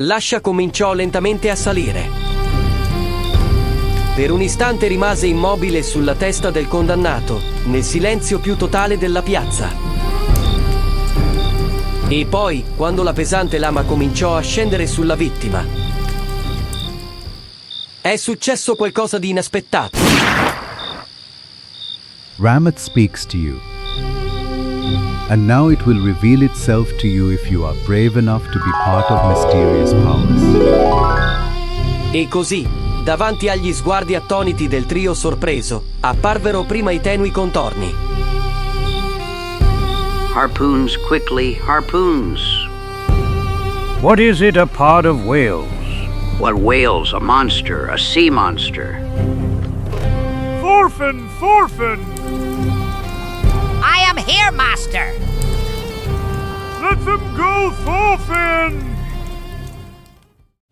L'ascia cominciò lentamente a salire. Per un istante rimase immobile sulla testa del condannato, nel silenzio più totale della piazza. E poi, quando la pesante lama cominciò a scendere sulla vittima, è successo qualcosa di inaspettato. Ramat speaks to you. And now it will reveal itself to you if you are brave enough to be part of mysterious powers. E così, davanti agli sguardi attoniti del trio sorpreso, apparvero prima i tenui contorni. Harpoons quickly, harpoons. What is it, a pod of whales? What whales? A monster, a sea monster. Forfin, forfin! I am here, master. Let them go, forfin!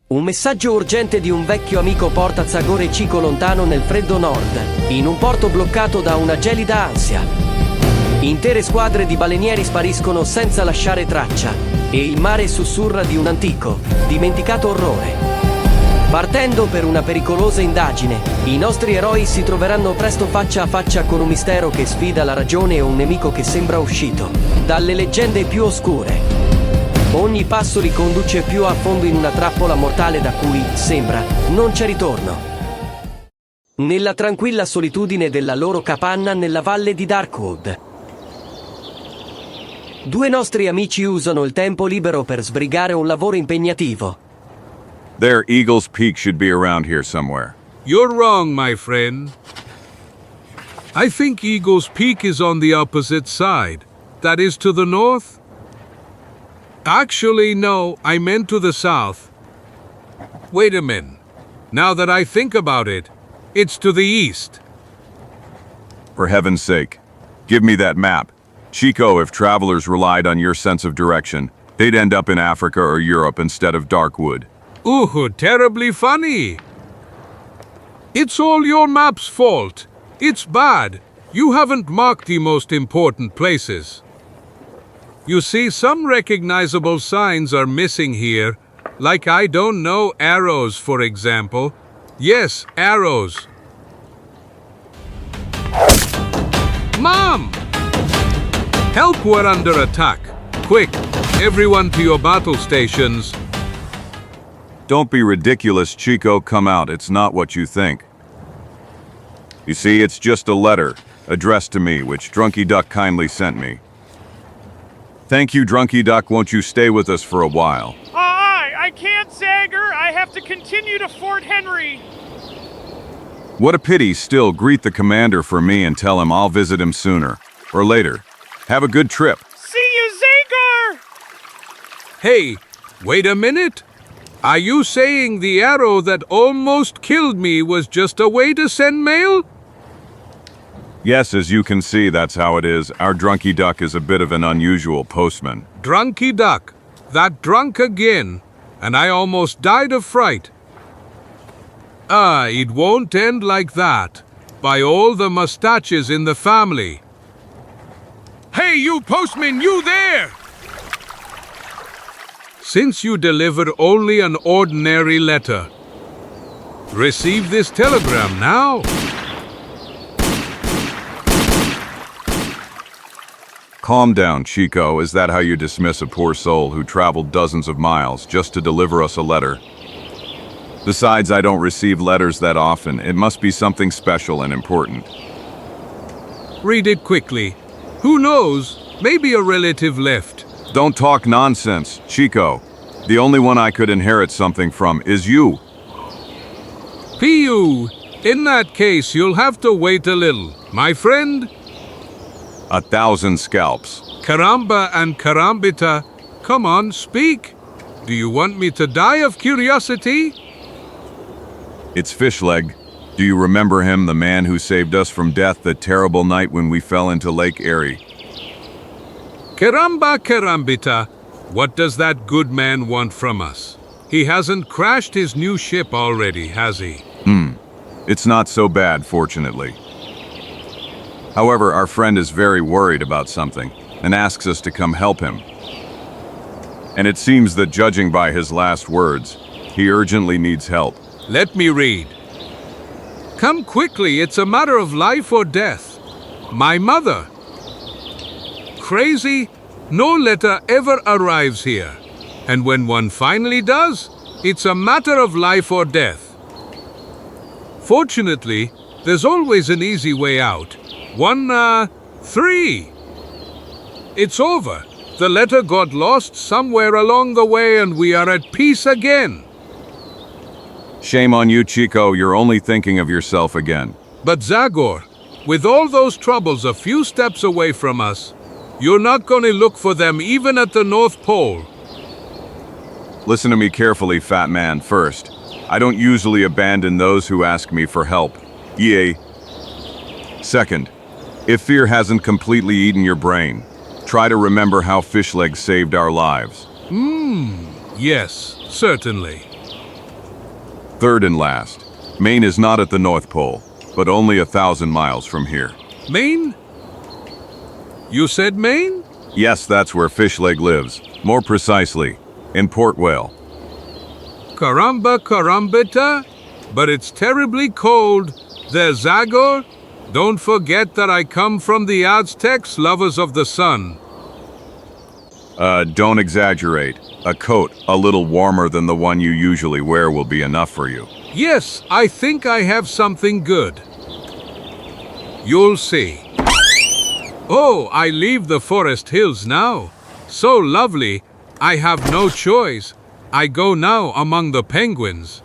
Un messaggio urgente di un vecchio amico porta Zagor e Chico lontano nel freddo nord, in un porto bloccato da una gelida ansia. Intere squadre di balenieri spariscono senza lasciare traccia, e il mare sussurra di un antico, dimenticato orrore. Partendo per una pericolosa indagine, i nostri eroi si troveranno presto faccia a faccia con un mistero che sfida la ragione e un nemico che sembra uscito dalle leggende più oscure. Ogni passo li conduce più a fondo in una trappola mortale da cui, sembra, non c'è ritorno. Nella tranquilla solitudine della loro capanna nella valle di Darkwood, due nostri amici usano il tempo libero per sbrigare un lavoro impegnativo. There, Eagle's Peak should be around here somewhere. You're wrong, my friend. I think Eagle's Peak is on the opposite side. That is to the north? Actually, no, I meant to the south. Wait a minute. Now that I think about it, it's to the east. For heaven's sake, give me that map. Chico, if travelers relied on your sense of direction, they'd end up in Africa or Europe instead of Darkwood. Ooh, terribly funny. It's all your map's fault. It's bad. You haven't marked the most important places. You see, some recognizable signs are missing here, like I don't know, arrows, for example. Yes, arrows. Mom! Help, we're under attack. Quick, everyone to your battle stations. Don't be ridiculous, Chico, come out, it's not what you think. You see, it's just a letter, addressed to me, which Drunky Duck kindly sent me. Thank you, Drunky Duck, won't you stay with us for a while? I can't, Zagor, I have to continue to Fort Henry. What a pity, still, greet the commander for me and tell him I'll visit him sooner, or later. Have a good trip. See you, Zagor! Hey, wait a minute. Are you saying the arrow that almost killed me was just a way to send mail? Yes, as you can see, that's how it is. Our Drunky Duck is a bit of an unusual postman. Drunky Duck, that drunk again, and I almost died of fright. It won't end like that. By all the mustaches in the family. Hey, you postman, you there! Since you delivered only an ordinary letter, receive this telegram now. Calm down, Chico. Is that how you dismiss a poor soul who traveled dozens of miles just to deliver us a letter? Besides, I don't receive letters that often. It must be something special and important. Read it quickly. Who knows? Maybe a relative left. Don't talk nonsense, Chico. The only one I could inherit something from is you. P.U. In that case, you'll have to wait a little. My friend? 1,000 scalps. Caramba and carambita. Come on, speak. Do you want me to die of curiosity? It's Fishleg. Do you remember him, the man who saved us from death that terrible night when we fell into Lake Erie? Caramba carambita. What does that good man want from us? He hasn't crashed his new ship already, has he? It's not so bad, fortunately. However, our friend is very worried about something and asks us to come help him. And it seems that judging by his last words, he urgently needs help. Let me read. Come quickly, it's a matter of life or death. My mother. Crazy, no letter ever arrives here. And when one finally does, it's a matter of life or death. Fortunately, there's always an easy way out. 1, 3. It's over. The letter got lost somewhere along the way and we are at peace again. Shame on you, Chico, you're only thinking of yourself again. But Zagor, with all those troubles a few steps away from us, you're not going to look for them even at the North Pole. Listen to me carefully, fat man. First, I don't usually abandon those who ask me for help. Yay. Second, if fear hasn't completely eaten your brain, try to remember how Fishleg saved our lives. Yes, certainly. Third and last, Maine is not at the North Pole, but only 1,000 miles from here. Maine? You said Maine? Yes, that's where Fishleg lives. More precisely, in Port Whale. Caramba, carambita, but it's terribly cold. There, Zagor. Don't forget that I come from the Aztecs, lovers of the sun. Don't exaggerate. A coat a little warmer than the one you usually wear will be enough for you. Yes, I think I have something good. You'll see. Oh, I leave the forest hills now. So lovely, I have no choice. I go now among the penguins.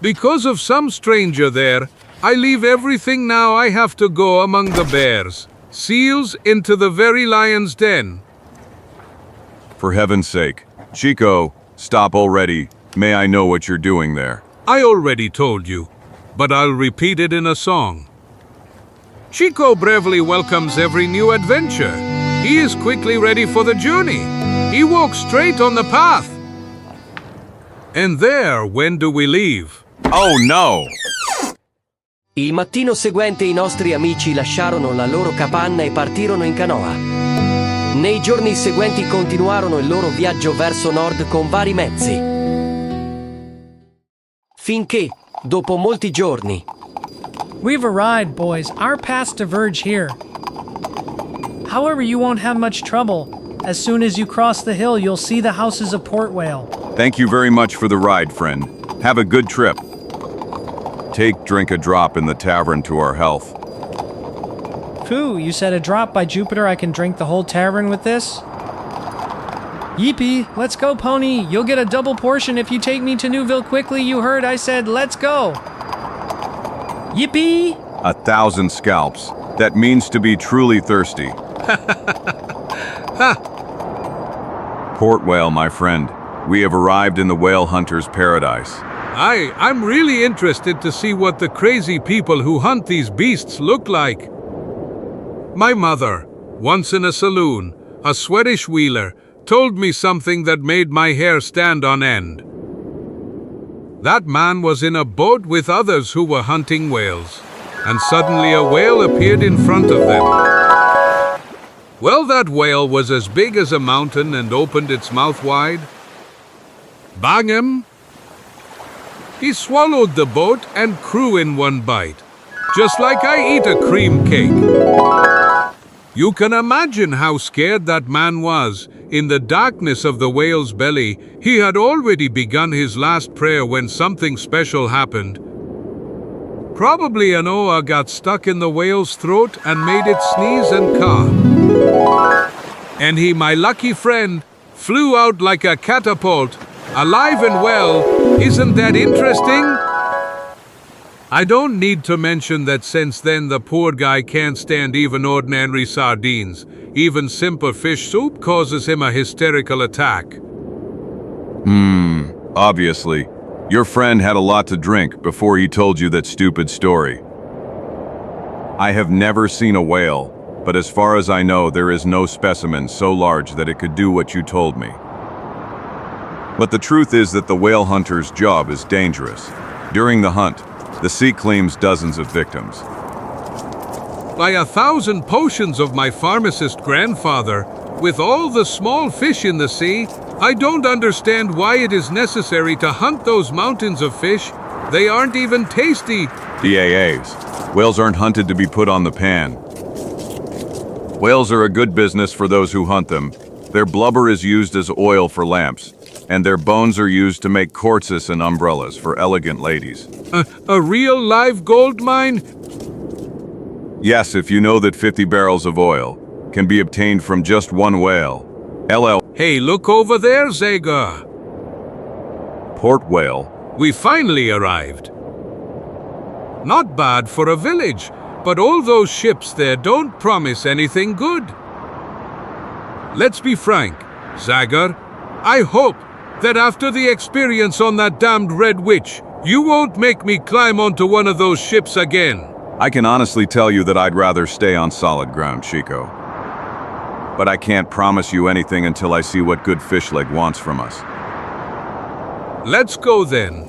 Because of some stranger there, I leave everything now. I have to go among the bears, seals, into the very lion's den. For heaven's sake. Chico, stop already. May I know what you're doing there? I already told you, but I'll repeat it in a song. Chico bravely welcomes every new adventure. He is quickly ready for the journey. He walks straight on the path. And there, when do we leave? Oh no! Il mattino seguente i nostri amici lasciarono la loro capanna e partirono in canoa. Nei giorni seguenti continuarono il loro viaggio verso nord con vari mezzi. Finché, dopo molti giorni, We've arrived, boys. Our paths diverge here. However, you won't have much trouble. As soon as you cross the hill, you'll see the houses of Port Whale. Thank you very much for the ride, friend. Have a good trip. Drink a drop in the tavern to our health. Phew, you said a drop. By Jupiter, I can drink the whole tavern with this? Yeepee, let's go, pony. You'll get a double portion if you take me to Newville quickly. You heard I said, let's go. Yippee! 1,000 scalps. That means to be truly thirsty. Port Whale, my friend. We have arrived in the whale hunter's paradise. I'm really interested to see what the crazy people who hunt these beasts look like. My mother, once in a saloon, a Swedish wheeler, told me something that made my hair stand on end. That man was in a boat with others who were hunting whales, and suddenly a whale appeared in front of them. Well, that whale was as big as a mountain and opened its mouth wide. Bang him! He swallowed the boat and crew in one bite, just like I eat a cream cake. You can imagine how scared that man was. In the darkness of the whale's belly, he had already begun his last prayer when something special happened. Probably an oar got stuck in the whale's throat and made it sneeze and cough. And he, my lucky friend, flew out like a catapult, alive and well. Isn't that interesting? I don't need to mention that since then the poor guy can't stand even ordinary sardines. Even simple fish soup causes him a hysterical attack. Obviously. Your friend had a lot to drink before he told you that stupid story. I have never seen a whale, but as far as I know, there is no specimen so large that it could do what you told me. But the truth is that the whale hunter's job is dangerous. During the hunt, the sea claims dozens of victims. By 1,000 potions of my pharmacist grandfather, With all the small fish in the sea, I don't understand why it is necessary to hunt those mountains of fish. They aren't even tasty. DAAs. Whales aren't hunted to be put on the pan. Whales are a good business for those who hunt them. Their blubber is used as oil for lamps, and their bones are used to make corpses and umbrellas for elegant ladies. A real live gold mine? Yes, if you know that 50 barrels of oil can be obtained from just one whale. LL. Hey, look over there, Zagor. Port whale. We finally arrived. Not bad for a village, but all those ships there don't promise anything good. Let's be frank, Zagor. I hope that after the experience on that damned Red Witch, you won't make me climb onto one of those ships again. I can honestly tell you that I'd rather stay on solid ground, Chico. But I can't promise you anything until I see what good fish leg wants from us. Let's go then.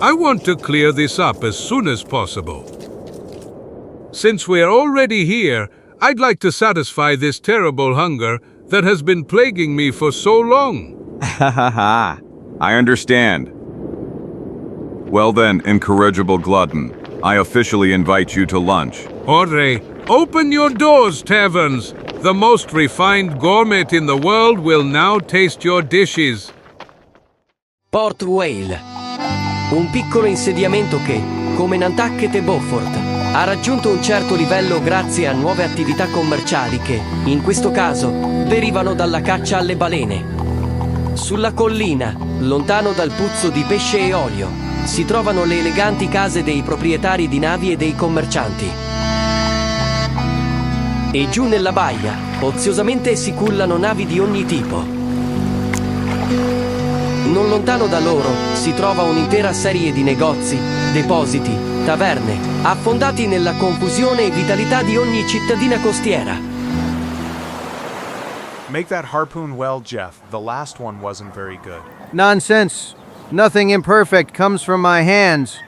I want to clear this up as soon as possible. Since we're already here, I'd like to satisfy this terrible hunger that has been plaguing me for so long. Ha ha ha. I understand. Well then, incorrigible glutton, I officially invite you to lunch. Orrore, open your doors, taverns. The most refined gourmet in the world will now taste your dishes. Port Whale. Un piccolo insediamento che, come Nantucket e Beaufort, ha raggiunto un certo livello grazie a nuove attività commerciali che, in questo caso, derivano dalla caccia alle balene. Sulla collina, lontano dal puzzo di pesce e olio, si trovano le eleganti case dei proprietari di navi e dei commercianti. E giù nella baia, oziosamente si cullano navi di ogni tipo. Non lontano da loro si trova un'intera serie di negozi, depositi, taverne, affondati nella confusione e vitalità di ogni cittadina costiera. Make that harpoon well, Jeff. The last one wasn't very good. Nonsense. Nothing imperfect comes from my hands.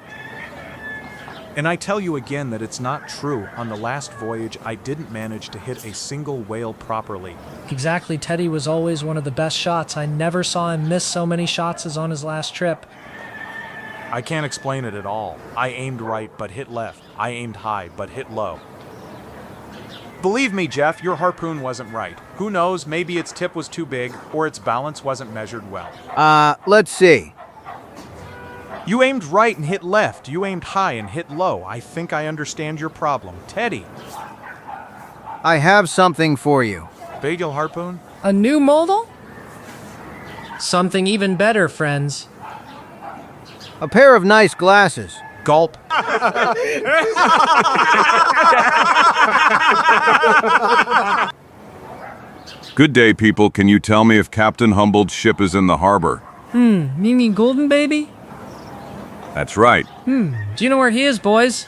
And I tell you again that it's not true. On the last voyage, I didn't manage to hit a single whale properly. Exactly, Teddy was always one of the best shots. I never saw him miss so many shots as on his last trip. I can't explain it at all. I aimed right, but hit left. I aimed high, but hit low. Believe me, Jeff, your harpoon wasn't right. Who knows, maybe its tip was too big, or its balance wasn't measured well. Let's see. You aimed right and hit left. You aimed high and hit low. I think I understand your problem. Teddy. I have something for you. Bagel harpoon? A new model? Something even better, friends. A pair of nice glasses. Gulp. Good day, people. Can you tell me if Captain Humboldt's ship is in the harbor? You mean Golden Baby? That's right. Do you know where he is, boys?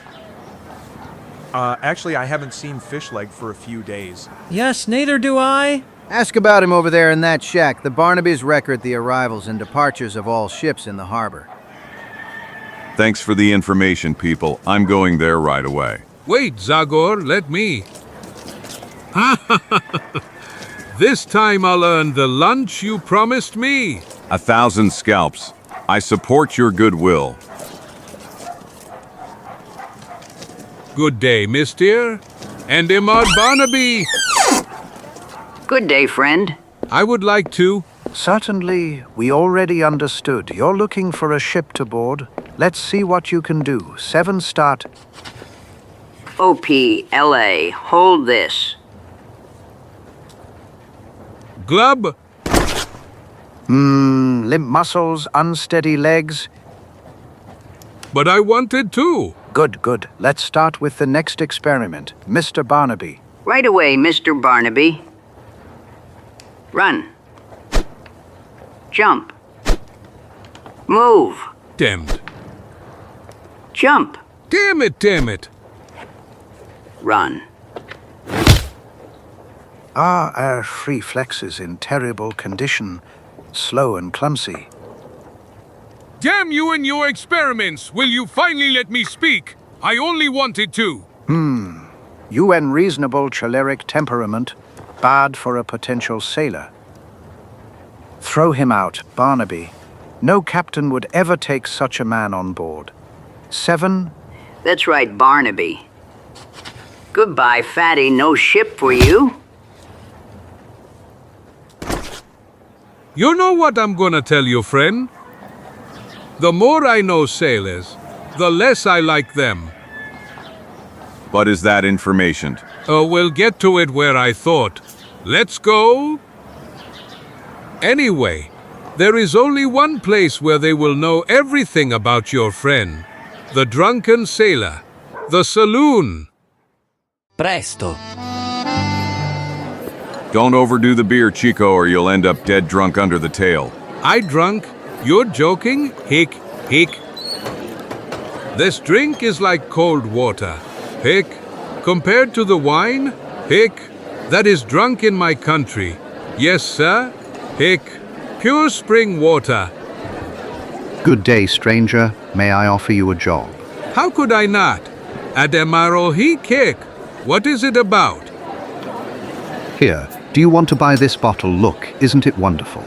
Actually, I haven't seen Fishleg for a few days. Yes, neither do I. Ask about him over there in that shack. The Barnabys record the arrivals and departures of all ships in the harbor. Thanks for the information, people. I'm going there right away. Wait, Zagor, let me. This time I'll earn the lunch you promised me. 1,000 scalps. I support your goodwill. Good day, mister. And Imad Barnaby. Good day, friend. I would like to. Certainly, we already understood. You're looking for a ship to board. Let's see what you can do. 7 start. OPLA, hold this. Glub. Limp muscles, unsteady legs. But I wanted to. Good, good. Let's start with the next experiment. Mr. Barnaby. Right away, Mr. Barnaby. Run. Jump. Move. Damned. Jump. Damn it, damn it. Run. Our reflexes in terrible condition. Slow and clumsy. Damn you and your experiments! Will you finally let me speak? I only wanted to. You and reasonable choleric temperament. bad for a potential sailor. Throw him out, Barnaby. No captain would ever take such a man on board. 7. That's right, Barnaby. Goodbye, Fatty. No ship for you. You know what I'm gonna tell you, friend? The more I know sailors, the less I like them. What is that information? We'll get to it where I thought. Let's go. Anyway, there is only one place where they will know everything about your friend. The drunken sailor. The saloon. Presto. Don't overdo the beer, Chico, or you'll end up dead drunk under the tail. I drunk? You're joking? Hick, hick. This drink is like cold water. Hick. Compared to the wine? Hick. That is drunk in my country. Yes, sir. Hick. Pure spring water. Good day, stranger. May I offer you a job? How could I not? Ademaro he kick. What is it about? Here, do you want to buy this bottle? Look, isn't it wonderful?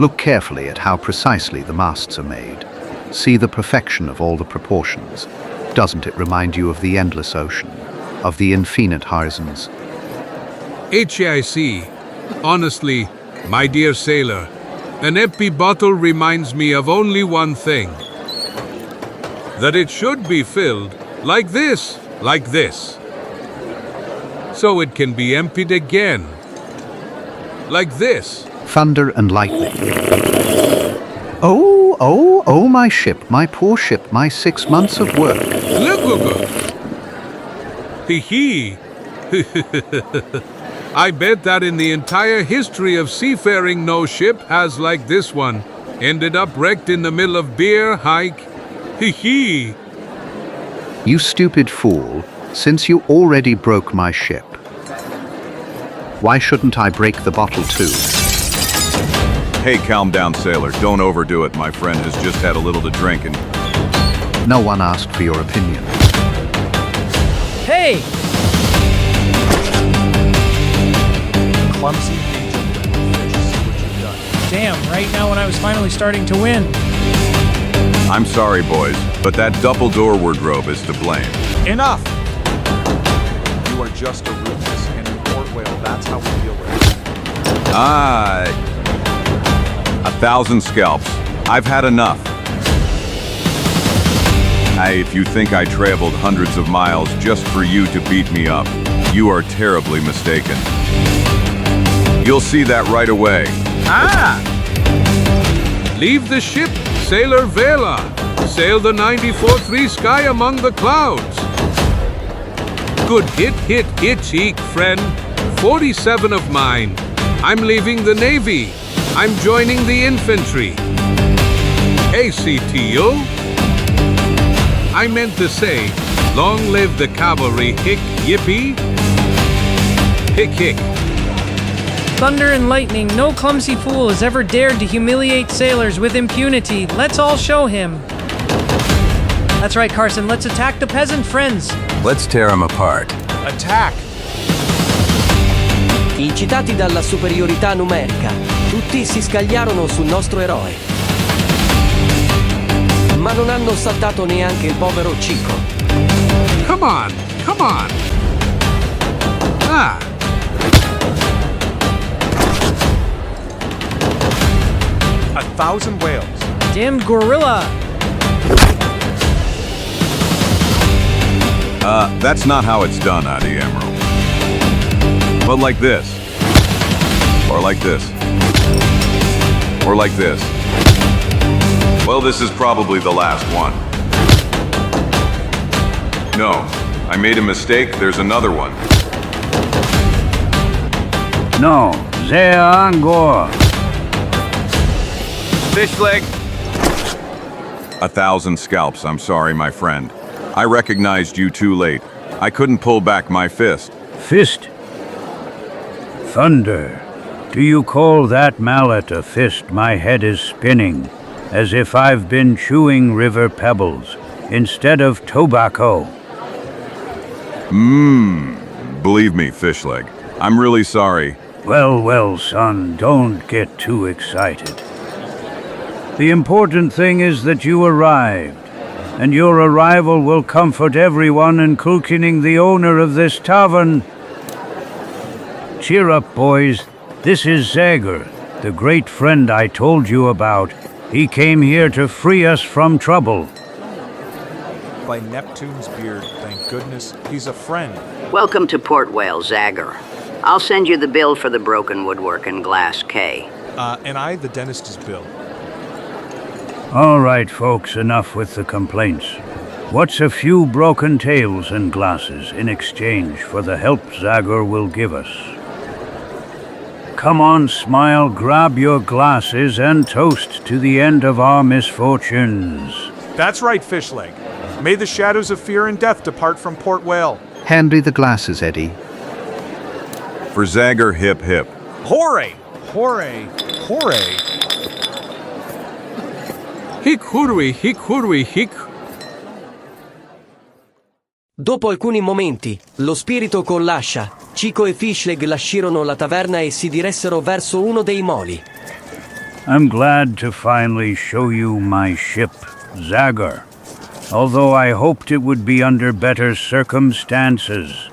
Look carefully at how precisely the masts are made. See the perfection of all the proportions. Doesn't it remind you of the endless ocean, of the infinite horizons? HIC. Honestly, my dear sailor, an empty bottle reminds me of only one thing. That it should be filled like this, so it can be emptied again. Like this. Thunder and lightning. Oh, my ship, my poor ship, my 6 months of work. Look. Hee. I bet that in the entire history of seafaring no ship has like this one. Ended up wrecked in the middle of beer hike. Hee. You stupid fool, since you already broke my ship, why shouldn't I break the bottle too? Hey, calm down, sailor. Don't overdo it. My friend has just had a little to drink and... No one asked for your opinion. Hey! Clumsy agent. See what you've done. Damn, right now when I was finally starting to win. I'm sorry, boys, but that double door wardrobe is to blame. Enough! You are just a ruthless and an port whale. That's how we deal with it. 1,000 scalps. I've had enough. If you think I traveled hundreds of miles just for you to beat me up, you are terribly mistaken. You'll see that right away. Leave the ship, Sailor Vela. Sail the 94-3 sky among the clouds. Good hit, cheek, friend. 47 of mine. I'm leaving the Navy. I'm joining the infantry. ACTO? I meant to say, long live the cavalry, hick, yippee. Hick. Thunder and lightning, no clumsy fool has ever dared to humiliate sailors with impunity. Let's all show him. That's right, Carson, let's attack the peasant friends. Let's tear them apart. Attack! Incitati dalla superiorità numerica, tutti si scagliarono sul nostro eroe. Ma non hanno saltato neanche il povero Chico. Come on. 1,000 whales. Damn gorilla! That's not how it's done, Adi Emerald. But like this. Or like this. Or like this. Well, this is probably the last one. No, I made a mistake. There's another one. No, there ancora. Fish leg. 1,000 scalps. I'm sorry, my friend. I recognized you too late. I couldn't pull back my fist. Fist? Thunder. Do you call that mallet a fist? My head is spinning, as if I've been chewing river pebbles instead of tobacco. Believe me, fish leg. I'm really sorry. Well, well, son, don't get too excited. The important thing is that you arrived, and your arrival will comfort everyone, including the owner of this tavern. Cheer up, boys. This is Zagor, the great friend I told you about. He came here to free us from trouble. By Neptune's beard, thank goodness, he's a friend. Welcome to Port Whale, Zagor. I'll send you the bill for the broken woodwork and glass K. And I, the dentist's bill. All right, folks, enough with the complaints. What's a few broken tails and glasses in exchange for the help Zagor will give us? Come on, Smile, grab your glasses and toast to the end of our misfortunes. That's right, Fishleg. May the shadows of fear and death depart from Port Whale. Hand me the glasses, Eddie. For Zagor, hip hip. Hooray! Hooray! Hooray! Hic hurui, hic hurui, hic. Dopo alcuni momenti, lo spirito con l'ascia, Chico e Fishleg lasciarono la taverna e si diressero verso uno dei moli. I'm glad to finally show you my ship, Zagor, although I hoped it would be under better circumstances.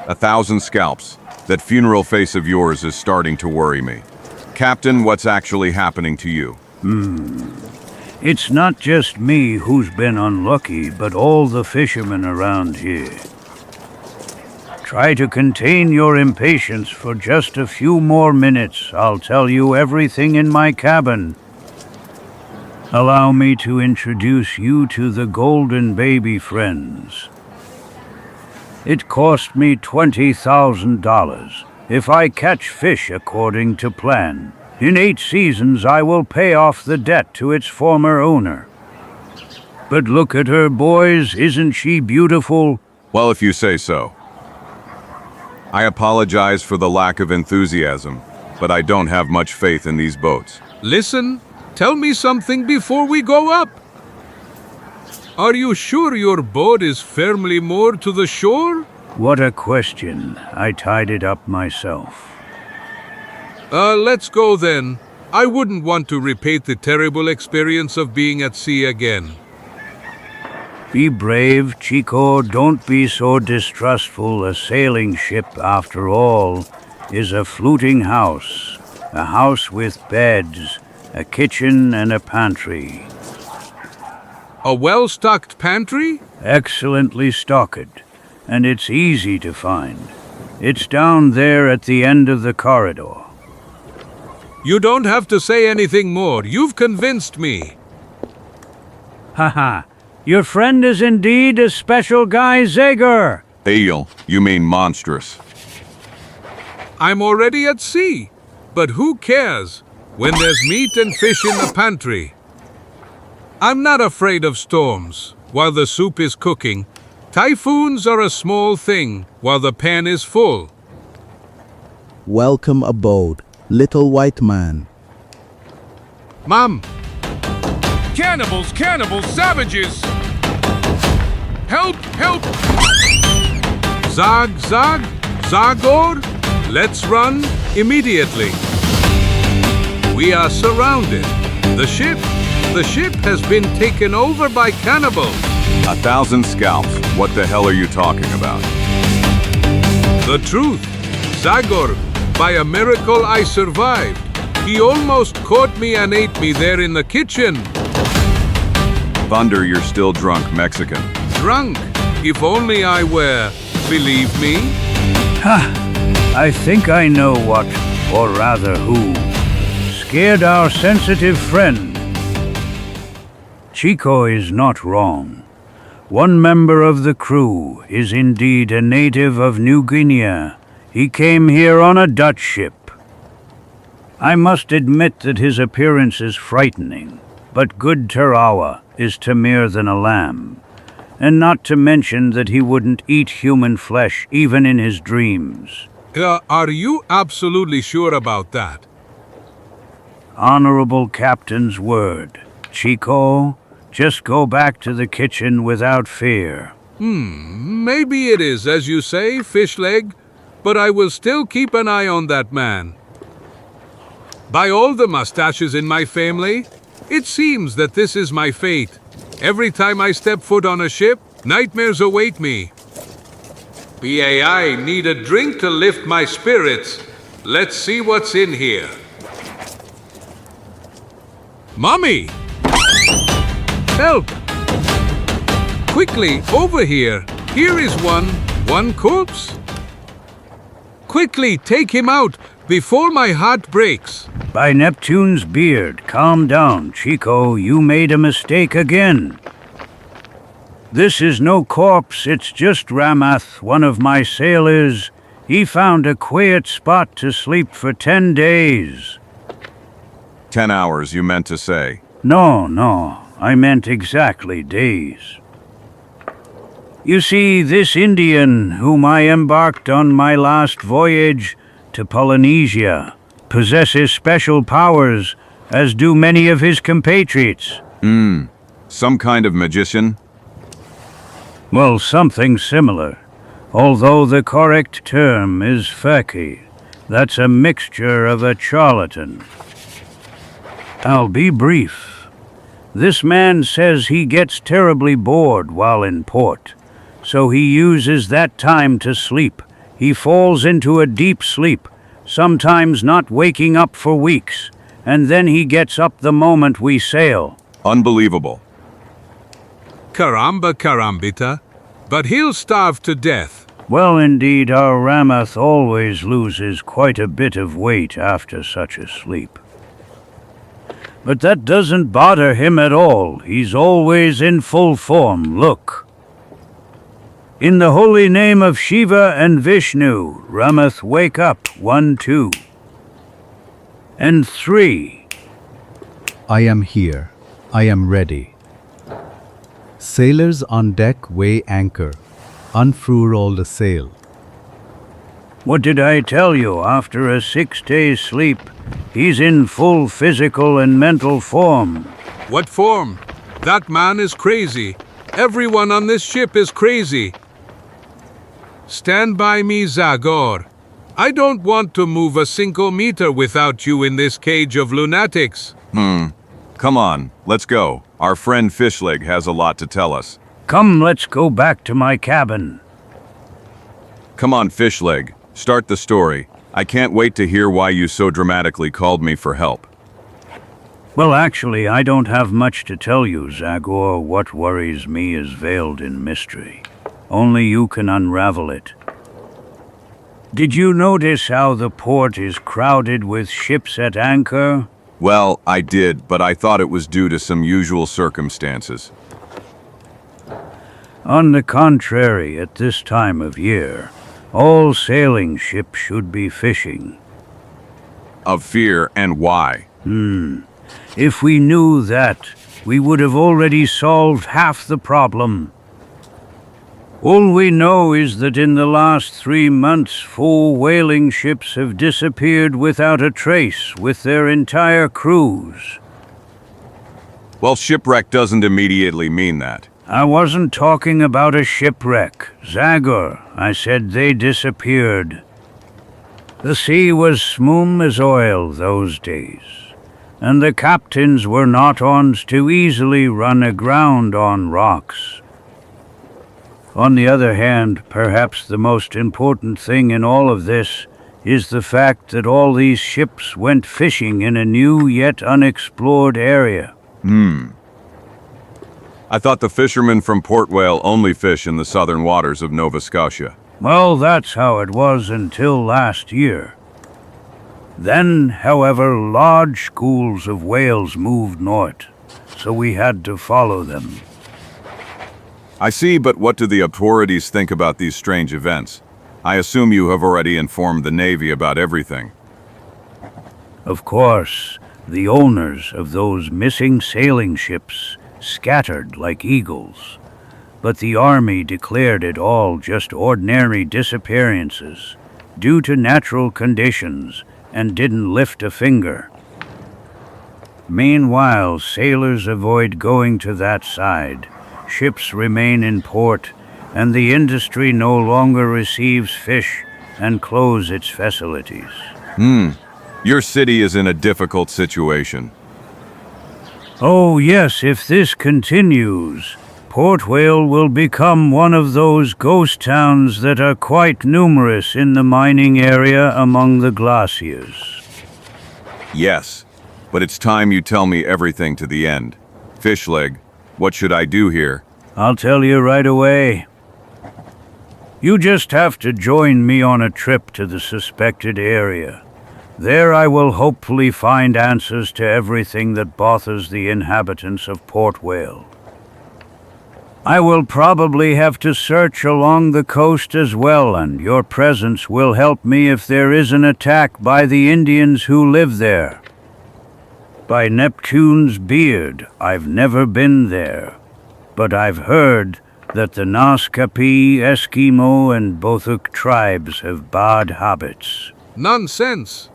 1,000 scalps. That funeral face of yours is starting to worry me. Captain, what's actually happening to you? It's not just me who's been unlucky, but all the fishermen around here. Try to contain your impatience for just a few more minutes. I'll tell you everything in my cabin. Allow me to introduce you to the Golden Baby Friends. It cost me $20,000 if I catch fish according to plan. In 8 seasons, I will pay off the debt to its former owner. But look at her, boys. Isn't she beautiful? Well, if you say so. I apologize for the lack of enthusiasm, but I don't have much faith in these boats. Listen, tell me something before we go up. Are you sure your boat is firmly moored to the shore? What a question. I tied it up myself. Let's go then. I wouldn't want to repeat the terrible experience of being at sea again. Be brave, Chico. Don't be so distrustful. A sailing ship, after all, is a floating house. A house with beds, a kitchen, and a pantry. A well-stocked pantry? Excellently stocked, and it's easy to find. It's down there at the end of the corridor. You don't have to say anything more. You've convinced me. Haha, your friend is indeed a special guy, Zagor. Ale, you mean monstrous. I'm already at sea. But who cares when there's meat and fish in the pantry? I'm not afraid of storms while the soup is cooking. Typhoons are a small thing while the pan is full. Welcome aboard, little white man. Mom! Cannibals! Cannibals! Savages! Help! Help! Zagor! Let's run immediately. We are surrounded. The ship has been taken over by cannibals. 1,000 scalps. What the hell are you talking about? The truth. Zagor, by a miracle I survived. He almost caught me and ate me there in the kitchen. Thunder, you're still drunk, Mexican. Drunk? If only I were. Believe me? I think I know what, or rather who, scared our sensitive friend. Chico is not wrong. One member of the crew is indeed a native of New Guinea. He came here on a Dutch ship. I must admit that his appearance is frightening, but good Tarawa is tamer than a lamb, and not to mention that he wouldn't eat human flesh even in his dreams. Are you absolutely sure about that? Honorable Captain's word. Chico, just go back to the kitchen without fear. Maybe it is, as you say, fish leg. but I will still keep an eye on that man. By all the mustaches in my family, it seems that this is my fate. Every time I step foot on a ship, nightmares await me. BAI need a drink to lift my spirits. Let's see what's in here. Mommy! Help! Quickly, over here. Here is one corpse. Quickly, take him out before my heart breaks. By Neptune's beard, calm down, Chico, you made a mistake again. This is no corpse, it's just Ramath, one of my sailors. He found a quiet spot to sleep for 10 days. 10 hours, you meant to say. No, I meant exactly days. You see, this Indian, whom I embarked on my last voyage to Polynesia, possesses special powers, as do many of his compatriots. Some kind of magician? Well, something similar, although the correct term is feki. That's a mixture of a charlatan. I'll be brief. This man says he gets terribly bored while in port, so he uses that time to sleep. He falls into a deep sleep, sometimes not waking up for weeks, and then he gets up the moment we sail. Unbelievable. Caramba carambita, but he'll starve to death. Well, indeed, our Ramath always loses quite a bit of weight after such a sleep. But that doesn't bother him at all. He's always in full form. Look. In the holy name of Shiva and Vishnu, Ramath, wake up. 1, 2. And 3. I am here. I am ready. Sailors on deck weigh anchor. Unfurl all the sail. What did I tell you? After a 6 days sleep, he's in full physical and mental form. What form? That man is crazy. Everyone on this ship is crazy. Stand by me, Zagor. I don't want to move a single meter without you in this cage of lunatics. Come on, let's go. Our friend Fishleg has a lot to tell us. Come, let's go back to my cabin. Come on, Fishleg. Start the story. I can't wait to hear why you so dramatically called me for help. Well, actually, I don't have much to tell you, Zagor. What worries me is veiled in mystery. Only you can unravel it. Did you notice how the port is crowded with ships at anchor? Well, I did, but I thought it was due to some usual circumstances. On the contrary, at this time of year, all sailing ships should be fishing. Of fear, and why? If we knew that, we would have already solved half the problem. All we know is that in the last 3 months, 4 whaling ships have disappeared without a trace, with their entire crews. Well, shipwreck doesn't immediately mean that. I wasn't talking about a shipwreck, Zagor. I said they disappeared. The sea was smooth as oil those days, and the captains were not ons to easily run aground on rocks. On the other hand, perhaps the most important thing in all of this is the fact that all these ships went fishing in a new yet unexplored area. I thought the fishermen from Port Whale only fish in the southern waters of Nova Scotia. Well, that's how it was until last year. Then, however, large schools of whales moved north, so we had to follow them. I see, but what do the authorities think about these strange events? I assume you have already informed the Navy about everything. Of course, the owners of those missing sailing ships scattered like eagles, but the Army declared it all just ordinary disappearances due to natural conditions and didn't lift a finger. Meanwhile, sailors avoid going to that side. Ships remain in port, and the industry no longer receives fish and close its facilities. Your city is in a difficult situation. Oh yes, if this continues, Port Whale will become one of those ghost towns that are quite numerous in the mining area among the glaciers. Yes, but it's time you tell me everything to the end. Fishleg, what should I do here? I'll tell you right away. You just have to join me on a trip to the suspected area. There I will hopefully find answers to everything that bothers the inhabitants of Port Whale. I will probably have to search along the coast as well, and your presence will help me if there is an attack by the Indians who live there. By Neptune's beard, I've never been there, but I've heard that the Naskapi, Eskimo, and Bothuk tribes have bad habits. Nonsense.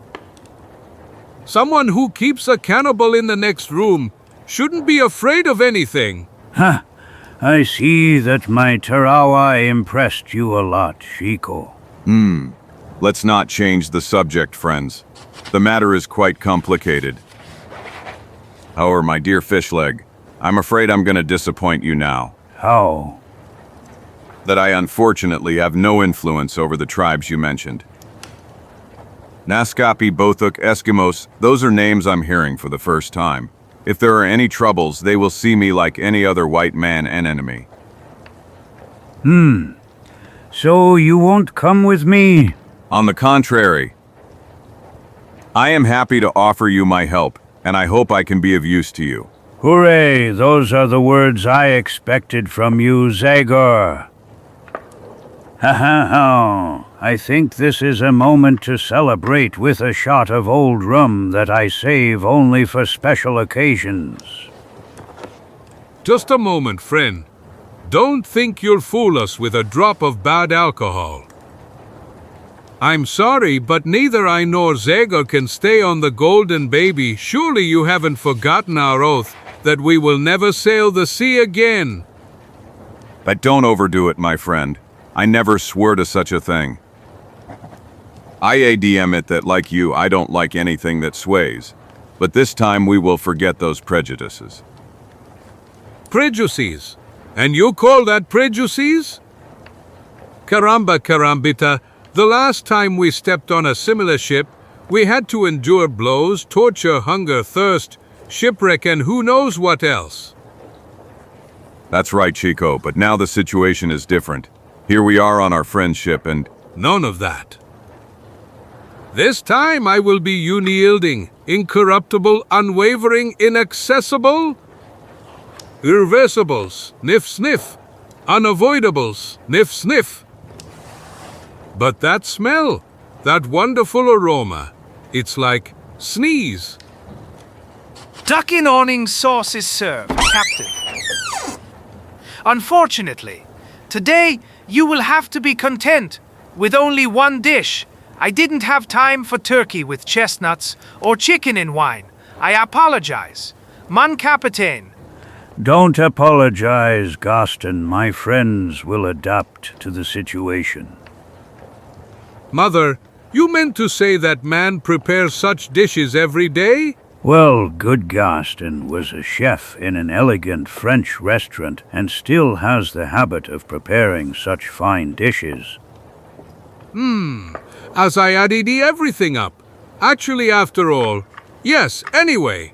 Someone who keeps a cannibal in the next room shouldn't be afraid of anything. Ha! I see that my Tarawa impressed you a lot, Chico. Let's not change the subject, friends. The matter is quite complicated. However, my dear Fishleg, I'm afraid I'm going to disappoint you now. How? That I unfortunately have no influence over the tribes you mentioned. Naskapi, Bothuk, Eskimos, those are names I'm hearing for the first time. If there are any troubles, they will see me like any other white man and enemy. So you won't come with me? On the contrary, I am happy to offer you my help, and I hope I can be of use to you. Hooray! Those are the words I expected from you, Zagor. Ha ha ha! I think this is a moment to celebrate with a shot of old rum that I save only for special occasions. Just a moment, friend. Don't think you'll fool us with a drop of bad alcohol. I'm sorry, but neither I nor Zagor can stay on the Golden Baby. Surely you haven't forgotten our oath that we will never sail the sea again. But don't overdo it, my friend. I never swore to such a thing. I admit that, like you, I don't like anything that sways. But this time we will forget those prejudices. Prejudices? And you call that prejudices? Caramba, carambita. The last time we stepped on a similar ship, we had to endure blows, torture, hunger, thirst, shipwreck, and who knows what else. That's right, Chico, but now the situation is different. Here we are on our friend's ship and... None of that. This time I will be unyielding, incorruptible, unwavering, inaccessible, irreversible, sniff sniff, unavoidable, sniff sniff. But that smell, that wonderful aroma, it's like sneeze. Duck in awning sauce is served, Captain. Unfortunately, today you will have to be content with only one dish. I didn't have time for turkey with chestnuts or chicken in wine. I apologize. Mon Capitaine. Don't apologize, Gaston. My friends will adapt to the situation. Mother, you meant to say that man prepares such dishes every day? Well, good Gaston was a chef in an elegant French restaurant and still has the habit of preparing such fine dishes. As I added everything up. Actually, after all, yes, anyway.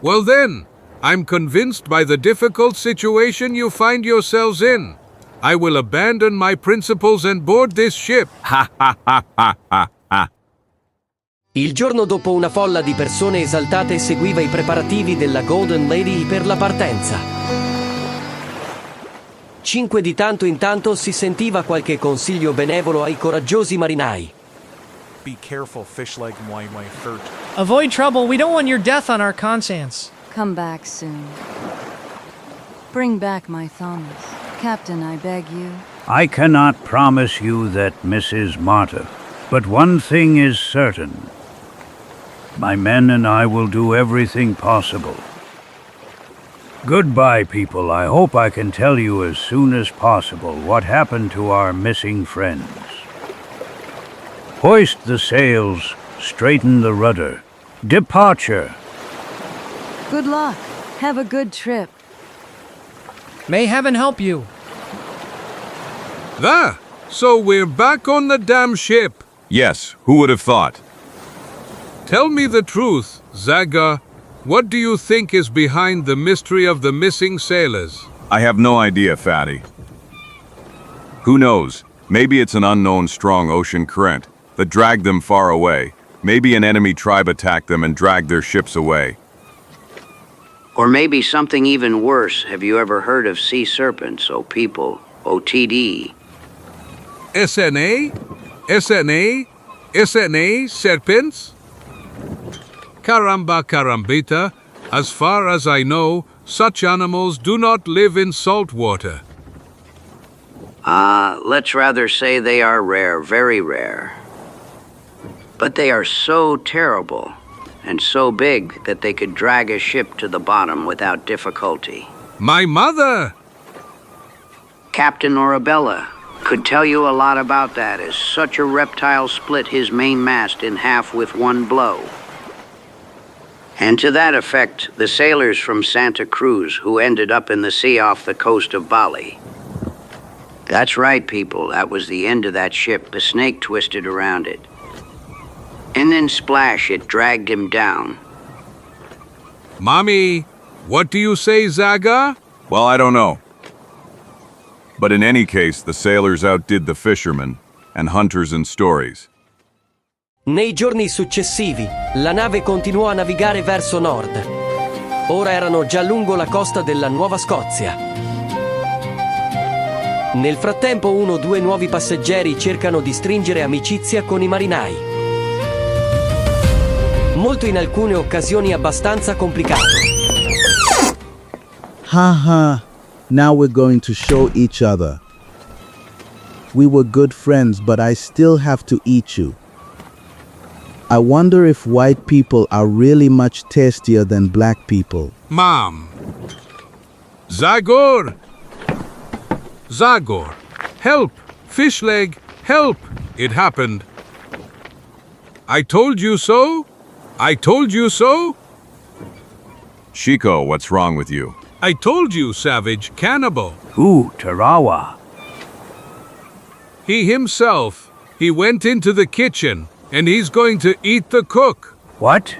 Well then, I'm convinced by the difficult situation you find yourselves in. I will abandon my principles and board this ship. Ha ha ha ha ha ha. Il giorno dopo una folla di persone esaltate seguiva i preparativi della Golden Lady per la partenza. 5 di tanto in tanto si sentiva qualche consiglio benevolo ai coraggiosi marinai. Be careful, Fishleg Mwai Furt. Avoid trouble. We don't want your death on our conscience. Come back soon. Bring back my Thomas. Captain, I beg you. I cannot promise you that, Mrs. Marta, but one thing is certain. My men and I will do everything possible. Goodbye, people. I hope I can tell you as soon as possible what happened to our missing friends. Hoist the sails, straighten the rudder. Departure. Good luck. Have a good trip. May heaven help you. There! So we're back on the damn ship. Yes, who would have thought? Tell me the truth, Zagor. What do you think is behind the mystery of the missing sailors? I have no idea, Fatty. Who knows? Maybe it's an unknown strong ocean current that dragged them far away. Maybe an enemy tribe attacked them and dragged their ships away. Or maybe something even worse. Have you ever heard of sea serpents, O people? OTD. SNA? SNA? SNA? Serpents? Caramba carambita. As far as I know, such animals do not live in salt water. Let's rather say they are rare, very rare. But they are so terrible and so big that they could drag a ship to the bottom without difficulty. My mother! Captain Arabella could tell you a lot about that, as such a reptile split his main mast in half with one blow. And to that effect, the sailors from Santa Cruz who ended up in the sea off the coast of Bali. That's right, people. That was the end of that ship. The snake twisted around it. And then splash, it dragged him down. Mommy, what do you say, Zagor? Well, I don't know. But in any case, the sailors outdid the fishermen and hunters in stories. Nei giorni successivi, la nave continuò a navigare verso nord. Ora erano già lungo la costa della Nuova Scozia. Nel frattempo, 1 o 2 nuovi passeggeri cercano di stringere amicizia con i marinai. Molto in alcune occasioni abbastanza complicato. Haha, now we're going to show each other. We were good friends, but I still have to eat you. I wonder if white people are really much tastier than black people. Mom. Zagor! Zagor! Help! Fish leg! Help! It happened. I told you so? I told you so? Chico, what's wrong with you? I told you, savage cannibal. Who, Tarawa? He himself. He went into the kitchen, and he's going to eat the cook. What?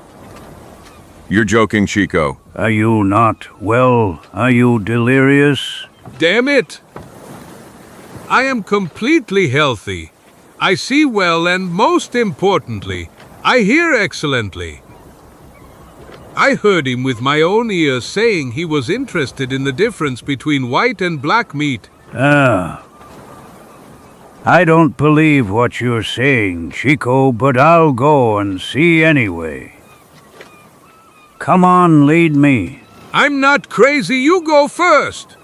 You're joking, Chico. Are you not well? Are you delirious? Damn it! I am completely healthy. I see well, and most importantly, I hear excellently. I heard him with my own ears saying he was interested in the difference between white and black meat. Ah. I don't believe what you're saying, Chico, but I'll go and see anyway. Come on, lead me. I'm not crazy, you go first.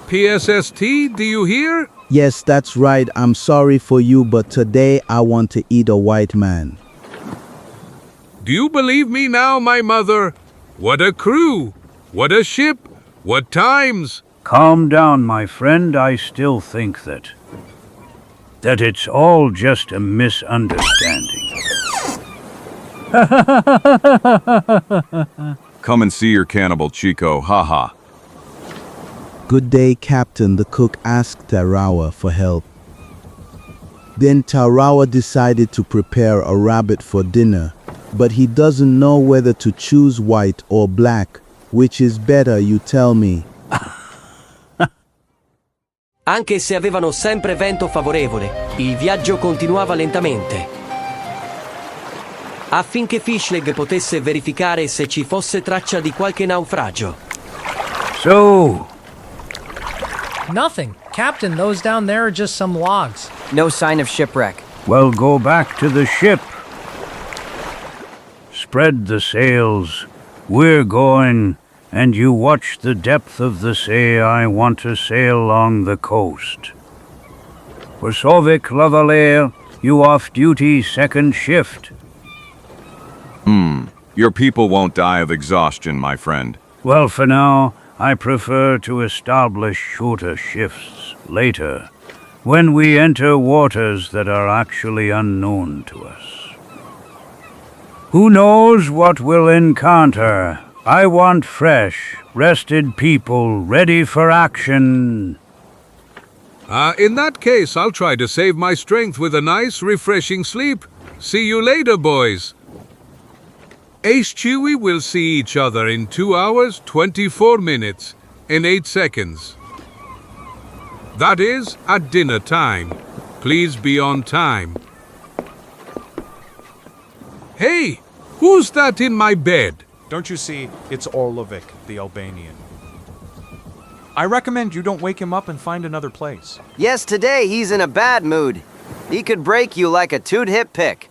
PSST, do you hear? Yes, that's right. I'm sorry for you, but today I want to eat a white man. Do you believe me now, my mother? What a crew! What a ship! What times! Calm down, my friend. I still think that it's all just a misunderstanding. Come and see your cannibal, Chico, haha. Good day, Captain. The cook asked Tarawa for help. Then Tarawa decided to prepare a rabbit for dinner, but he doesn't know whether to choose white or black. Which is better, you tell me. Anche se avevano sempre vento favorevole, il viaggio continuava lentamente. Affinché Fishleg potesse verificare se ci fosse traccia di qualche naufragio. So... Nothing. Captain, those down there are just some logs. No sign of shipwreck. Well, go back to the ship. Spread the sails. We're going, and you watch the depth of the sea. I want to sail along the coast. Posovik Lavalier, you off duty, second shift. Your people won't die of exhaustion, my friend. Well, for now, I prefer to establish shorter shifts later. when we enter waters that are actually unknown to us. Who knows what we'll encounter? I want fresh, rested people ready for action. In that case, I'll try to save my strength with a nice, refreshing sleep. See you later, boys. Ace Chewie will see each other in 2 hours, 24 minutes, and 8 seconds. That is, at dinner time. Please be on time. Hey, who's that in my bed? Don't you see, it's Orlovic, the Albanian. I recommend you don't wake him up and find another place. Yes, today he's in a bad mood. He could break you like a toot-hip pick.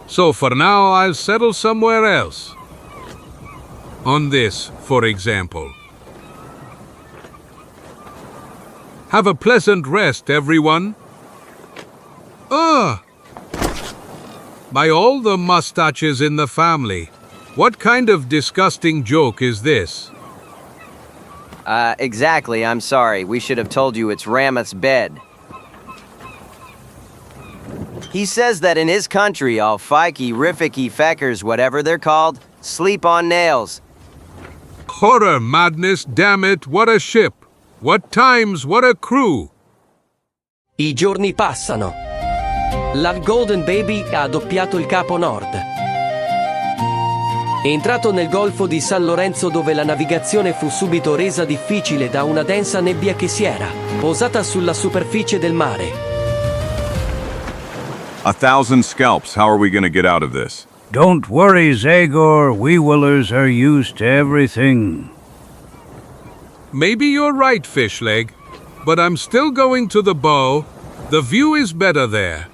So for now, I'll settle somewhere else. On this, for example. Have a pleasant rest, everyone. By all the mustaches in the family, what kind of disgusting joke is this? Exactly, I'm sorry. We should have told you it's Ramath's bed. He says that in his country, all fikey, rifficky feckers, whatever they're called, sleep on nails. Horror, madness, damn it, what a ship! What times, what a crew! I giorni passano. La Golden Baby ha doppiato il capo nord. È entrato nel golfo di San Lorenzo dove la navigazione fu subito resa difficile da una densa nebbia che si era posata sulla superficie del mare. 1,000 scalps, how are we gonna get out of this? Don't worry, Zagor. We Willers are used to everything. Maybe you're right, Fishleg, but I'm still going to the bow. The view is better there.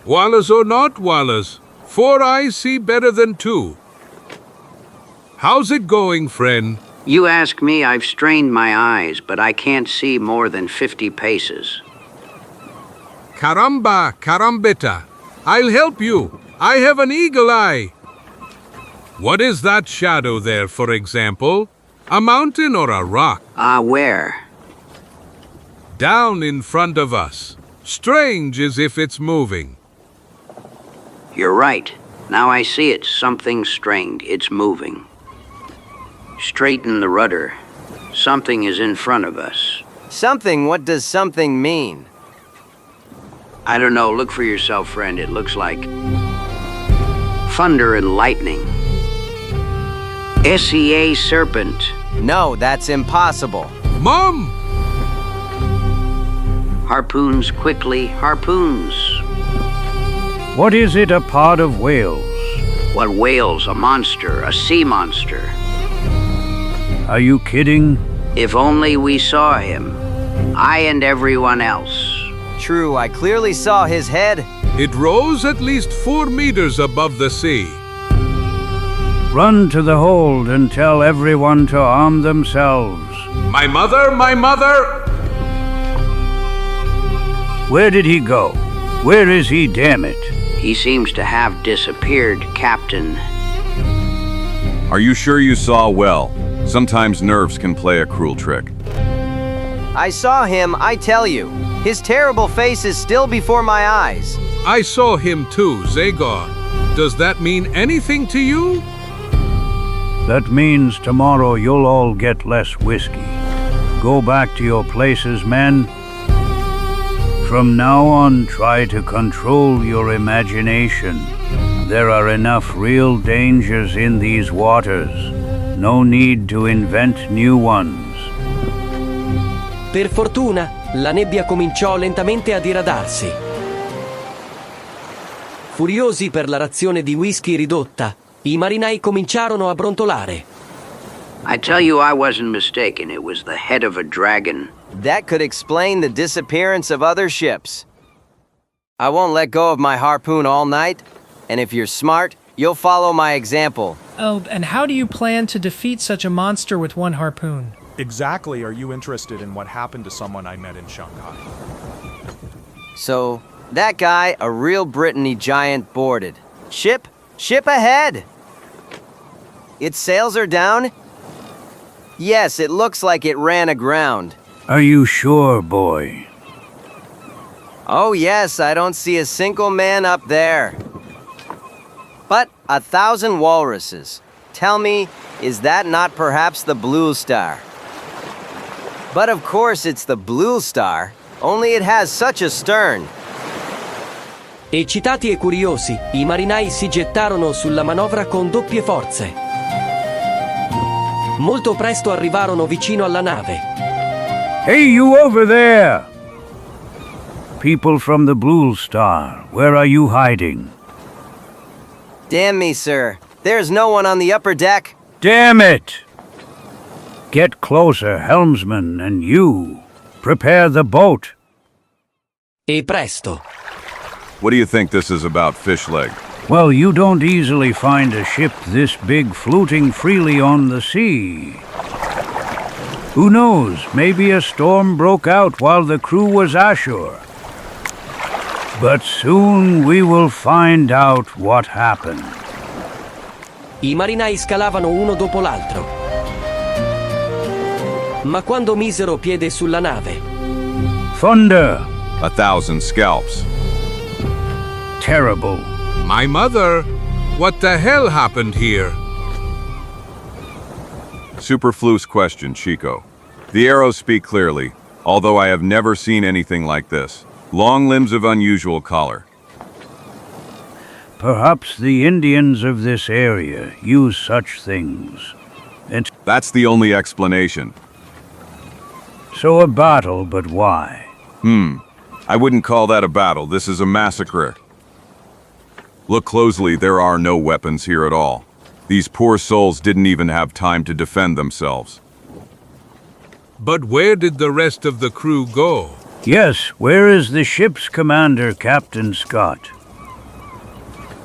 Wallers or not wallers, 4 eyes see better than 2. How's it going, friend? You ask me, I've strained my eyes, but I can't see more than 50 paces. Caramba, carambita. I'll help you. I have an eagle eye. What is that shadow there, for example? A mountain or a rock? Where? Down in front of us. Strange as if it's moving. You're right. Now I see it. Something strained. It's moving. Straighten the rudder. Something is in front of us. Something? What does something mean? I don't know. Look for yourself, friend. It looks like thunder and lightning. SEA serpent. No, that's impossible. Mom! Harpoons, quickly, harpoons. What is it, a pod of whales? What whales? A monster, a sea monster. Are you kidding? If only we saw him. I and everyone else. True, I clearly saw his head. It rose at least 4 meters above the sea. Run to the hold and tell everyone to arm themselves. My mother, my mother! Where did he go? Where is he, damn it? He seems to have disappeared, Captain. Are you sure you saw well? Sometimes nerves can play a cruel trick. I saw him, I tell you. His terrible face is still before my eyes. I saw him too, Zagor. Does that mean anything to you? That means tomorrow you'll all get less whiskey. Go back to your places, men. From now on, try to control your imagination. There are enough real dangers in these waters. No need to invent new ones. Per fortuna, la nebbia cominciò lentamente a diradarsi. Furiosi per la razione di whisky ridotta, i marinai cominciarono a brontolare. I tell you, I wasn't mistaken. It was the head of a dragon. That could explain the disappearance of other ships. I won't let go of my harpoon all night, and if you're smart, you'll follow my example. Oh, and how do you plan to defeat such a monster with one harpoon? Exactly are you interested in what happened to someone I met in Shanghai? So, that guy, a real Brittany giant, boarded. Ship ahead! Its sails are down? Yes, it looks like it ran aground. Are you sure, boy? Oh yes, I don't see a single man up there. But 1,000 walruses. Tell me, is that not perhaps the Blue Star? But of course it's the Blue Star, only it has such a stern. Eccitati e curiosi, i marinai si gettarono sulla manovra con doppie forze. Molto presto arrivarono vicino alla nave. Hey, you over there! People from the Blue Star, where are you hiding? Damn me, sir. There's no one on the upper deck. Damn it! Get closer, helmsman, and you. Prepare the boat. E presto. What do you think this is about, Fishleg? Well, you don't easily find a ship this big floating freely on the sea. Who knows, maybe a storm broke out while the crew was ashore. But soon we will find out what happened. I marinai scalavano uno dopo l'altro. Ma quando misero piede sulla nave... Thunder! 1,000 scalps. Terrible. My mother, what the hell happened here? Superfluous question, Chico. The arrows speak clearly, although I have never seen anything like this. Long limbs of unusual color. Perhaps the Indians of this area use such things. That's the only explanation. So a battle, but why? I wouldn't call that a battle. This is a massacre. Look closely, there are no weapons here at all. These poor souls didn't even have time to defend themselves. But where did the rest of the crew go? Yes, where is the ship's commander, Captain Scott?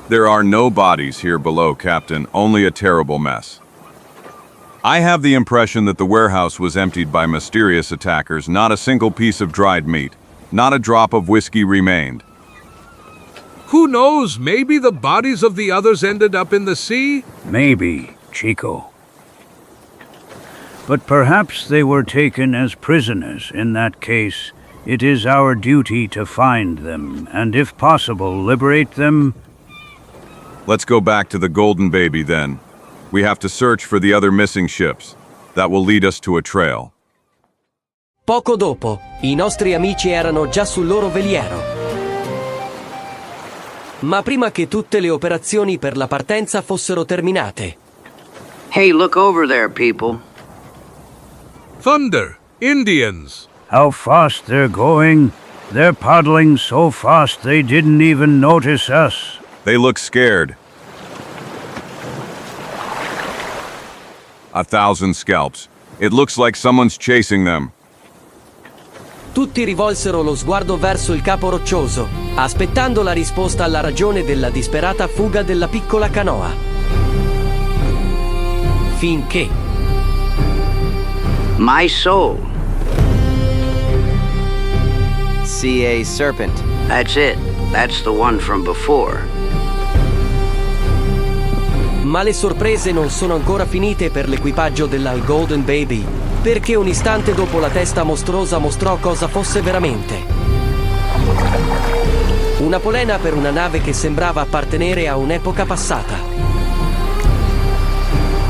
There are no bodies here below, Captain, only a terrible mess. I have the impression that the warehouse was emptied by mysterious attackers. Not a single piece of dried meat, not a drop of whiskey remained. Who knows, maybe the bodies of the others ended up in the sea? Maybe, Chico. But perhaps they were taken as prisoners. In that case, it is our duty to find them, and if possible, liberate them. Let's go back to the Golden Baby then. We have to search for the other missing ships. That will lead us to a trail. Poco dopo, i nostri amici erano già sul loro veliero. Ma prima che tutte le operazioni per la partenza fossero terminate. Hey, look over there, people. Thunder! Indians! How fast they're going. They're paddling so fast they didn't even notice us. They look scared. 1,000 scalps. It looks like someone's chasing them. Tutti rivolsero lo sguardo verso il capo roccioso, aspettando la risposta alla ragione della disperata fuga della piccola canoa. Finché... My soul. See a serpent. That's it. That's the one from before. Ma le sorprese non sono ancora finite per l'equipaggio della Golden Baby, perché un istante dopo la testa mostruosa mostrò cosa fosse veramente. Una polena per una nave che sembrava appartenere a un'epoca passata.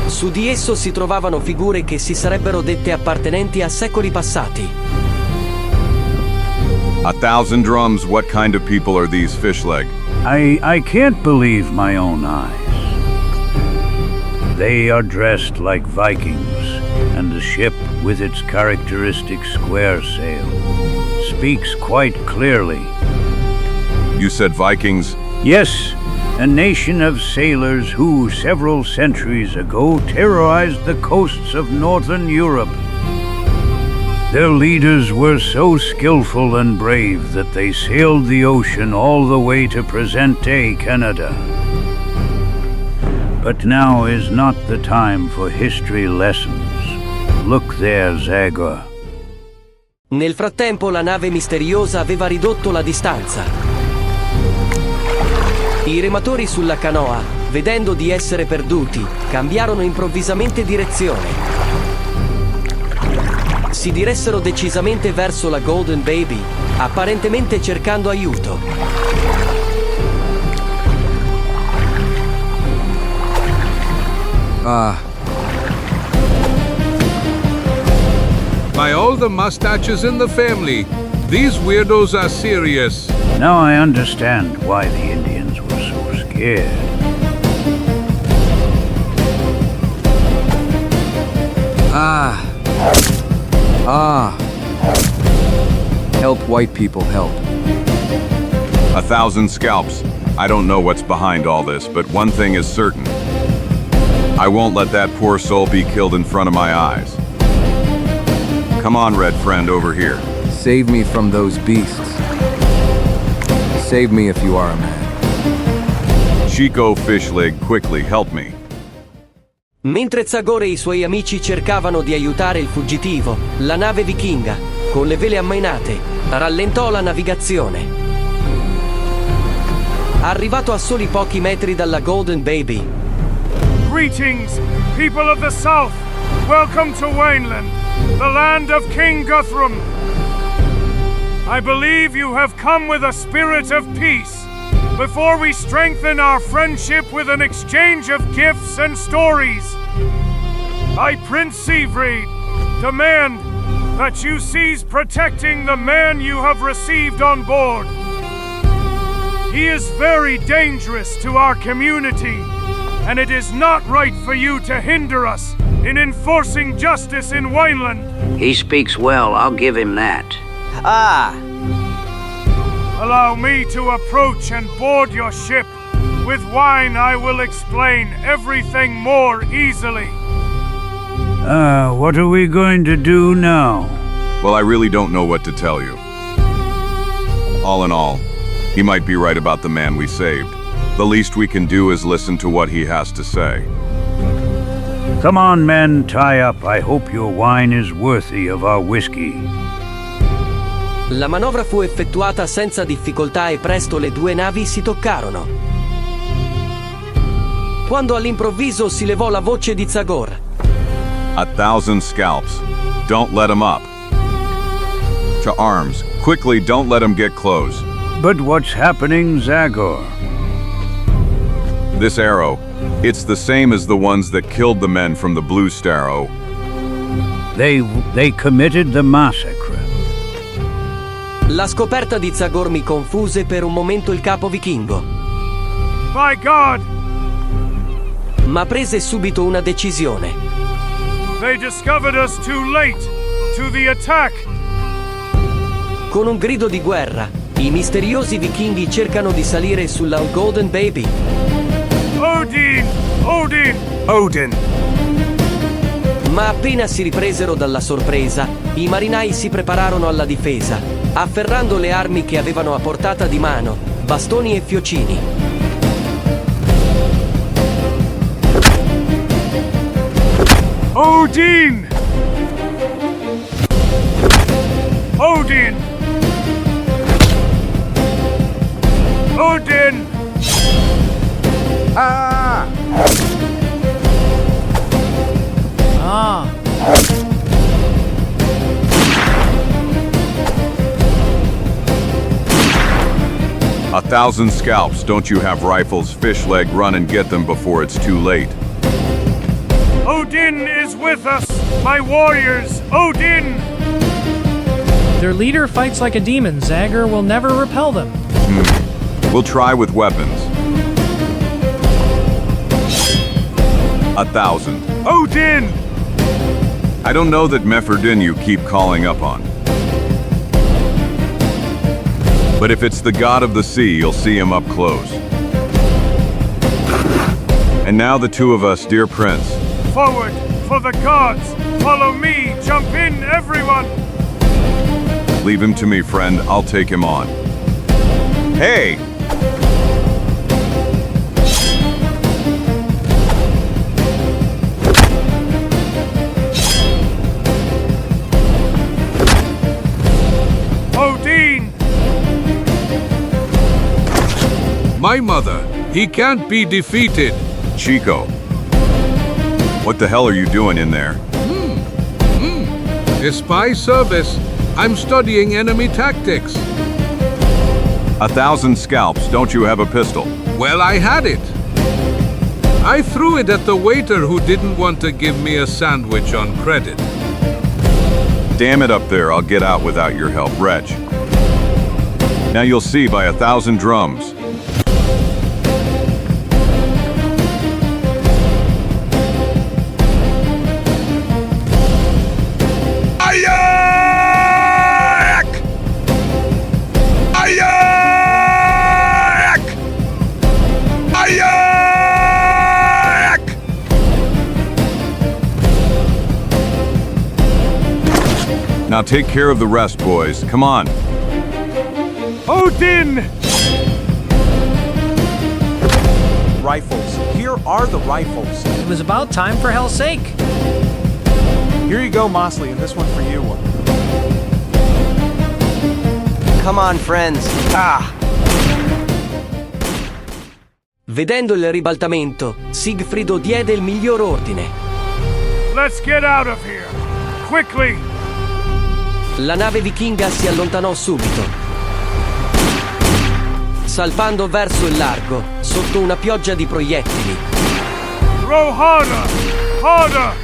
Su di esso si trovavano figure che si sarebbero dette appartenenti a secoli passati. 1,000 drums, what kind of people are these, Fishleg? I can't believe my own eyes. They are dressed like Vikings, and the ship, with its characteristic square sail, speaks quite clearly. You said Vikings? Yes, a nation of sailors who, several centuries ago, terrorized the coasts of northern Europe. Their leaders were so skillful and brave that they sailed the ocean all the way to present-day Canada. But now is not the time for history lessons. Look there, Zagor. Nel frattempo la nave misteriosa aveva ridotto la distanza. I rematori sulla canoa, vedendo di essere perduti, cambiarono improvvisamente direzione. si diressero decisamente verso la Golden Baby, apparentemente cercando aiuto. By all the mustaches in the family, these weirdos are serious. Now I understand why the Indians were so scared. Help white people, help. 1,000 scalps. I don't know what's behind all this, but one thing is certain. I won't let that poor soul be killed in front of my eyes. Come on, red friend, over here. Save me from those beasts. Save me if you are a man. Chico Fishleg, quickly, help me. Mentre Zagor e i suoi amici cercavano di aiutare il fuggitivo, la nave vichinga, con le vele ammainate, rallentò la navigazione. Arrivato a soli pochi metri dalla Golden Baby. Greetings, people of the South. Welcome to Wineland, the land of King Guthrum. I believe you have come with a spirit of peace. Before we strengthen our friendship with an exchange of gifts and stories, I, Prince Seavreed, demand that you cease protecting the man you have received on board. He is very dangerous to our community, and it is not right for you to hinder us in enforcing justice in Wineland. He speaks well, I'll give him that. Allow me to approach and board your ship. With wine I will explain everything more easily. What are we going to do now? Well, I really don't know what to tell you. All in all, he might be right about the man we saved. The least we can do is listen to what he has to say. Come on, men, tie up. I hope your wine is worthy of our whiskey. La manovra fu effettuata senza difficoltà e presto le due navi si toccarono. Quando all'improvviso si levò la voce di Zagor. 1,000 scalps. Don't let him up. To arms. Quickly, don't let him get close. But what's happening, Zagor? This arrow, it's the same as the ones that killed the men from the Blue Starrow. They committed the massacre. La scoperta di Zagor mi confuse per un momento il capo vichingo. By God! Ma prese subito una decisione. They discovered us too late to the attack. Con un grido di guerra, i misteriosi vichinghi cercano di salire sulla Golden Baby. Odin! Odin! Odin! Ma appena si ripresero dalla sorpresa, i marinai si prepararono alla difesa, afferrando le armi che avevano a portata di mano, bastoni e fiocini. Odin! Odin! Odin! Ah! Ah. 1,000 scalps. Don't you have rifles? Fishleg, run and get them before it's too late. Odin is with us, my warriors! Odin! Their leader fights like a demon. Zagor will never repel them. We'll try with weapons. 1,000. Odin! I don't know that Meferdin you keep calling up on. But if it's the god of the sea, you'll see him up close. And now the two of us, dear prince. Forward, for the gods! Follow me! Jump in, everyone! Leave him to me, friend. I'll take him on. Hey! Odin! My mother, he can't be defeated. Chico. What the hell are you doing in there? A spy service. I'm studying enemy tactics. 1,000 scalps, don't you have a pistol? Well, I had it. I threw it at the waiter who didn't want to give me a sandwich on credit. Damn it up there, I'll get out without your help, Reg. Now you'll see by 1,000 drums. Now take care of the rest, boys. Come on. Odin! Rifles. Here are the rifles. It was about time, for hell's sake. Here you go, Mosley, and this one for you. Come on, friends. Vedendo il ribaltamento, Sigfrido diede il miglior ordine. Let's get out of here. Quickly! La nave vichinga si allontanò subito, salpando verso il largo, sotto una pioggia di proiettili. Throw harder! Harder!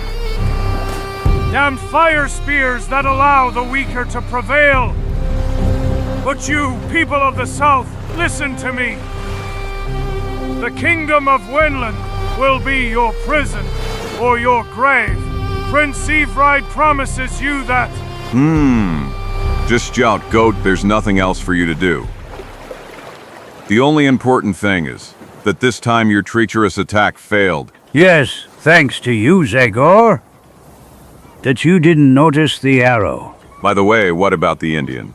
Damn fire spears that allow the weaker to prevail! But you, people of the South, listen to me! The kingdom of Wenland will be your prison, or your grave. Prince Siegfried promises you that... Just shout, goat, there's nothing else for you to do. The only important thing is that this time your treacherous attack failed. Yes, thanks to you, Zagor. That you didn't notice the arrow. By the way, what about the Indian?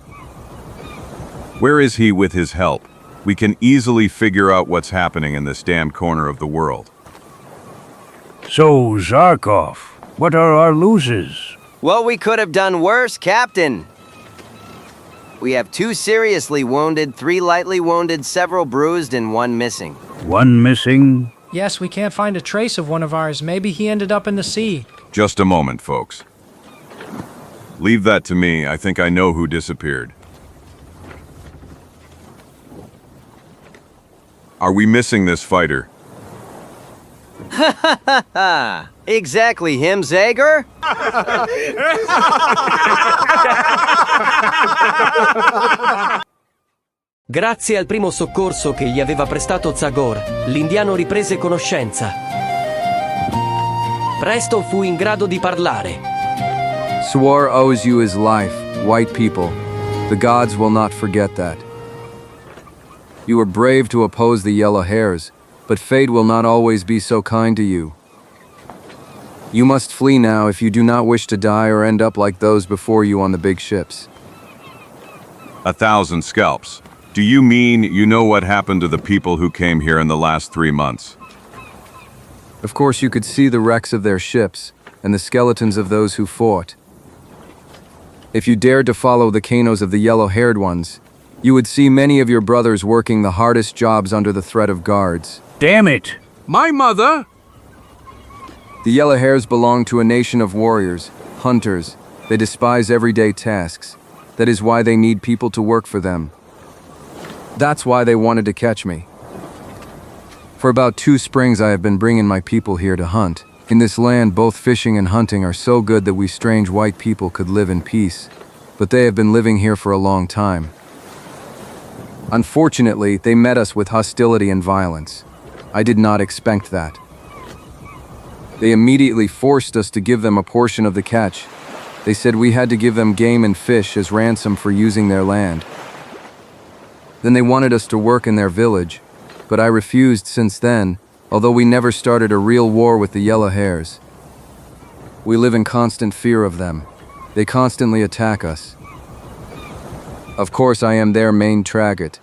Where is he with his help? We can easily figure out what's happening in this damned corner of the world. So, Zarkov, what are our losses? Well, we could have done worse, Captain. We have 2 seriously wounded, 3 lightly wounded, several bruised, and 1 missing. 1 missing? Yes, we can't find a trace of one of ours. Maybe he ended up in the sea. Just a moment, folks. Leave that to me. I think I know who disappeared. Are we missing this fighter? Ha ha ha! Exactly him, Zagor? Grazie al primo soccorso che gli aveva prestato Zagor, l'indiano riprese conoscenza. Presto fu in grado di parlare. Swar owes you his life, white people. The gods will not forget that. You were brave to oppose the yellow hairs, but fate will not always be so kind to you. You must flee now if you do not wish to die or end up like those before you on the big ships. 1,000 scalps. Do you mean you know what happened to the people who came here in the last 3 months? Of course, you could see the wrecks of their ships and the skeletons of those who fought. If you dared to follow the canos of the yellow-haired ones, you would see many of your brothers working the hardest jobs under the threat of guards. Damn it! My mother? The yellow hairs belong to a nation of warriors, hunters. They despise everyday tasks. That is why they need people to work for them. That's why they wanted to catch me. For about 2 springs I have been bringing my people here to hunt. In this land, both fishing and hunting are so good that we strange white people could live in peace. But they have been living here for a long time. Unfortunately, they met us with hostility and violence. I did not expect that. They immediately forced us to give them a portion of the catch. They said we had to give them game and fish as ransom for using their land. Then they wanted us to work in their village, but I refused since then, although we never started a real war with the yellow hairs. We live in constant fear of them. They constantly attack us. Of course, I am their main target.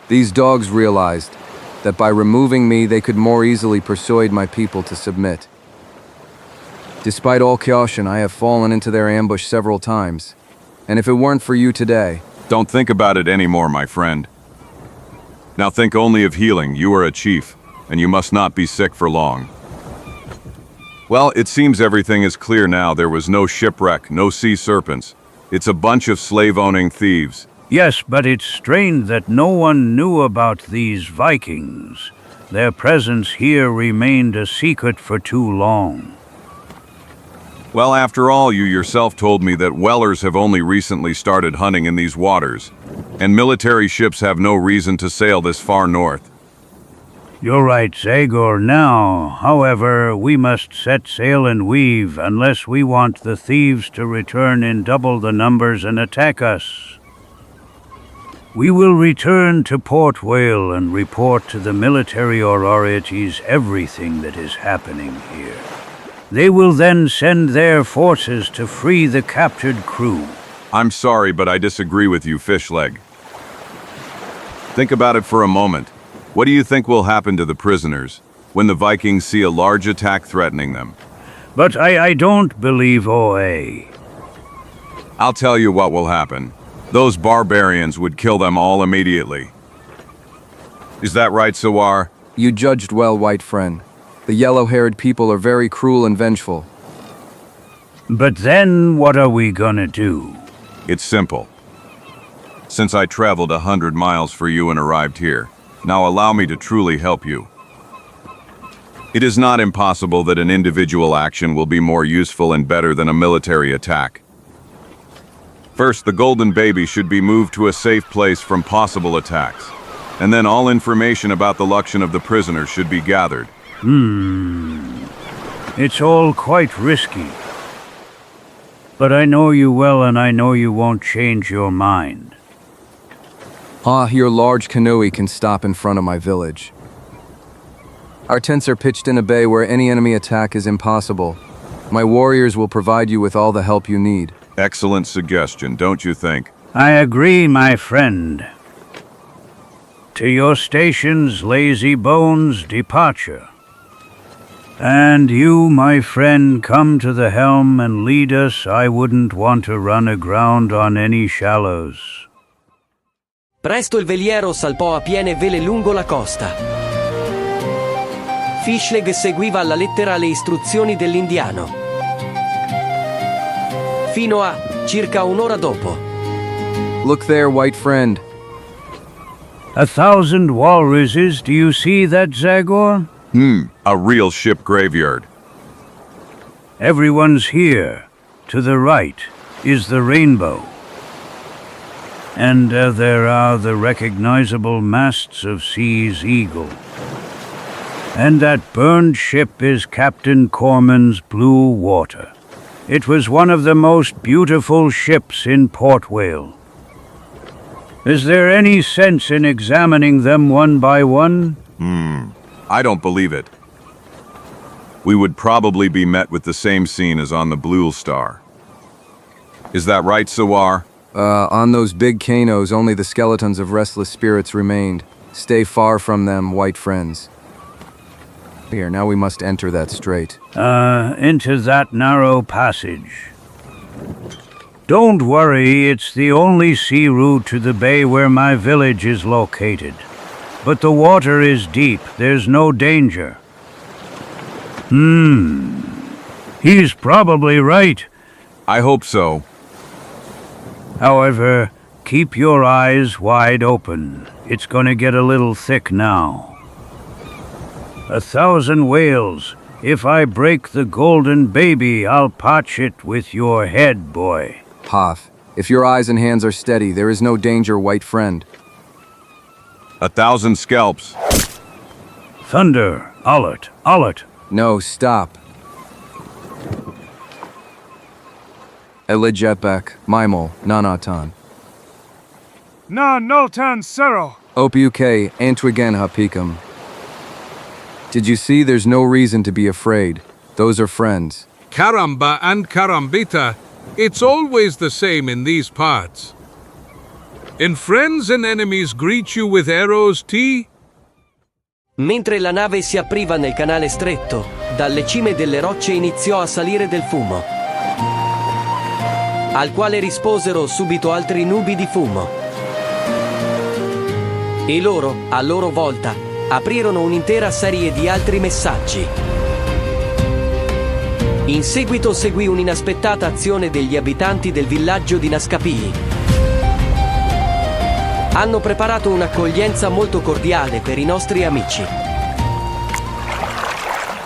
These dogs realized that by removing me, they could more easily persuade my people to submit. Despite all caution, I have fallen into their ambush several times. And if it weren't for you today... Don't think about it anymore, my friend. Now think only of healing. You are a chief, and you must not be sick for long. Well, it seems everything is clear now. There was no shipwreck, no sea serpents. It's a bunch of slave-owning thieves. Yes, but it's strange that no one knew about these Vikings. Their presence here remained a secret for too long. Well, after all, you yourself told me that whalers have only recently started hunting in these waters, and military ships have no reason to sail this far north. You're right, Zagor. Now, however, we must set sail and weave unless we want the thieves to return in double the numbers and attack us. We will return to Port Whale and report to the military authorities everything that is happening here. They will then send their forces to free the captured crew. I'm sorry, but I disagree with you, Fishleg. Think about it for a moment. What do you think will happen to the prisoners when the Vikings see a large attack threatening them? But I don't believe OA. I'll tell you what will happen. Those barbarians would kill them all immediately. Is that right, Sawar? You judged well, white friend. The yellow-haired people are very cruel and vengeful. But then what are we gonna do? It's simple. Since I traveled 100 miles for you and arrived here, now allow me to truly help you. It is not impossible that an individual action will be more useful and better than a military attack. First, the golden baby should be moved to a safe place from possible attacks, and then all information about the location of the prisoner should be gathered. It's all quite risky. But I know you well, and I know you won't change your mind. Your large canoe can stop in front of my village. Our tents are pitched in a bay where any enemy attack is impossible. My warriors will provide you with all the help you need. Excellent suggestion, don't you think? I agree, my friend. To your stations, lazy bones, departure. And you, my friend, come to the helm and lead us. I wouldn't want to run aground on any shallows. Presto il veliero salpò a piene vele lungo la costa. Fishleg seguiva alla lettera le istruzioni dell'indiano. Fino a circa un'ora dopo. Look there, white friend. 1,000 walruses, do you see that, Zagor? A real ship graveyard. Everyone's here. To the right is the rainbow. And there are the recognizable masts of Sea's Eagle. And that burned ship is Captain Corman's Blue Water. It was one of the most beautiful ships in Port Whale. Is there any sense in examining them one by one? I don't believe it. We would probably be met with the same scene as on the Blue Star. Is that right, Sawar? On those big canoes, only the skeletons of restless spirits remained. Stay far from them, white friends. Here, now we must enter that strait. Into that narrow passage. Don't worry, it's the only sea route to the bay where my village is located. But the water is deep, there's no danger. He's probably right. I hope so. However, keep your eyes wide open. It's gonna get a little thick now. 1,000 whales. If I break the golden baby, I'll potch it with your head, boy. Hoth, if your eyes and hands are steady, there is no danger, white friend. 1,000 scalps. Thunder, Alert. No, stop. Elijetbek, Maimol, Nanatan. Na Noltan Sero. Opiuke, Antwigen Hapikam. Did you see? There's no reason to be afraid. Those are friends. Karamba and Karambita, it's always the same in these parts. And friends and enemies greet you with arrows, tea? Mentre la nave si apriva nel canale stretto, dalle cime delle rocce iniziò a salire del fumo, al quale risposero subito altri nubi di fumo. E loro, a loro volta, aprirono un'intera serie di altri messaggi. In seguito seguì un'inaspettata azione degli abitanti del villaggio di Nascapii. Hanno preparato un'accoglienza molto cordiale per i nostri amici.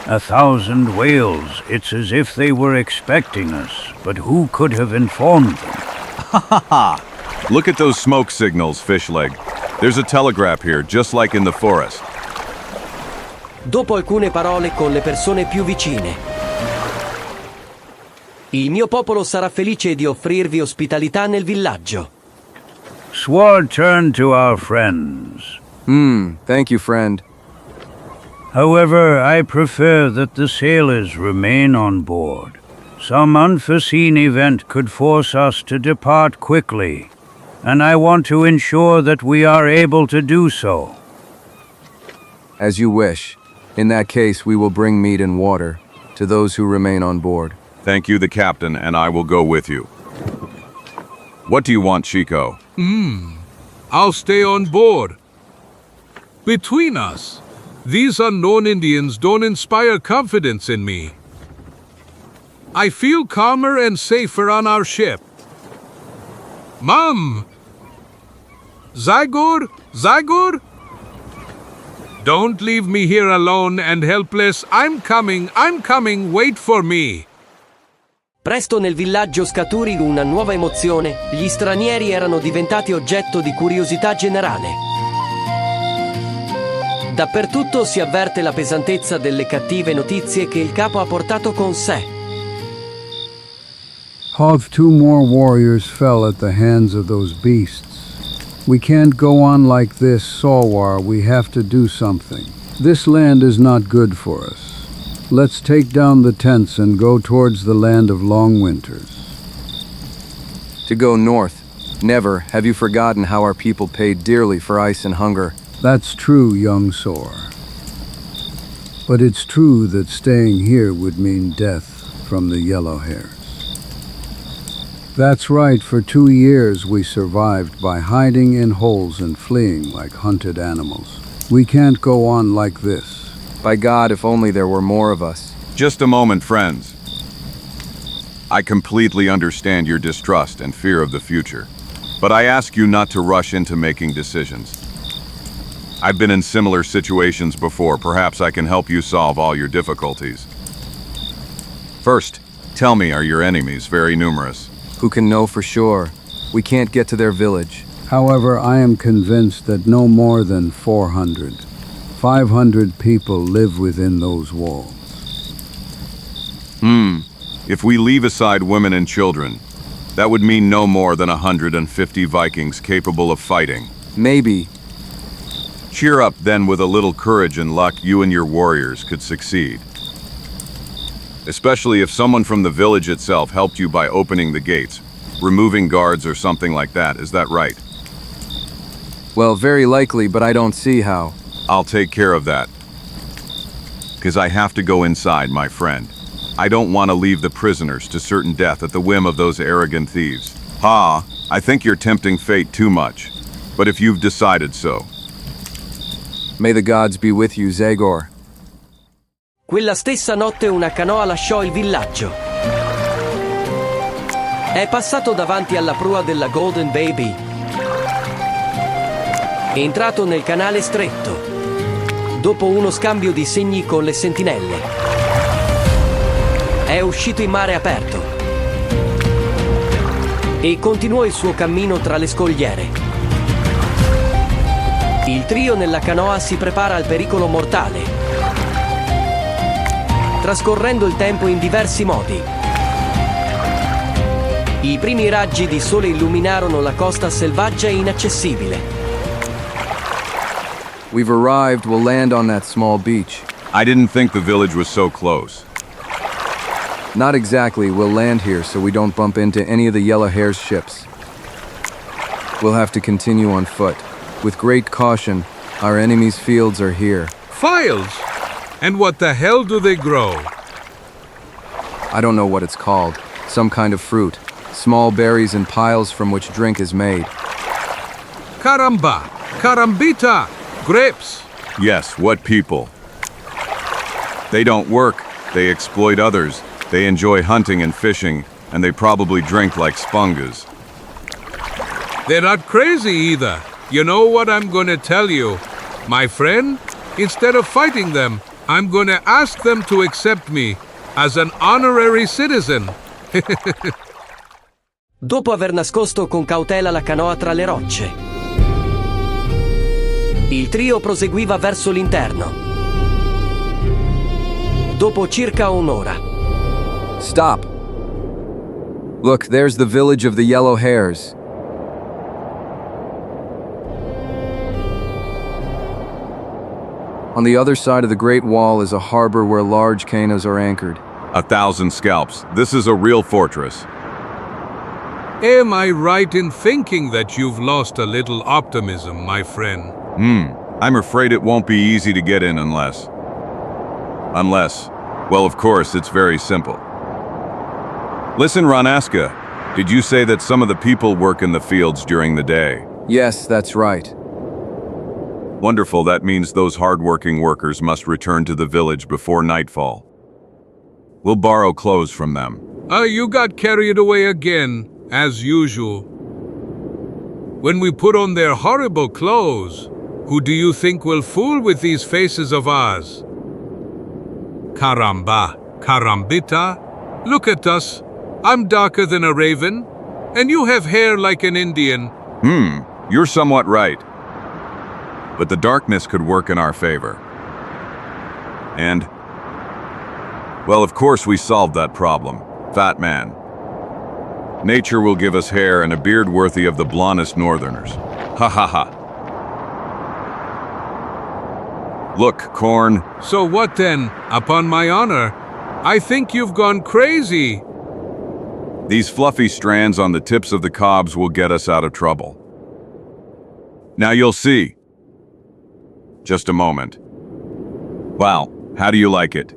1,000 whales. It's as if they were expecting us. But who could have informed them? Ha ha ha! Look at those smoke signals, Fishleg. There's a telegraph here, just like in the forest. Dopo alcune parole con le persone più vicine. Il mio popolo sarà felice di offrirvi ospitalità nel villaggio. Sword turn to our friends. Thank you, friend. However, I prefer that the sailors remain on board. Some unforeseen event could force us to depart quickly, and I want to ensure that we are able to do so. As you wish. In that case, we will bring meat and water to those who remain on board. Thank you, the captain, and I will go with you. What do you want, Chico? I'll stay on board. Between us, these unknown Indians don't inspire confidence in me. I feel calmer and safer on our ship. Mom! Zagor? Zagor? Don't leave me here alone and helpless. I'm coming, wait for me. Presto nel villaggio scaturì una nuova emozione. Gli stranieri erano diventati oggetto di curiosità generale. Dappertutto si avverte la pesantezza delle cattive notizie che il capo ha portato con sé. Half 2 more warriors fell at the hands of those beasts. We can't go on like this, Sawar. We have to do something. This land is not good for us. Let's take down the tents and go towards the land of long winters. To go north. Never have you forgotten how our people paid dearly for ice and hunger. That's true, young Sor. But it's true that staying here would mean death from the yellow hairs. That's right, for 2 years we survived by hiding in holes and fleeing like hunted animals. We can't go on like this. By God, if only there were more of us. Just a moment, friends. I completely understand your distrust and fear of the future, but I ask you not to rush into making decisions. I've been in similar situations before. Perhaps I can help you solve all your difficulties. First, tell me, are your enemies very numerous? Who can know for sure? We can't get to their village. However, I am convinced that no more than 400. 500 people live within those walls. If we leave aside women and children, that would mean no more than 150 Vikings capable of fighting. Maybe. Cheer up, then. With a little courage and luck, you and your warriors could succeed. Especially if someone from the village itself helped you by opening the gates, removing guards or something like that. Is that right? Well, very likely, but I don't see how. I'll take care of that. Because I have to go inside, my friend. I don't want to leave the prisoners to certain death at the whim of those arrogant thieves. I think you're tempting fate too much. But if you've decided so. May the gods be with you, Zagor. Quella stessa notte una canoa lasciò il villaggio. È passato davanti alla prua della Golden Baby. È entrato nel canale stretto. Dopo uno scambio di segni con le sentinelle, è uscito in mare aperto e continuò il suo cammino tra le scogliere. Il trio nella canoa si prepara al pericolo mortale, trascorrendo il tempo in diversi modi. I primi raggi di sole illuminarono la costa selvaggia e inaccessibile. We've arrived. We'll land on that small beach. I didn't think the village was so close. Not exactly. We'll land here so we don't bump into any of the Yellow Hair's ships. We'll have to continue on foot. With great caution, our enemy's fields are here. Files? And what the hell do they grow? I don't know what it's called. Some kind of fruit. Small berries and piles from which drink is made. Caramba! Carambita! Grapes! Yes, what people? They don't work. They exploit others. They enjoy hunting and fishing, and they probably drink like sponges. They're not crazy either. You know what I'm gonna tell you? My friend, instead of fighting them, I'm gonna ask them to accept me as an honorary citizen. Dopo aver nascosto con cautela la canoa tra le rocce, il trio proseguiva verso l'interno. Dopo circa un'ora. Stop. Look, there's the village of the yellow hares. On the other side of the Great Wall is a harbor where large canoes are anchored. 1,000 scalps. This is a real fortress. Am I right in thinking that you've lost a little optimism, my friend? I'm afraid it won't be easy to get in unless, well, of course, it's very simple. Listen, Ranaska, did you say that some of the people work in the fields during the day? Yes, that's right. Wonderful, that means those hard-working workers must return to the village before nightfall. We'll borrow clothes from them. You got carried away again, as usual. When we put on their horrible clothes, who do you think will fool with these faces of ours? Caramba, carambita, look at us. I'm darker than a raven, and you have hair like an Indian. You're somewhat right. But the darkness could work in our favor. And, well, of course we solved that problem, fat man. Nature will give us hair and a beard worthy of the blondest northerners. Ha ha ha. Look, Corn. So what then? Upon my honor, I think you've gone crazy. These fluffy strands on the tips of the cobs will get us out of trouble. Now you'll see. Just a moment. Wow, how do you like it?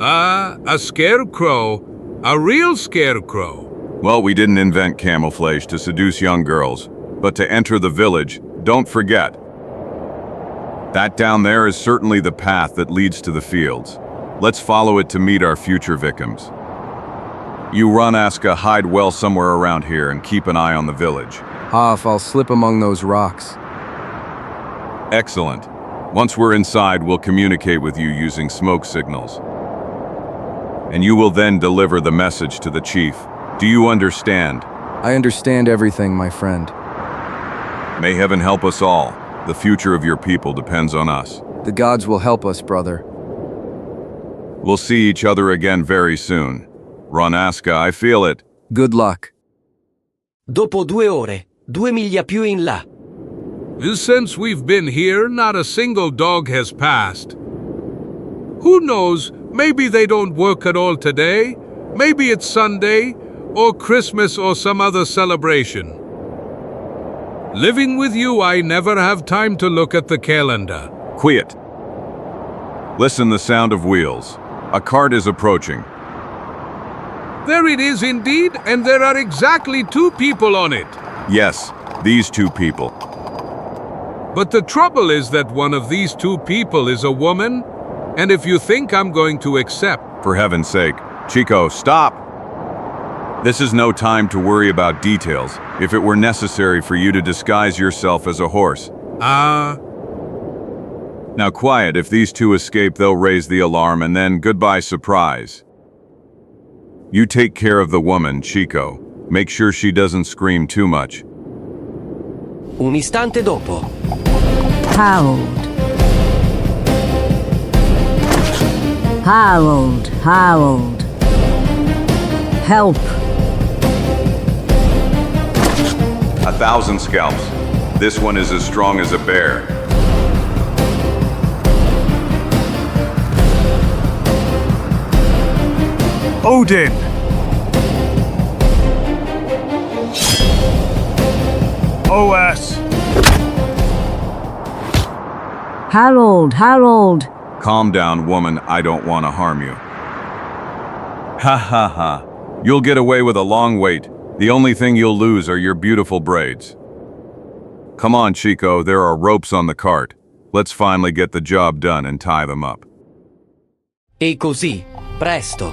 A scarecrow. A real scarecrow. Well, we didn't invent camouflage to seduce young girls, but to enter the village, don't forget. That down there is certainly the path that leads to the fields. Let's follow it to meet our future victims. You Runaska, hide well somewhere around here and keep an eye on the village. Half, I'll slip among those rocks. Excellent. Once we're inside, we'll communicate with you using smoke signals. And you will then deliver the message to the chief. Do you understand? I understand everything, my friend. May heaven help us all. The future of your people depends on us. The gods will help us, brother. We'll see each other again very soon. Runaska, I feel it. Good luck. Dopo 2 ore, 2 miglia più in là. Since we've been here, not a single dog has passed. Who knows, maybe they don't work at all today. Maybe it's Sunday, or Christmas, or some other celebration. Living with you, I never have time to look at the calendar. Quiet. Listen, the sound of wheels. A cart is approaching. There it is indeed, and there are exactly 2 people on it. Yes, these 2 people. But the trouble is that one of these 2 people is a woman, and if you think I'm going to accept... For heaven's sake, Chico, stop! This is no time to worry about details, if it were necessary for you to disguise yourself as a horse. Now quiet, if these 2 escape, they'll raise the alarm and then goodbye surprise. You take care of the woman, Chico. Make sure she doesn't scream too much. Un istante dopo. Harold. Harold, Harold. Help. 1,000 scalps. This one is as strong as a bear. Odin! OS! Harold, Harold! Calm down, woman. I don't want to harm you. Ha ha ha. You'll get away with a long wait. The only thing you'll lose are your beautiful braids. Come on, Chico. There are ropes on the cart. Let's finally get the job done and tie them up. E così, presto.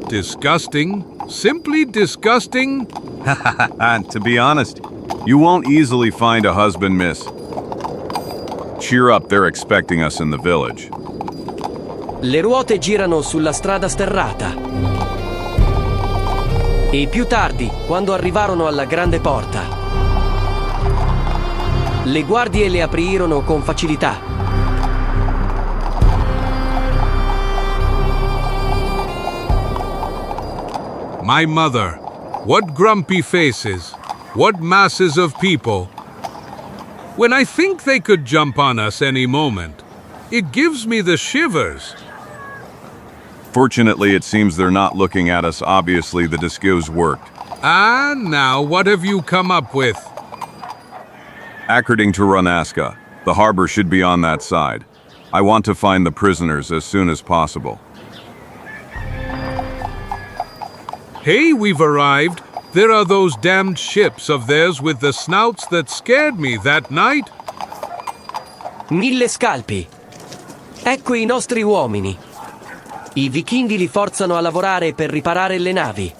Disgusting? Simply disgusting? To be honest, you won't easily find a husband, miss. Cheer up, they're expecting us in the village. Le ruote girano sulla strada sterrata. E più tardi, quando arrivarono alla grande porta, le guardie le aprirono con facilità. My mother, what grumpy faces, what masses of people. When I think they could jump on us any moment, it gives me the shivers. Fortunately, it seems they're not looking at us. Obviously, the disguise worked. Ah, now what have you come up with? According to Runaska, the harbor should be on that side. I want to find the prisoners as soon as possible. Hey, we've arrived. There are those damned ships of theirs with the snouts that scared me that night. 1000 scalpi. Ecco i nostri uomini. I vichinghi li forzano a lavorare per riparare le navi.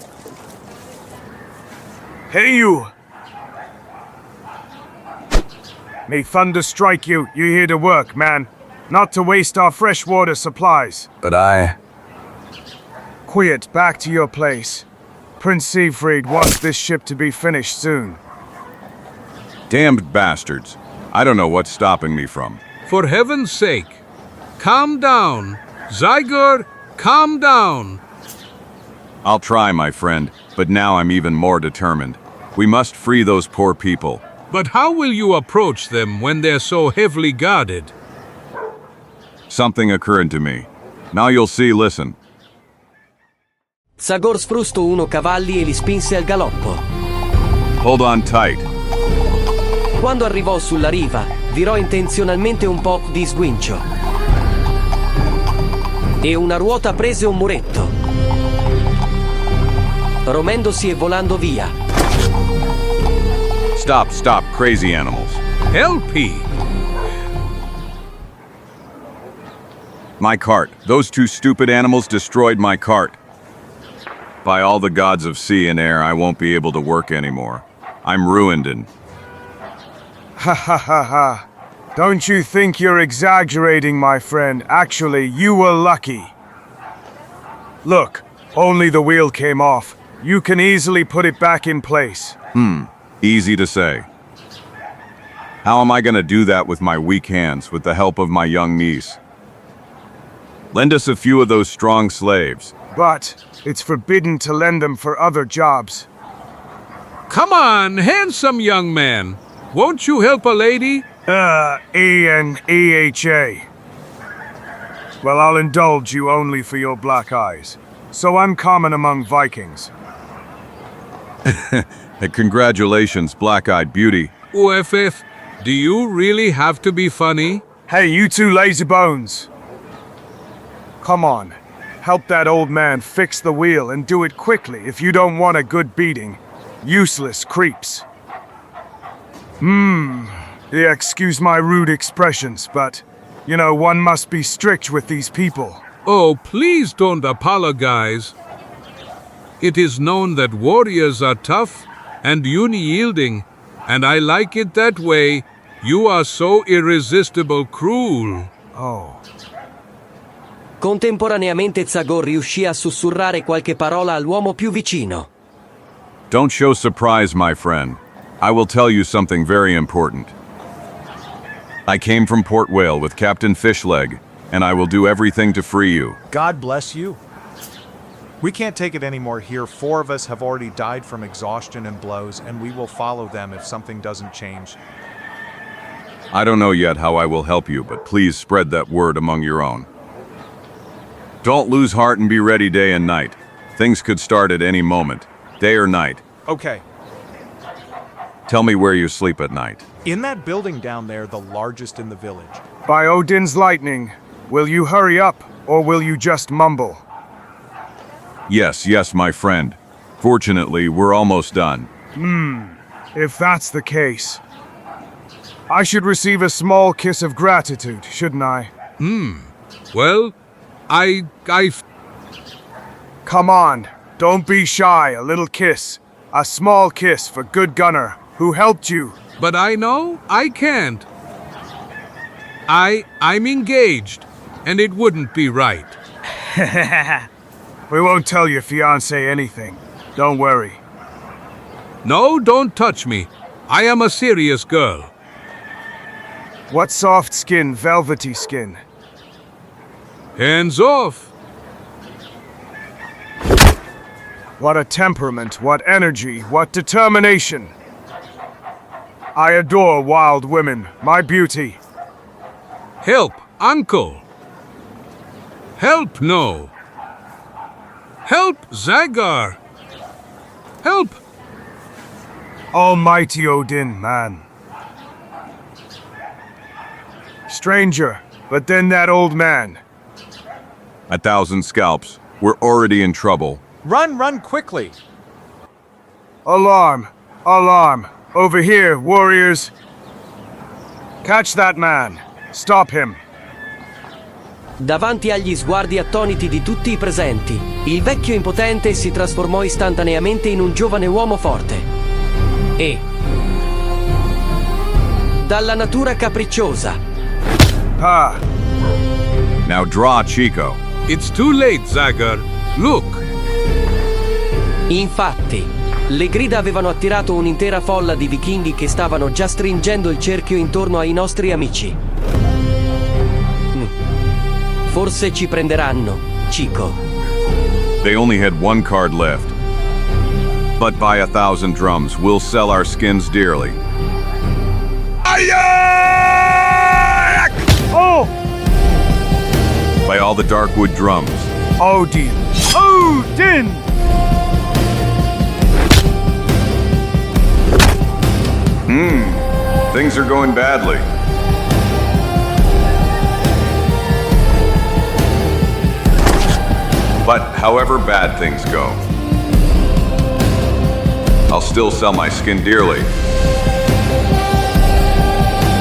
Hey, you! May thunder strike you. You're here to work, man. Not to waste our freshwater supplies. But I... Quiet, back to your place. Prince Siegfried wants this ship to be finished soon. Damned bastards. I don't know what's stopping me from. For heaven's sake, calm down. Zagor, calm down. I'll try, my friend, but now I'm even more determined. We must free those poor people. But how will you approach them when they're so heavily guarded? Something occurred to me. Now you'll see, listen. Zagor sfrustò uno cavalli e li spinse al galoppo. Hold on tight. Quando arrivò sulla riva, virò intenzionalmente un po' di sguincio. E una ruota prese un muretto. Romendosi e volando via. Stop, stop, crazy animals. Helpy! My cart. Those two stupid animals destroyed my cart. By all the gods of sea and air, I won't be able to work anymore. I'm ruined and... Ha ha ha ha. Don't you think you're exaggerating, my friend? Actually, you were lucky. Look, only the wheel came off. You can easily put it back in place. Easy to say. How am I gonna do that with my weak hands, with the help of my young niece? Lend us a few of those strong slaves. But it's forbidden to lend them for other jobs. Come on, handsome young man. Won't you help a lady? E-N-E-H-A. Well, I'll indulge you only for your black eyes. So uncommon among Vikings. Congratulations, black-eyed beauty. OFF, do you really have to be funny? Hey, you two lazy bones. Come on, help that old man fix the wheel and do it quickly if you don't want a good beating. Useless creeps. Yeah, excuse my rude expressions, but, you know, one must be strict with these people. Oh, please don't apologize. It is known that warriors are tough and unyielding, and I like it that way. You are so irresistible cruel. Oh. Contemporaneamente Zagor riuscì a sussurrare qualche parola all'uomo più vicino. Don't show surprise, my friend. I will tell you something very important. I came from Port Whale with Captain Fishleg, and I will do everything to free you. God bless you. We can't take it anymore here. 4 of us have already died from exhaustion and blows, and we will follow them if something doesn't change. I don't know yet how I will help you, but please spread that word among your own. Don't lose heart and be ready day and night. Things could start at any moment, day or night. Okay. Tell me where you sleep at night. In that building down there, the largest in the village. By Odin's lightning, will you hurry up, or will you just mumble? Yes, yes, my friend. Fortunately, we're almost done. If that's the case. I should receive a small kiss of gratitude, shouldn't I? Well, I Come on, don't be shy. A little kiss. A small kiss for good Gunner, who helped you. But I know I can't. I'm engaged, and it wouldn't be right. We won't tell your fiancé anything. Don't worry. No, don't touch me. I am a serious girl. What soft skin, velvety skin. Hands off. What a temperament, what energy, what determination. I adore wild women, my beauty. Help, uncle. Help, no. Help, Zagor. Help. Almighty Odin, man. Stranger, but then that old man. 1,000 scalps. We're already in trouble. Run quickly. Alarm! Alarm! Over here, warriors! Catch that man! Stop him! Davanti agli sguardi attoniti di tutti i presenti, il vecchio impotente si trasformò istantaneamente in un giovane uomo forte. E dalla natura capricciosa. Ah! Now draw, Chico. It's too late, Zagor. Look. Infatti, le grida avevano attirato un'intera folla di vichinghi che stavano già stringendo il cerchio intorno ai nostri amici. Forse ci prenderanno, Chico. They only had one card left. But by 1,000 drums, we'll sell our skins dearly. Oh! By all the Darkwood drums. Odin! Odin! Things are going badly. But however bad things go, I'll still sell my skin dearly.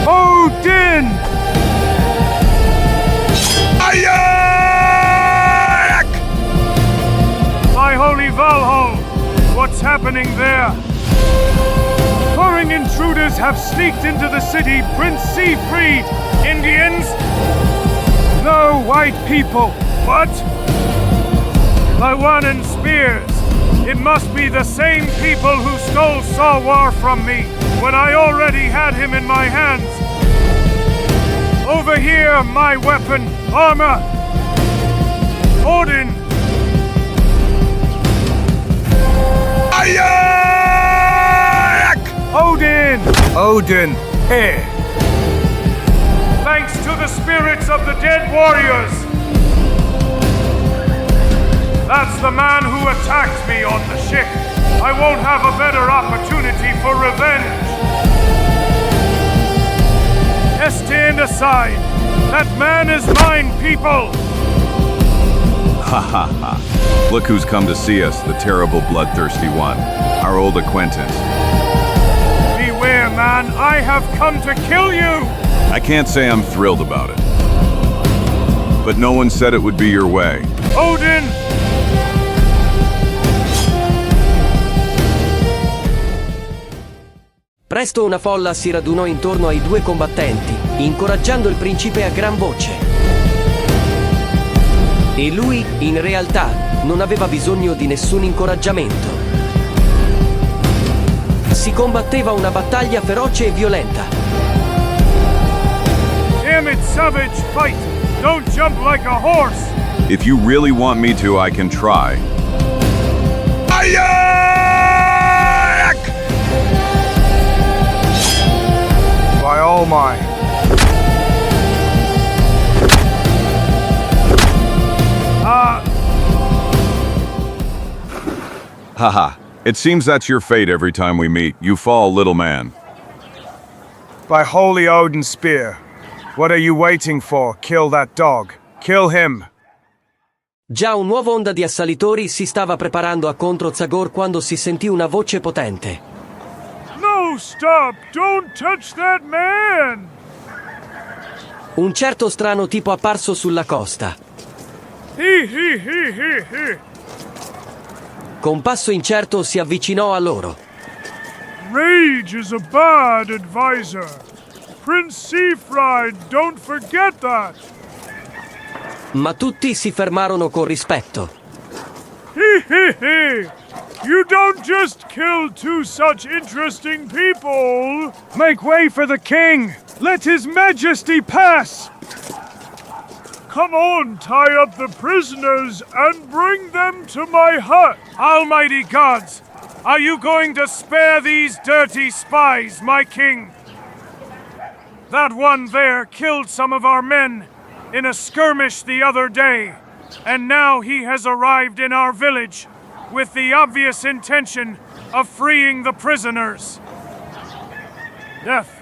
Odin! My holy Valhall! What's happening there? Foreign intruders have sneaked into the city. Prince Siegfried! Indians? No white people. What? Lawan and spears. It must be the same people who stole Sawar from me when I already had him in my hands. Over here, my weapon, armor. Odin. Odin! Odin, here. Thanks to the spirits of the dead warriors. That's the man who attacked me on the ship. I won't have a better opportunity for revenge. Stand aside. That man is mine, people. Ha ha ha. Look who's come to see us, the terrible bloodthirsty one. Our old acquaintance. Beware, man. I have come to kill you. I can't say I'm thrilled about it. But no one said it would be your way. Odin! Presto una folla si radunò intorno ai due combattenti, incoraggiando il principe a gran voce. E lui, in realtà, non aveva bisogno di nessun incoraggiamento. Si combatteva una battaglia feroce e violenta. Damn it, savage, fight! Don't jump like a horse! If you really want me to, I can try. By all my... Haha. It seems that's your fate every time we meet. You fall, little man. By holy Odin's spear. What are you waiting for? Kill that dog. Kill him. Già un nuovo onda di assalitori si stava preparando a contro Zagor quando si sentì una voce potente. No, stop! Don't touch that man! Un certo strano tipo apparso sulla costa. Con passo incerto si avvicinò a loro. Rage is a bad advisor. Prince Seafried, don't forget that. Ma tutti si fermarono con rispetto. You don't just kill two such interesting people. Make way for the king. Let his majesty pass. Come on, tie up the prisoners and bring them to my hut. Almighty gods, are you going to spare these dirty spies, my king? That one there killed some of our men in a skirmish the other day, and now he has arrived in our village with the obvious intention of freeing the prisoners. Death.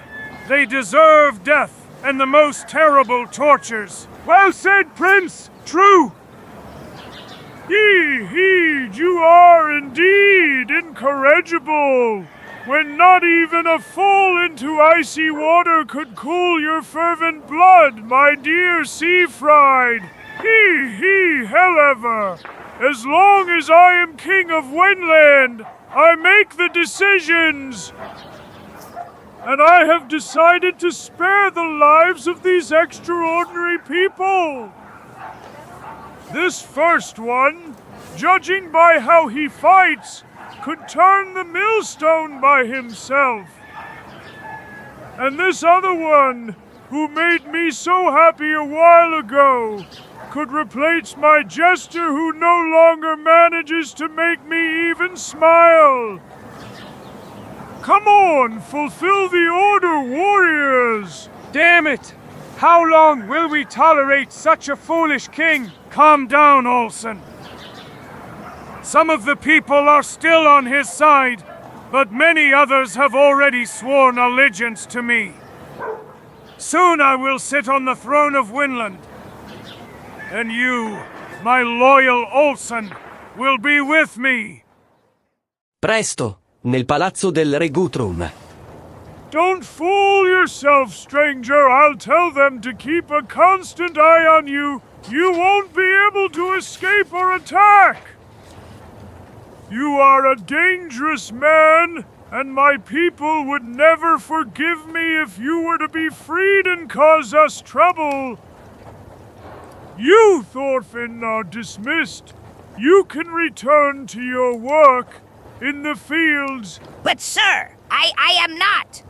They deserve death and the most terrible tortures. Well said, Prince. True. You are indeed incorrigible. When not even a fall into icy water could cool your fervent blood, my dear Seafried. However, as long as I am king of Wenland, I make the decisions. And I have decided to spare the lives of these extraordinary people. This first one, judging by how he fights, could turn the millstone by himself. And this other one, who made me so happy a while ago, could replace my jester who no longer manages to make me even smile. Come on, fulfill the order, warriors! Damn it! How long will we tolerate such a foolish king? Calm down, Olsen. Some of the people are still on his side, but many others have already sworn allegiance to me. Soon I will sit on the throne of Winland. And you, my loyal Olsen, will be with me. Presto, nel palazzo del Re Guthrum. Don't fool yourself, stranger. I'll tell them to keep a constant eye on you. You won't be able to escape or attack. You are a dangerous man, and my people would never forgive me if you were to be freed and cause us trouble. You, Thorfinn, are dismissed. You can return to your work in the fields. But sir, I am not.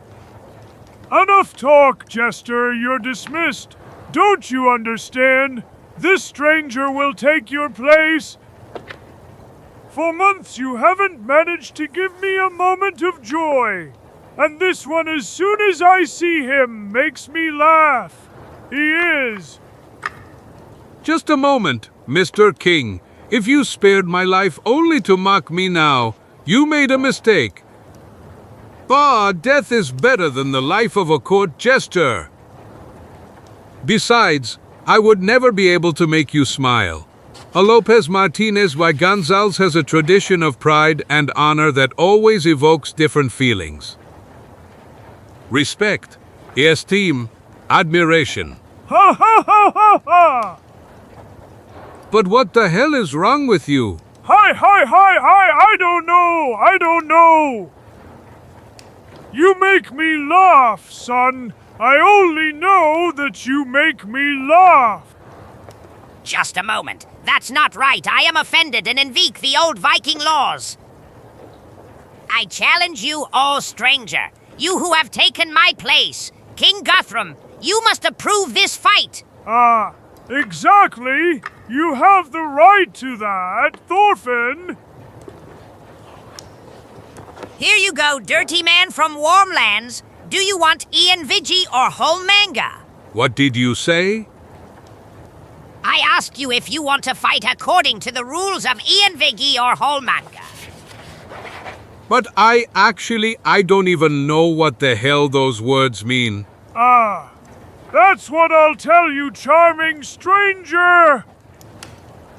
Enough talk, Jester. You're dismissed. Don't you understand? This stranger will take your place. For months you haven't managed to give me a moment of joy. And this one, as soon as I see him, makes me laugh. He is. Just a moment, Mr. King. If you spared my life only to mock me now, you made a mistake. Death is better than the life of a court jester. Besides, I would never be able to make you smile. A Lopez Martinez y Gonzalez has a tradition of pride and honor that always evokes different feelings. Respect, esteem, admiration. Ha ha ha ha ha! But what the hell is wrong with you? Hi, I don't know. You make me laugh, son. I only know that you make me laugh. Just a moment. That's not right. I am offended and invoke the old Viking laws. I challenge you, all stranger. You who have taken my place. King Guthrum, you must approve this fight. Exactly. You have the right to that, Thorfinn. Here you go, dirty man from warm lands. Do you want Ian Vigi or Holmanga? What did you say? I asked you if you want to fight according to the rules of Ian Vigi or Holmanga. But I don't even know what the hell those words mean. That's what I'll tell you, charming stranger.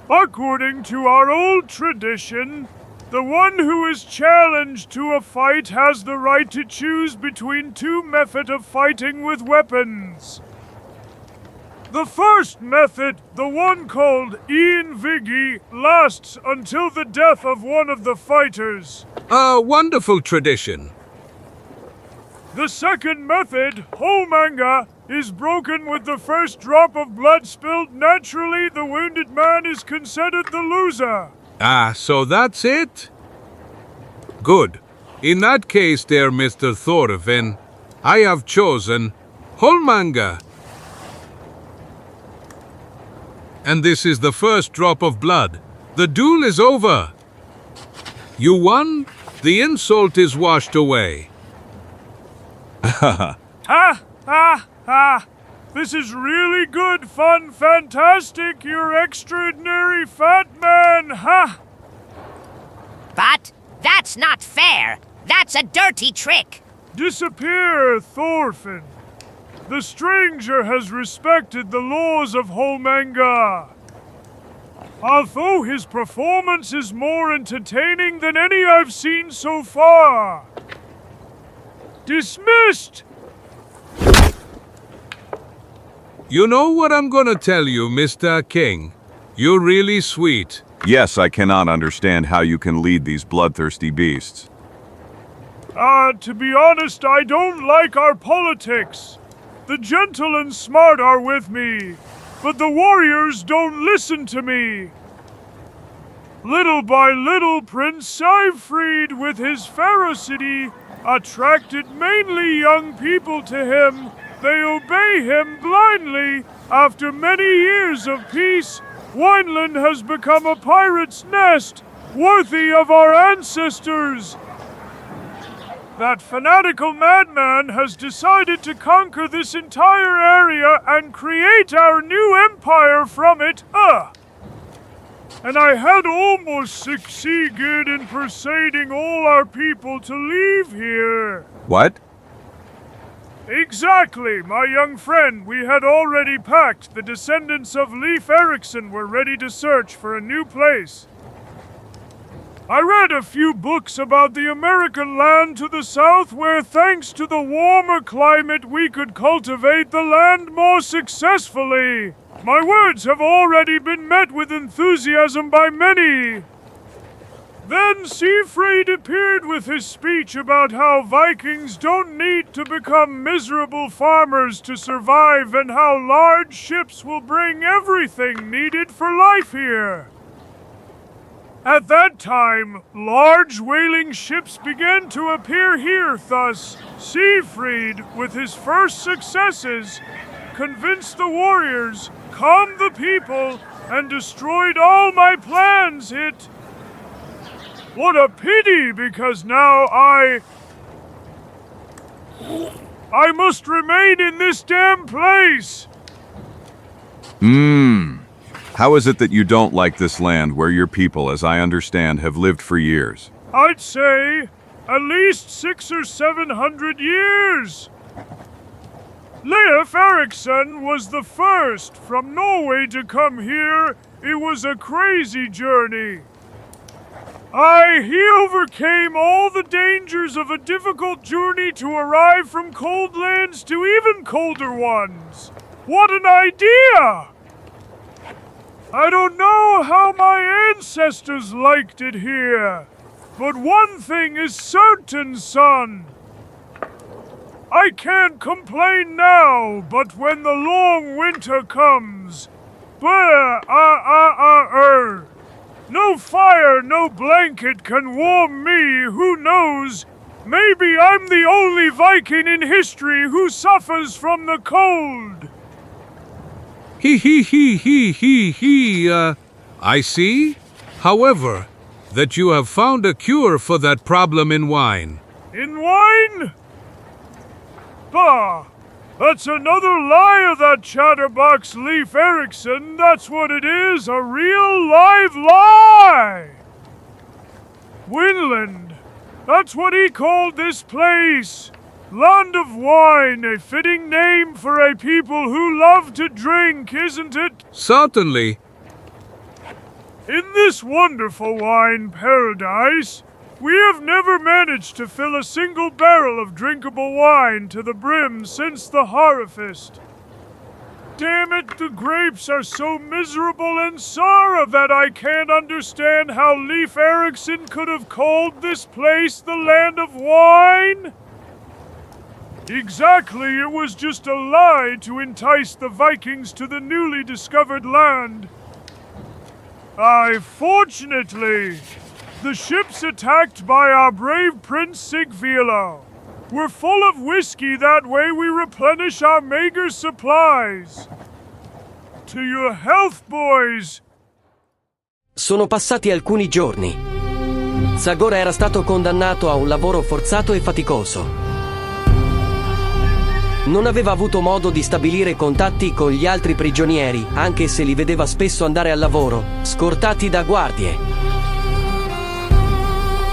According to our old tradition, the one who is challenged to a fight has the right to choose between two methods of fighting with weapons. The first method, the one called Ian Viggy, lasts until the death of one of the fighters. A wonderful tradition. The second method, Holmanga, is broken with the first drop of blood spilled. Naturally, the wounded man is considered the loser. Ah, so that's it? Good. In that case, dear Mr. Thorfinn, I have chosen Holmanga. And this is the first drop of blood. The duel is over. You won. The insult is washed away. Ha! Ha! Ha! This is really good fun, fantastic, you're extraordinary fat man, ha! But that's not fair. That's a dirty trick. Disappear, Thorfinn. The stranger has respected the laws of Holmanga. Although his performance is more entertaining than any I've seen so far. Dismissed! You know what I'm gonna tell you, Mr. King? You're really sweet. Yes, I cannot understand how you can lead these bloodthirsty beasts. To be honest, I don't like our politics. The gentle and smart are with me, but the warriors don't listen to me. Little by little, Prince Sifried, with his ferocity, attracted mainly young people to him. They obey him blindly. After many years of peace, Wineland has become a pirate's nest, worthy of our ancestors. That fanatical madman has decided to conquer this entire area and create our new empire from it. And I had almost succeeded in persuading all our people to leave here. What? Exactly, my young friend. We had already packed. The descendants of Leif Erikson were ready to search for a new place. I read a few books about the American land to the south where, thanks to the warmer climate, we could cultivate the land more successfully. My words have already been met with enthusiasm by many. Then Siegfried appeared with his speech about how Vikings don't need to become miserable farmers to survive and how large ships will bring everything needed for life here. At that time, large whaling ships began to appear here. Thus, Siegfried, with his first successes, convinced the warriors, calmed the people, and destroyed all my plans. What a pity, because now I must remain in this damn place. How is it that you don't like this land where your people, as I understand, have lived for years? I'd say at least 600 or 700 years. Leif Erikson was the first from Norway to come here. It was a crazy journey. He overcame all the dangers of a difficult journey to arrive from cold lands to even colder ones. What an idea! I don't know how my ancestors liked it here, but one thing is certain, son. I can't complain now, but when the long winter comes, no fire, no blanket can warm me. Who knows? Maybe I'm the only Viking in history who suffers from the cold. I see, however, that you have found a cure for that problem in wine. In wine? Bah! That's another lie of that chatterbox Leif Erikson. That's what it is, a real live lie! Winland, that's what he called this place. Land of Wine, a fitting name for a people who love to drink, isn't it? Certainly. In this wonderful wine paradise, we have never managed to fill a single barrel of drinkable wine to the brim since the harvest. Damn it, the grapes are so miserable and sour that I can't understand how Leif Erikson could have called this place the land of wine. Exactly, it was just a lie to entice the Vikings to the newly discovered land. Fortunately, the ships attacked by our brave Prince Sigvila were full of whiskey. That way we replenish our meager supplies. To your health, boys! Sono passati alcuni giorni. Zagor era stato condannato a un lavoro forzato e faticoso. Non aveva avuto modo di stabilire contatti con gli altri prigionieri, anche se li vedeva spesso andare al lavoro, scortati da guardie.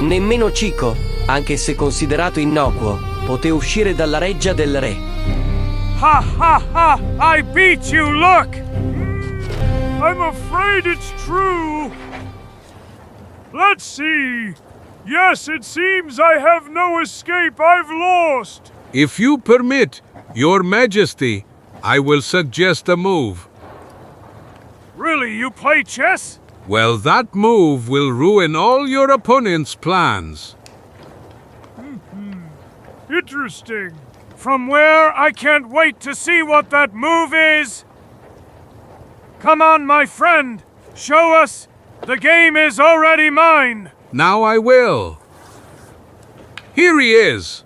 Nemmeno Chico, anche se considerato innocuo, poté uscire dalla reggia del re. Ha ha ha! I beat you, look! I'm afraid it's true. Let's see. Yes, it seems I have no escape. I've lost. If you permit, Your Majesty, I will suggest a move. Really, you play chess? Well, that move will ruin all your opponent's plans. Interesting. From where? I can't wait to see what that move is. Come on, my friend. Show us. The game is already mine. Now I will. Here he is.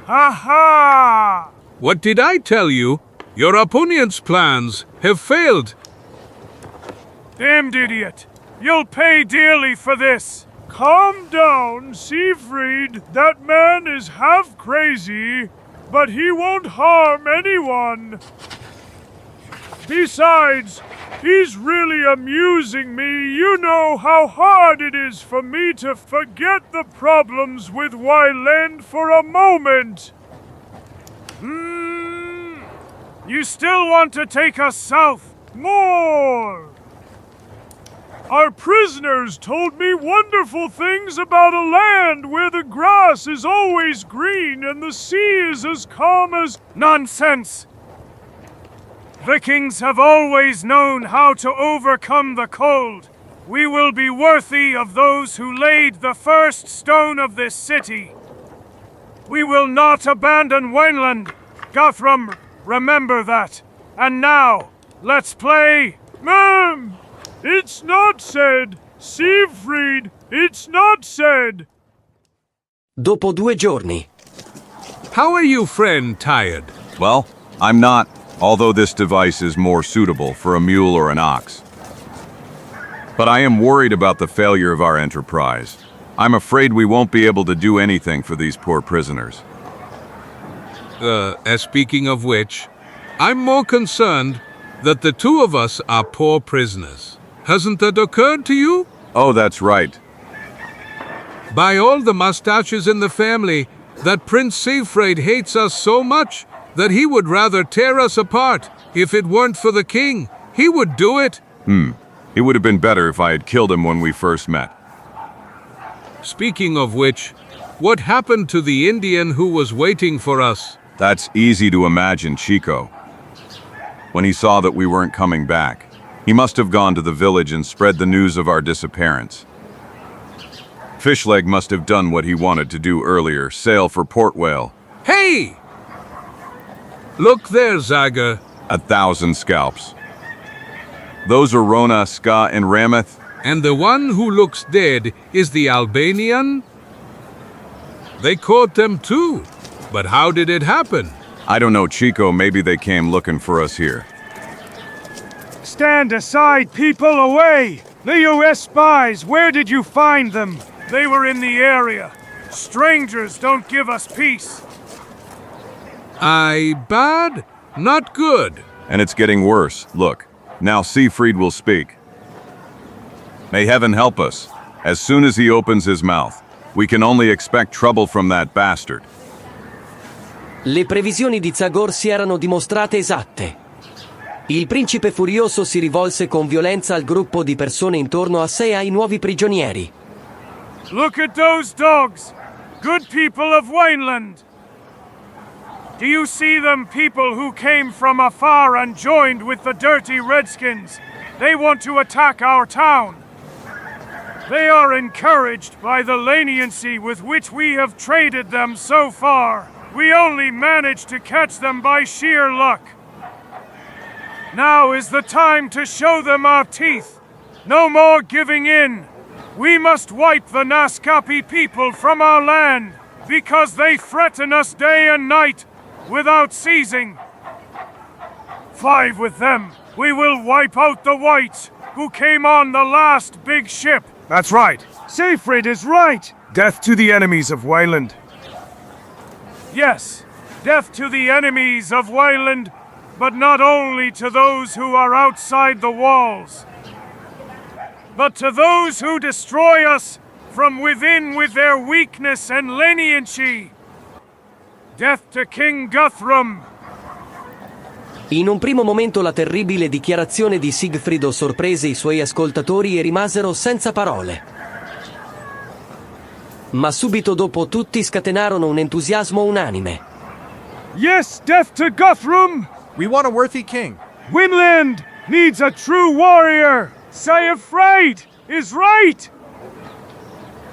Ha ha! What did I tell you? Your opponent's plans have failed. Damned idiot. You'll pay dearly for this. Calm down, Siegfried. That man is half crazy, but he won't harm anyone. Besides, he's really amusing me. You know how hard it is for me to forget the problems with Wyland for a moment. You still want to take us south? More! Our prisoners told me wonderful things about a land where the grass is always green and the sea is as calm as... Nonsense! Vikings have always known how to overcome the cold. We will be worthy of those who laid the first stone of this city. We will not abandon Wineland. Guthrum, remember that. And now, let's play... Ma'am! It's not said! Siegfried, it's not said! Dopo 2 giorni. How are you, friend, tired? Well, I'm not, although this device is more suitable for a mule or an ox. But I am worried about the failure of our enterprise. I'm afraid we won't be able to do anything for these poor prisoners. Speaking of which, I'm more concerned that the two of us are poor prisoners. Hasn't that occurred to you? Oh, that's right. By all the mustaches in the family, that Prince Siegfried hates us so much that he would rather tear us apart. If it weren't for the king, he would do it. It would have been better if I had killed him when we first met. Speaking of which, what happened to the Indian who was waiting for us? That's easy to imagine, Chico. When he saw that we weren't coming back, he must have gone to the village and spread the news of our disappearance. Fishleg must have done what he wanted to do earlier, sail for Port Whale. Hey! Look there, Zagor. 1,000 scalps. Those are Rona, Ska, and Rameth. And the one who looks dead is the Albanian? They caught them too. But how did it happen? I don't know, Chico. Maybe they came looking for us here. Stand aside, people, away! The US spies, where did you find them? They were in the area. Strangers don't give us peace. Bad? Not good. And it's getting worse. Look, now Siegfried will speak. May heaven help us. As soon as he opens his mouth, we can only expect trouble from that bastard. Le previsioni di Zagor si erano dimostrate esatte. Il principe furioso si rivolse con violenza al gruppo di persone intorno a sé e ai nuovi prigionieri. Look at those dogs! Good people of Wineland! Do you see them, people who came from afar and joined with the dirty redskins? They want to attack our town. They are encouraged by the leniency with which we have traded them so far. We only managed to catch them by sheer luck. Now is the time to show them our teeth. No more giving in. We must wipe the Naskapi people from our land, because they threaten us day and night without ceasing. 5 with them. We will wipe out the whites who came on the last big ship. That's right. Siegfried is right. Death to the enemies of Wayland. Yes, death to the enemies of Wayland, but not only to those who are outside the walls, but to those who destroy us from within with their weakness and leniency. Death to King Guthrum. In un primo momento la terribile dichiarazione di Siegfried sorprese i suoi ascoltatori e rimasero senza parole. Ma subito dopo tutti scatenarono un entusiasmo unanime. Yes, death to Guthrum! We want a worthy king. Winland needs a true warrior. Siegfried is right.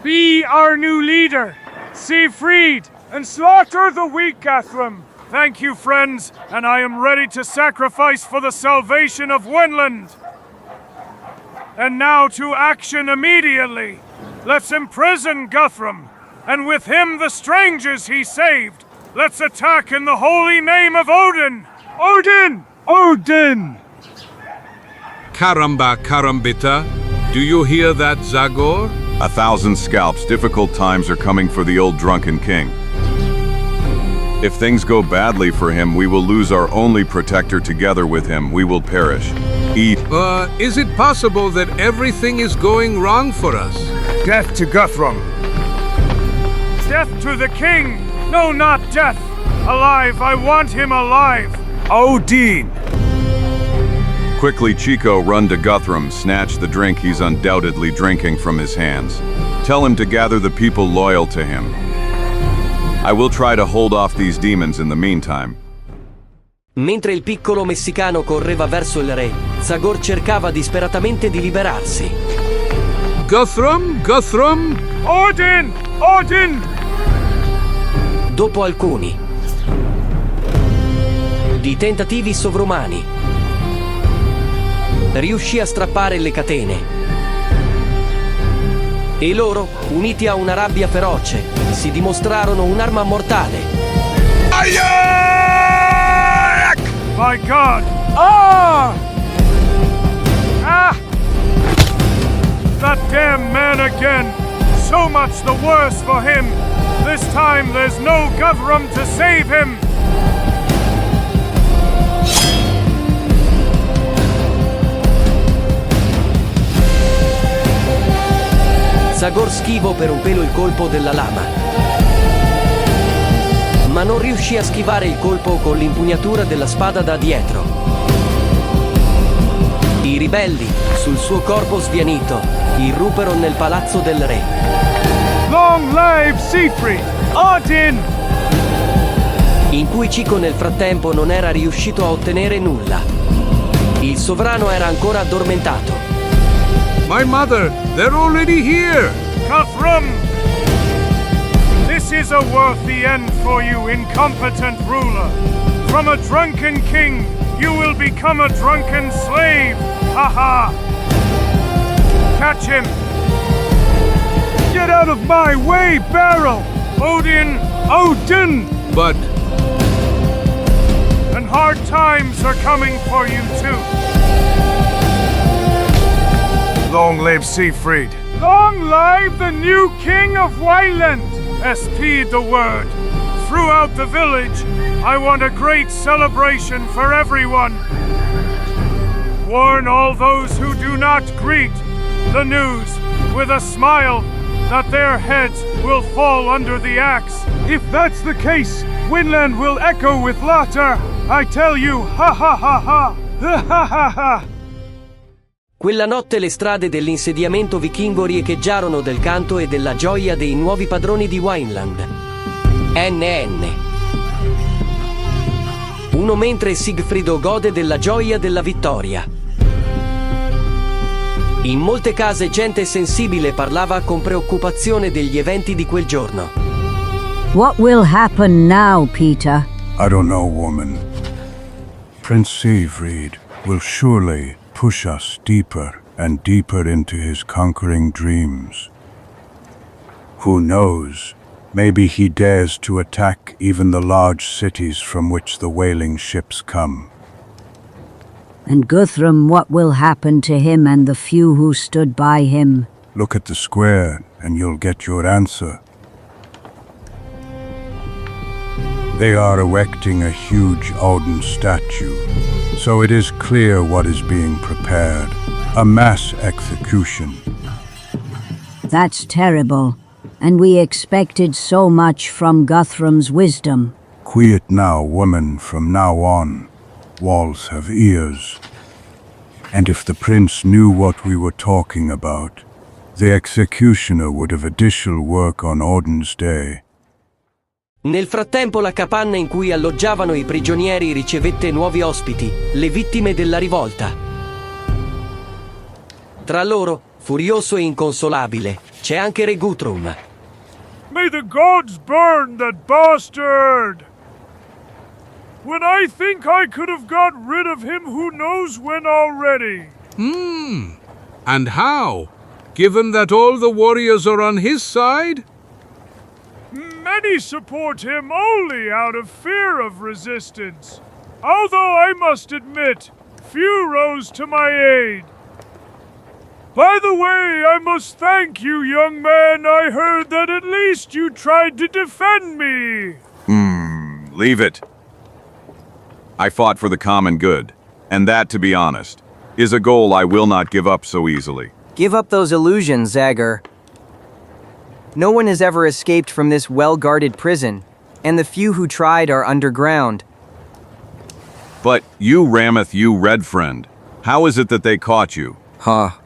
Be our new leader, Siegfried, and slaughter the weak Guthrum. Thank you, friends, and I am ready to sacrifice for the salvation of Winland. And now to action immediately. Let's imprison Guthrum, and with him the strangers he saved. Let's attack in the holy name of Odin! Odin! Odin! Caramba, carambita. Do you hear that, Zagor? 1,000 scalps. Difficult times are coming for the old drunken king. If things go badly for him, we will lose our only protector. Together with him, we will perish. Eat. Is it possible that everything is going wrong for us? Death to Guthrum. Death to the king! No, not death! Alive, I want him alive! Odin! Quickly, Chico, run to Guthrum, snatch the drink he's undoubtedly drinking from his hands. Tell him to gather the people loyal to him. I will try to hold off these demons in the meantime. Mentre il piccolo messicano correva verso il re, Zagor cercava disperatamente di liberarsi. Guthrum? Guthrum? Odin! Odin! Dopo alcuni di tentativi sovrumani, riuscì a strappare le catene. E loro, uniti a una rabbia feroce, si dimostrarono un'arma mortale. My God! Ah! Ah! That damn man again! So much the worse for him! This time there's no Guthrum to save him! Zagor schivò per un pelo il colpo della lama, ma non riuscì a schivare il colpo con l'impugnatura della spada da dietro. I ribelli, sul suo corpo sbianito, irruppero nel palazzo del re. Long live Siegfried! Odin! In cui Chico nel frattempo non era riuscito a ottenere nulla. Il sovrano era ancora addormentato. My mother, they're already here! Guthrum! This is a worthy end for you, incompetent ruler. From a drunken king, you will become a drunken slave! Ha ha! Catch him! Get out of my way, Barrel! Odin! Odin! But... And hard times are coming for you too. Long live Siegfried! Long live the new king of Wayland! Speed the word. Throughout the village, I want a great celebration for everyone. Warn all those who do not greet the news with a smile that their heads will fall under the axe. If that's the case, Winland will echo with laughter. I tell you, ha ha ha ha! Ha ha ha ha! Quella notte le strade dell'insediamento vichingo riecheggiarono del canto e della gioia dei nuovi padroni di Wineland. NN. uno mentre Sigfrido gode della gioia della vittoria. In molte case gente sensibile parlava con preoccupazione degli eventi di quel giorno. What will happen now, Peter? I don't know, woman. Prince Siegfried will surely push us deeper and deeper into his conquering dreams. Who knows? Maybe he dares to attack even the large cities from which the whaling ships come. And Guthrum, what will happen to him and the few who stood by him? Look at the square and you'll get your answer. They are erecting a huge Odin statue, so it is clear what is being prepared. A mass execution. That's terrible. And we expected so much from Guthrum's wisdom. Quiet now, woman, from now on. Walls have ears. And if the prince knew what we were talking about, the executioner would have additional work on Odin's day. Nel frattempo la capanna in cui alloggiavano i prigionieri ricevette nuovi ospiti, le vittime della rivolta. Tra loro, furioso e inconsolabile, c'è anche Re Guthrum. May the gods burn that bastard! When I think I could have got rid of him who knows when already. And how? Given that all the warriors are on his side? Many support him only out of fear of resistance. Although I must admit, few rose to my aid. By the way, I must thank you, young man. I heard that at least you tried to defend me. Leave it. I fought for the common good, and that, to be honest, is a goal I will not give up so easily. Give up those illusions, Zagor. No one has ever escaped from this well-guarded prison, and the few who tried are underground. But you, Ramath, you red friend, how is it that they caught you?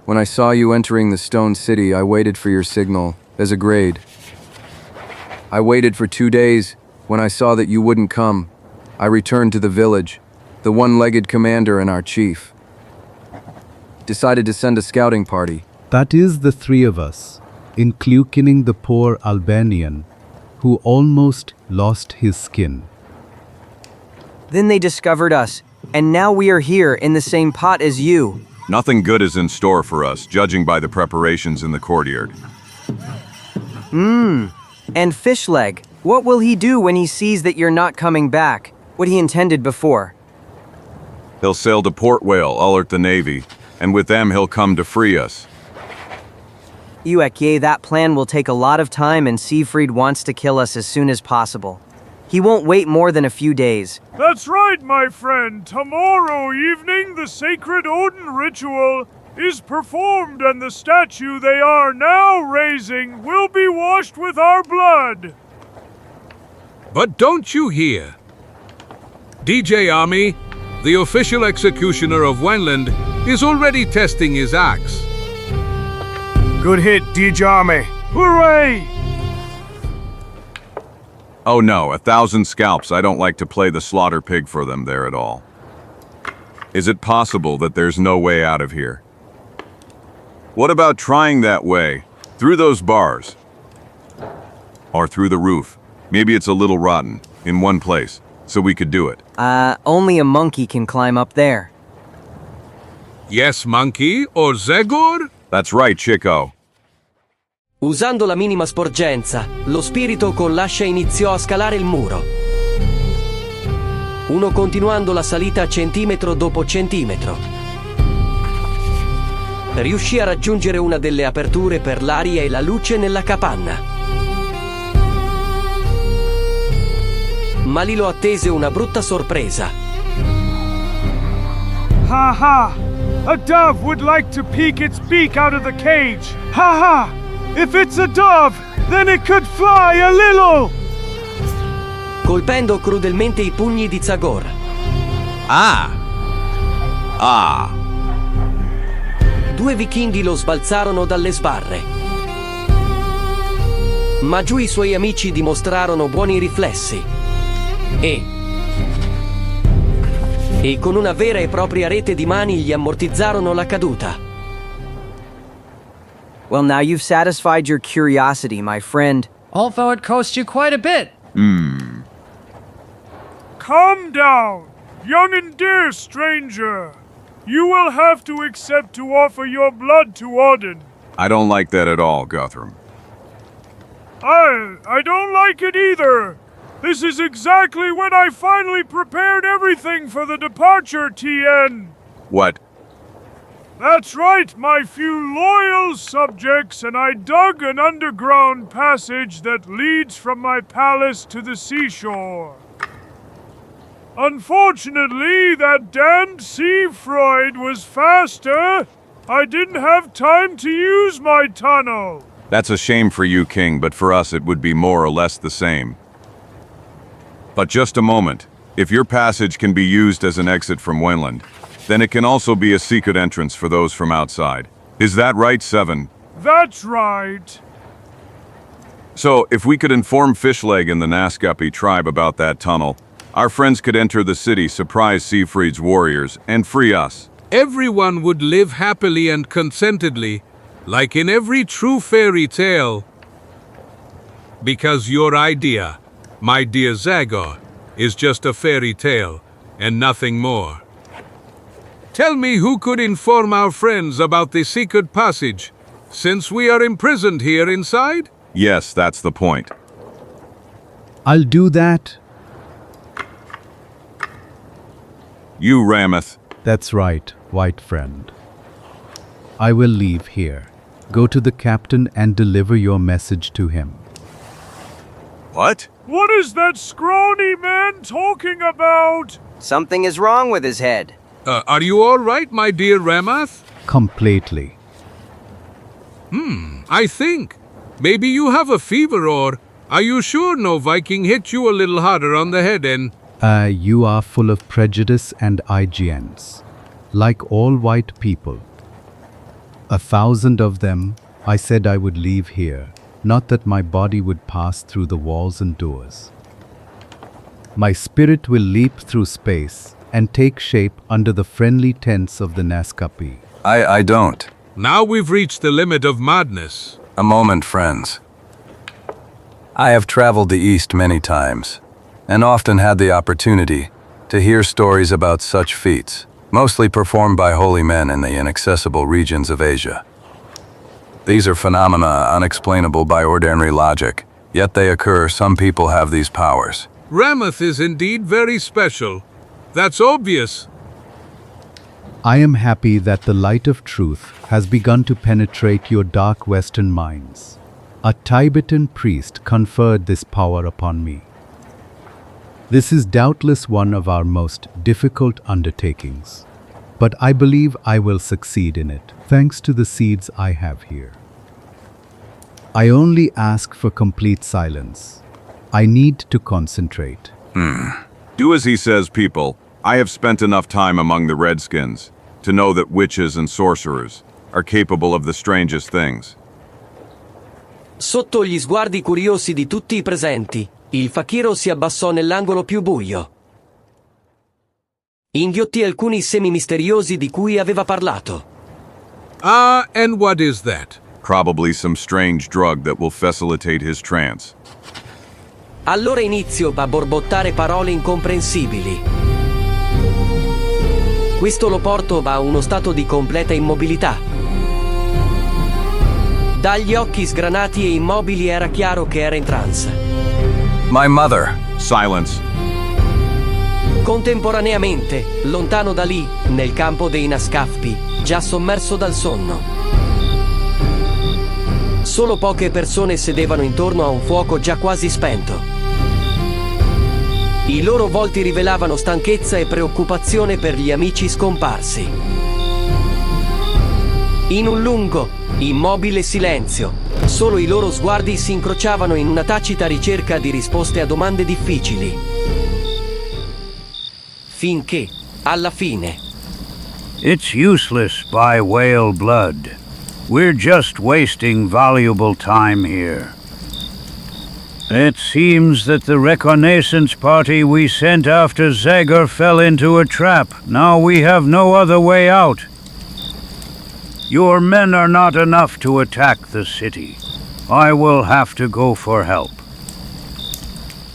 When I saw you entering the stone city, I waited for your signal, as a grade. I waited for 2 days. When I saw that you wouldn't come, I returned to the village. The one-legged commander and our chief decided to send a scouting party. That is the three of us, including the poor Albanian, who almost lost his skin. Then they discovered us, and now we are here in the same pot as you. Nothing good is in store for us, judging by the preparations in the courtyard. And Fishleg, what will he do when he sees that you're not coming back? What he intended before? He'll sail to Port Whale, alert the navy, and with them he'll come to free us. Uekye, that plan will take a lot of time and Siegfried wants to kill us as soon as possible. He won't wait more than a few days. That's right, my friend. Tomorrow evening, the sacred Odin ritual is performed and the statue they are now raising will be washed with our blood. But don't you hear? DJ Army, the official executioner of Wenland, is already testing his axe. Good hit, DJ Army. Hooray! Oh no, 1,000 scalps. I don't like to play the slaughter pig for them there at all. Is it possible that there's no way out of here? What about trying that way? Through those bars? Or through the roof? Maybe it's a little rotten, in one place, so we could do it. Only a monkey can climb up there. Yes, monkey, or Zagor? That's right, Chico. Usando la minima sporgenza, lo spirito con l'ascia iniziò a scalare il muro. Uno continuando la salita centimetro dopo centimetro. Riuscì a raggiungere una delle aperture per l'aria e la luce nella capanna. Ma lì lo attese una brutta sorpresa. Ha ha! A dove would like to peek its beak out of the cage. Ha ha! If it's a dove, then it could fly a little! Colpendo crudelmente i pugni di Zagor. Due vichinghi lo sbalzarono dalle sbarre. Ma giù i suoi amici dimostrarono buoni riflessi. E e con una vera e propria rete di mani gli ammortizzarono la caduta. Well, now you've satisfied your curiosity, my friend. Although it cost you quite a bit. Calm down, young and dear stranger. You will have to accept to offer your blood to Odin. I don't like that at all, Guthrum. I don't like it either. This is exactly when I finally prepared everything for the departure, TN. What? That's right, my few loyal subjects, and I dug an underground passage that leads from my palace to the seashore. Unfortunately, that damned Seafreud was faster. I didn't have time to use my tunnel. That's a shame for you, King, but for us it would be more or less the same. But just a moment. If your passage can be used as an exit from Wainland, then it can also be a secret entrance for those from outside. Is that right, Seven? That's right. So, if we could inform Fishleg and the Nascapi tribe about that tunnel, our friends could enter the city, surprise Siegfried's warriors, and free us. Everyone would live happily and contentedly, like in every true fairy tale. Because your idea, my dear Zagor, is just a fairy tale, and nothing more. Tell me who could inform our friends about the secret passage, since we are imprisoned here inside? Yes, that's the point. I'll do that. You, Ramath. That's right, white friend. I will leave here. Go to the captain and deliver your message to him. What? What is that scrawny man talking about? Something is wrong with his head. Are you all right, my dear Ramath? Completely. I think. Maybe you have a fever, or are you sure no Viking hit you a little harder on the head, and... You are full of prejudice and IGNs. Like all white people. 1,000 of them, I said I would leave here, not that my body would pass through the walls and doors. My spirit will leap through space and take shape under the friendly tents of the Nascapi. I don't. Now we've reached the limit of madness. A moment, friends. I have traveled the East many times, and often had the opportunity to hear stories about such feats, mostly performed by holy men in the inaccessible regions of Asia. These are phenomena unexplainable by ordinary logic, yet they occur. Some people have these powers. Ramath is indeed very special. That's obvious. I am happy that the light of truth has begun to penetrate your dark Western minds. A Tibetan priest conferred this power upon me. This is doubtless one of our most difficult undertakings, but I believe I will succeed in it, thanks to the seeds I have here. I only ask for complete silence. I need to concentrate. Do as he says, people. I have spent enough time among the Redskins to know that witches and sorcerers are capable of the strangest things. Sotto gli sguardi curiosi di tutti i presenti, il fakiro si abbassò nell'angolo più buio. Inghiottì alcuni semi misteriosi di cui aveva parlato. And what is that? Probably some strange drug that will facilitate his trance. Allora inizio a borbottare parole incomprensibili. Questo lo porto a uno stato di completa immobilità. Dagli occhi sgranati e immobili era chiaro che era in trance. My mother. Silence. Contemporaneamente, lontano da lì, nel campo dei Nascapi, già sommerso dal sonno. Solo poche persone sedevano intorno a un fuoco già quasi spento. I loro volti rivelavano stanchezza e preoccupazione per gli amici scomparsi. In un lungo, immobile silenzio, solo i loro sguardi si incrociavano in una tacita ricerca di risposte a domande difficili. Finché, alla fine... It's useless by whale blood. We're just wasting valuable time here. It seems that the reconnaissance party we sent after Zagor fell into a trap. Now we have no other way out. Your men are not enough to attack the city. I will have to go for help.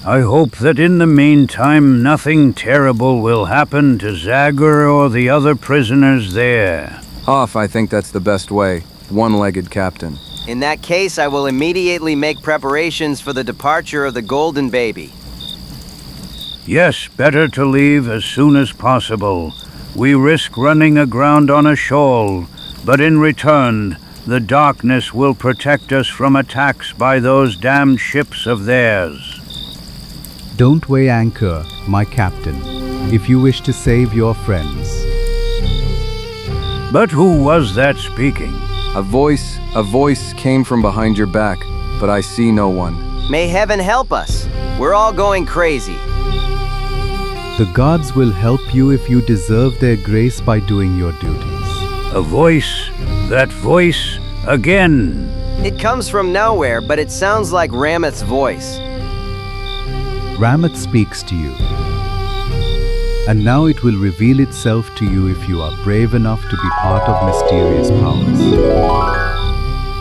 I hope that in the meantime nothing terrible will happen to Zagor or the other prisoners there. Off, I think that's the best way. One-legged captain. In that case, I will immediately make preparations for the departure of the Golden Baby. Yes, better to leave as soon as possible. We risk running aground on a shoal, but in return, the darkness will protect us from attacks by those damned ships of theirs. Don't weigh anchor, my captain, if you wish to save your friends. But who was that speaking? A voice came from behind your back, but I see no one. May heaven help us. We're all going crazy. The gods will help you if you deserve their grace by doing your duties. A voice, that voice, again. It comes from nowhere, but it sounds like Ramath's voice. Ramath speaks to you. And now it will reveal itself to you if you are brave enough to be part of mysterious powers.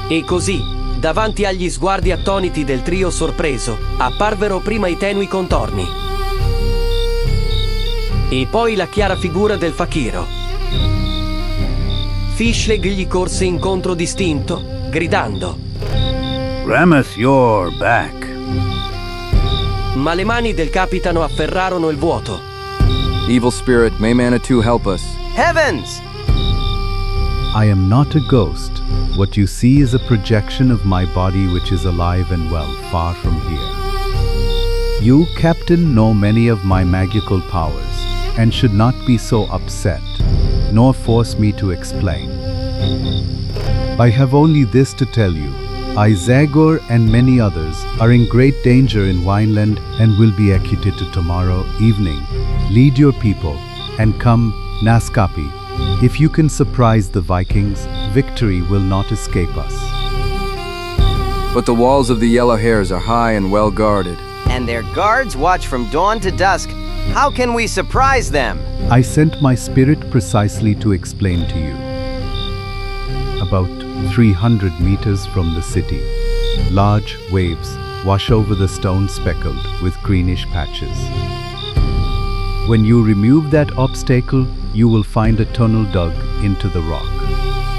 E così, davanti agli sguardi attoniti del trio sorpreso, apparvero prima i tenui contorni. E poi la chiara figura del fakiro. Fishleg gli corse incontro distinto, gridando: Ramath, you're back. Ma le mani del capitano afferrarono il vuoto. Evil spirit, may Manitou help us. Heavens! I am not a ghost. What you see is a projection of my body which is alive and well, far from here. You, Captain, know many of my magical powers, and should not be so upset, nor force me to explain. I have only this to tell you. I, Zagor, and many others are in great danger in Wineland and will be executed tomorrow evening. Lead your people, and come, Naskapi. If you can surprise the Vikings, victory will not escape us. But the walls of the Yellow Hairs are high and well guarded. And their guards watch from dawn to dusk. How can we surprise them? I sent my spirit precisely to explain to you. About 300 meters from the city, large waves wash over the stone speckled with greenish patches. When you remove that obstacle, you will find a tunnel dug into the rock.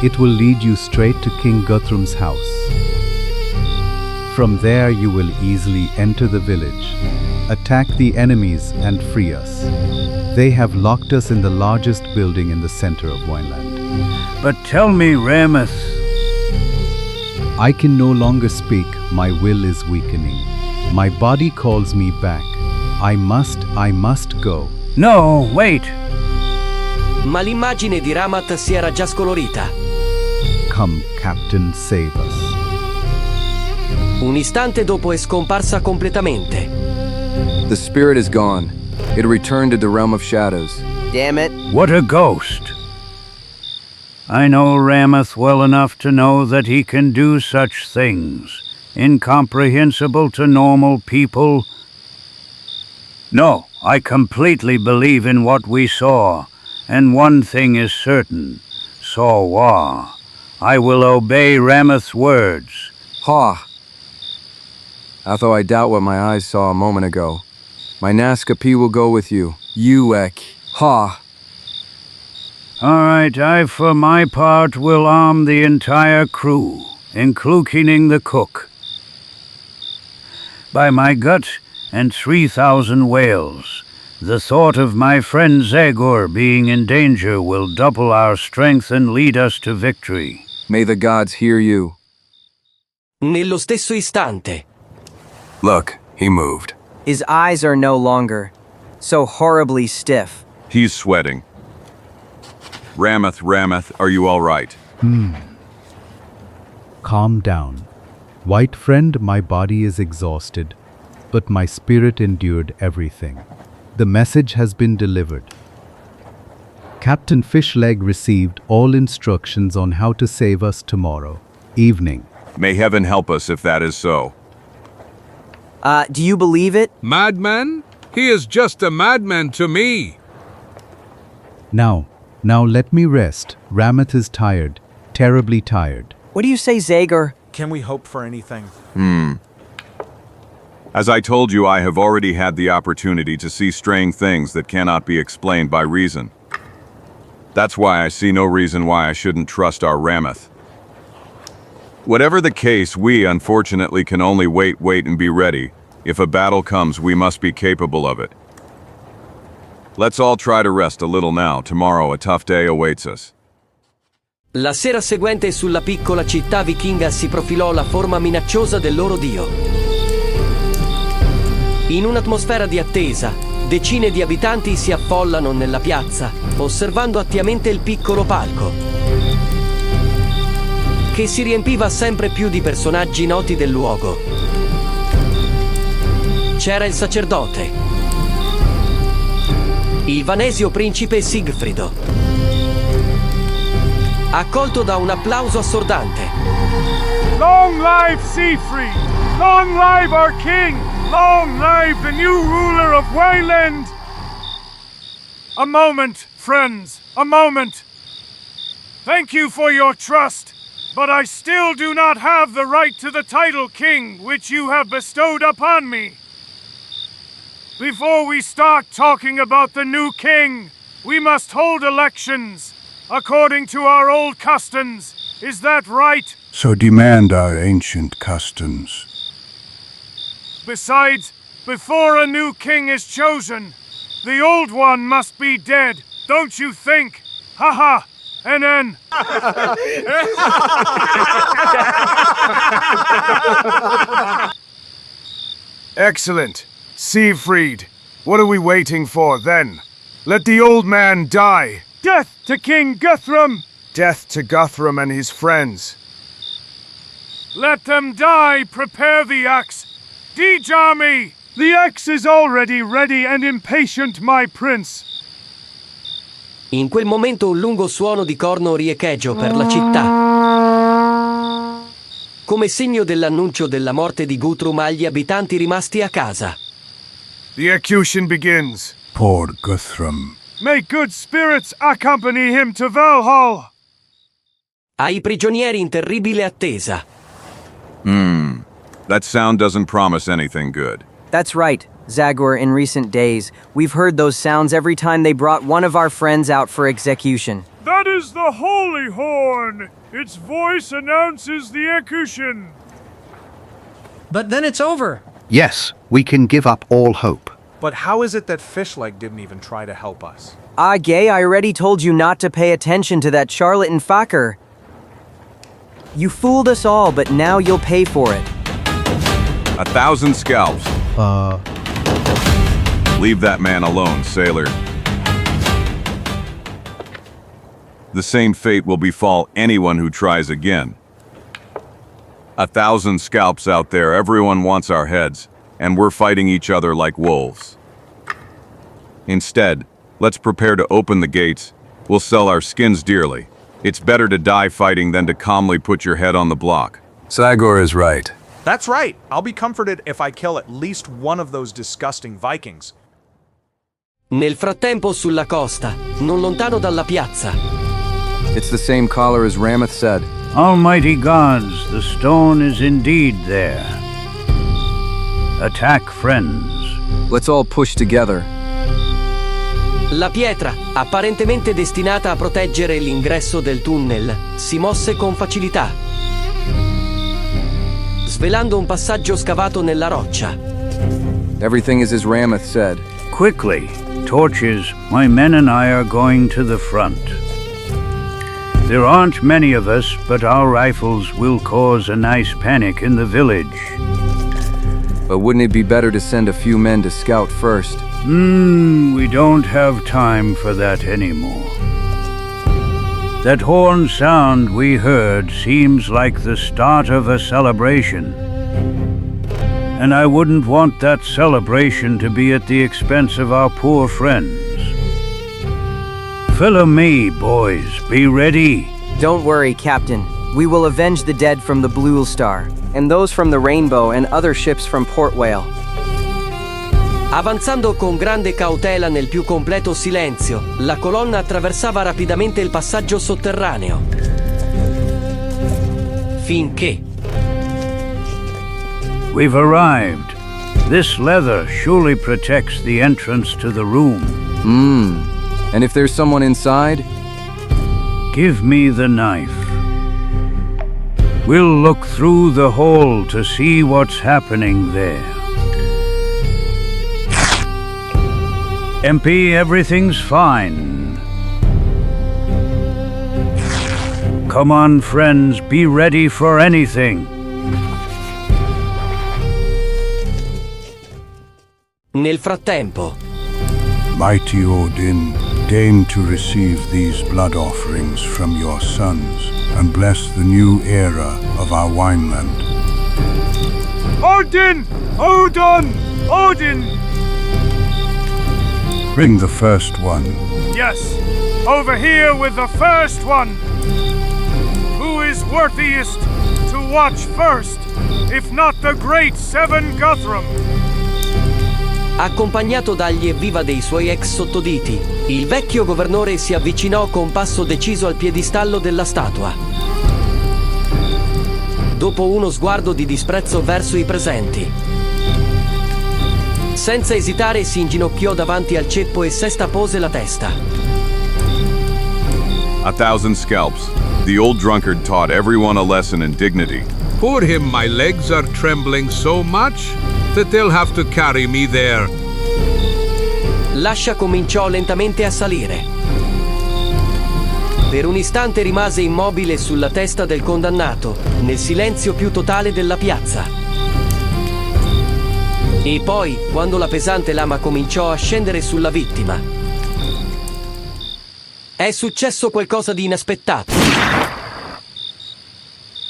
It will lead you straight to King Guthrum's house. From there you will easily enter the village, attack the enemies and free us. They have locked us in the largest building in the center of Wineland. But tell me, Ramath. I can no longer speak, my will is weakening. My body calls me back. I must go. No, wait! Ma l'immagine di Ramath si era già scolorita. Come, Captain, save us. Un istante dopo è scomparsa completamente. The spirit is gone. It returned to the realm of shadows. Damn it. What a ghost! I know Ramath well enough to know that he can do such things, incomprehensible to normal people. No, I completely believe in what we saw, and one thing is certain. Saw. I will obey Ramath's words. Ha! Although I doubt what my eyes saw a moment ago, my Naskapi will go with you. Uek. Ha! All right, I for my part will arm the entire crew, including the cook. By my gut and 3,000 whales, the thought of my friend Zagor being in danger will double our strength and lead us to victory. May the gods hear you. Nello stesso istante. Look, he moved. His eyes are no longer so horribly stiff. He's sweating. Ramath, are you all right? Calm down. White friend, my body is exhausted, but my spirit endured everything. The message has been delivered. Captain Fishleg received all instructions on how to save us tomorrow evening. May heaven help us if that is so. Do you believe it? Madman? He is just a madman to me. Now let me rest. Ramath is tired, terribly tired. What do you say, Zagor? Can we hope for anything? As I told you, I have already had the opportunity to see strange things that cannot be explained by reason. That's why I see no reason why I shouldn't trust our Ramath. Whatever the case, we unfortunately can only wait and be ready. If a battle comes, we must be capable of it. Let's all try to rest a little now. Tomorrow a tough day awaits us. La sera seguente sulla piccola città vichinga si profilò la forma minacciosa del loro dio. In un'atmosfera di attesa, decine di abitanti si affollano nella piazza, osservando attivamente il piccolo palco, che si riempiva sempre più di personaggi noti del luogo. C'era il sacerdote, il vanesio principe Sigfrido, accolto da un applauso assordante. Long live Siegfried! Long live our king! Long live the new ruler of Wayland! A moment, friends, a moment. Thank you for your trust, but I still do not have the right to the title king which you have bestowed upon me. Before we start talking about the new king, we must hold elections, according to our old customs. Is that right? So demand our ancient customs. Besides, before a new king is chosen, the old one must be dead, don't you think? Haha, NN. Excellent. Siegfried, what are we waiting for then? Let the old man die. Death to King Guthrum! Death to Guthrum and his friends. Let them die, prepare the axe. Siege army! The axe is already ready and impatient, my prince. In quel momento un lungo suono di corno riecheggio per la città, come segno dell'annuncio della morte di Guthrum agli abitanti rimasti a casa. The execution begins. Poor Guthrum. May good spirits accompany him to Valhall. Ai prigionieri in terribile attesa. That sound doesn't promise anything good. That's right, Zagor. In recent days, we've heard those sounds every time they brought one of our friends out for execution. That is the holy horn. Its voice announces the execution. But then it's over. Yes, we can give up all hope. But how is it that Fishleg didn't even try to help us? Gay, I already told you not to pay attention to that charlatan fucker. You fooled us all, but now you'll pay for it. 1,000 scalps. Leave that man alone, sailor. The same fate will befall anyone who tries again. 1,000 scalps out there, everyone wants our heads, and we're fighting each other like wolves. Instead, let's prepare to open the gates. We'll sell our skins dearly. It's better to die fighting than to calmly put your head on the block. Zagor is right. That's right. I'll be comforted if I kill at least one of those disgusting Vikings. Nel frattempo sulla costa, non lontano dalla piazza. It's the same caller as Ramath said. Almighty gods, the stone is indeed there. Attack, friends. Let's all push together. La pietra, apparentemente destinata a proteggere l'ingresso del tunnel, si mosse con facilità, svelando un passaggio scavato nella roccia. Everything is as Ramath said. Quickly, torches, my men and I are going to the front. There aren't many of us, but our rifles will cause a nice panic in the village. But wouldn't it be better to send a few men to scout first? We don't have time for that anymore. That horn sound we heard seems like the start of a celebration. And I wouldn't want that celebration to be at the expense of our poor friends. Follow me, boys. Be ready. Don't worry, Captain. We will avenge the dead from the Blue Star. and those from the Rainbow and other ships from Port Whale. Avanzando con grande cautela nel più completo silenzio, la colonna attraversava rapidamente il passaggio sotterraneo. Finché... We've arrived. This leather surely protects the entrance to the room. And if there's someone inside? Give me the knife. We'll look through the hole to see what's happening there. MP, everything's fine. Come on, friends, be ready for anything. Nel frattempo... Mighty Odin, deign to receive these blood offerings from your sons, and bless the new era of our wineland. Odin! Odin! Odin! Bring the first one. Yes, over here with the first one. Who is worthiest to watch first, if not the great Seven Guthrum? Accompagnato dagli evviva dei suoi ex sottoditi, il vecchio governore si avvicinò con passo deciso al piedistallo della statua. Dopo uno sguardo di disprezzo verso i presenti, senza esitare si inginocchiò davanti al ceppo e sestapose la testa. 1,000 scalps. The old drunkard taught everyone a lesson in dignity. For him, my legs are trembling so much that they'll have to carry me there. L'ascia cominciò lentamente a salire. Per un istante rimase immobile sulla testa del condannato, nel silenzio più totale della piazza. E poi, quando la pesante lama cominciò a scendere sulla vittima, è successo qualcosa di inaspettato.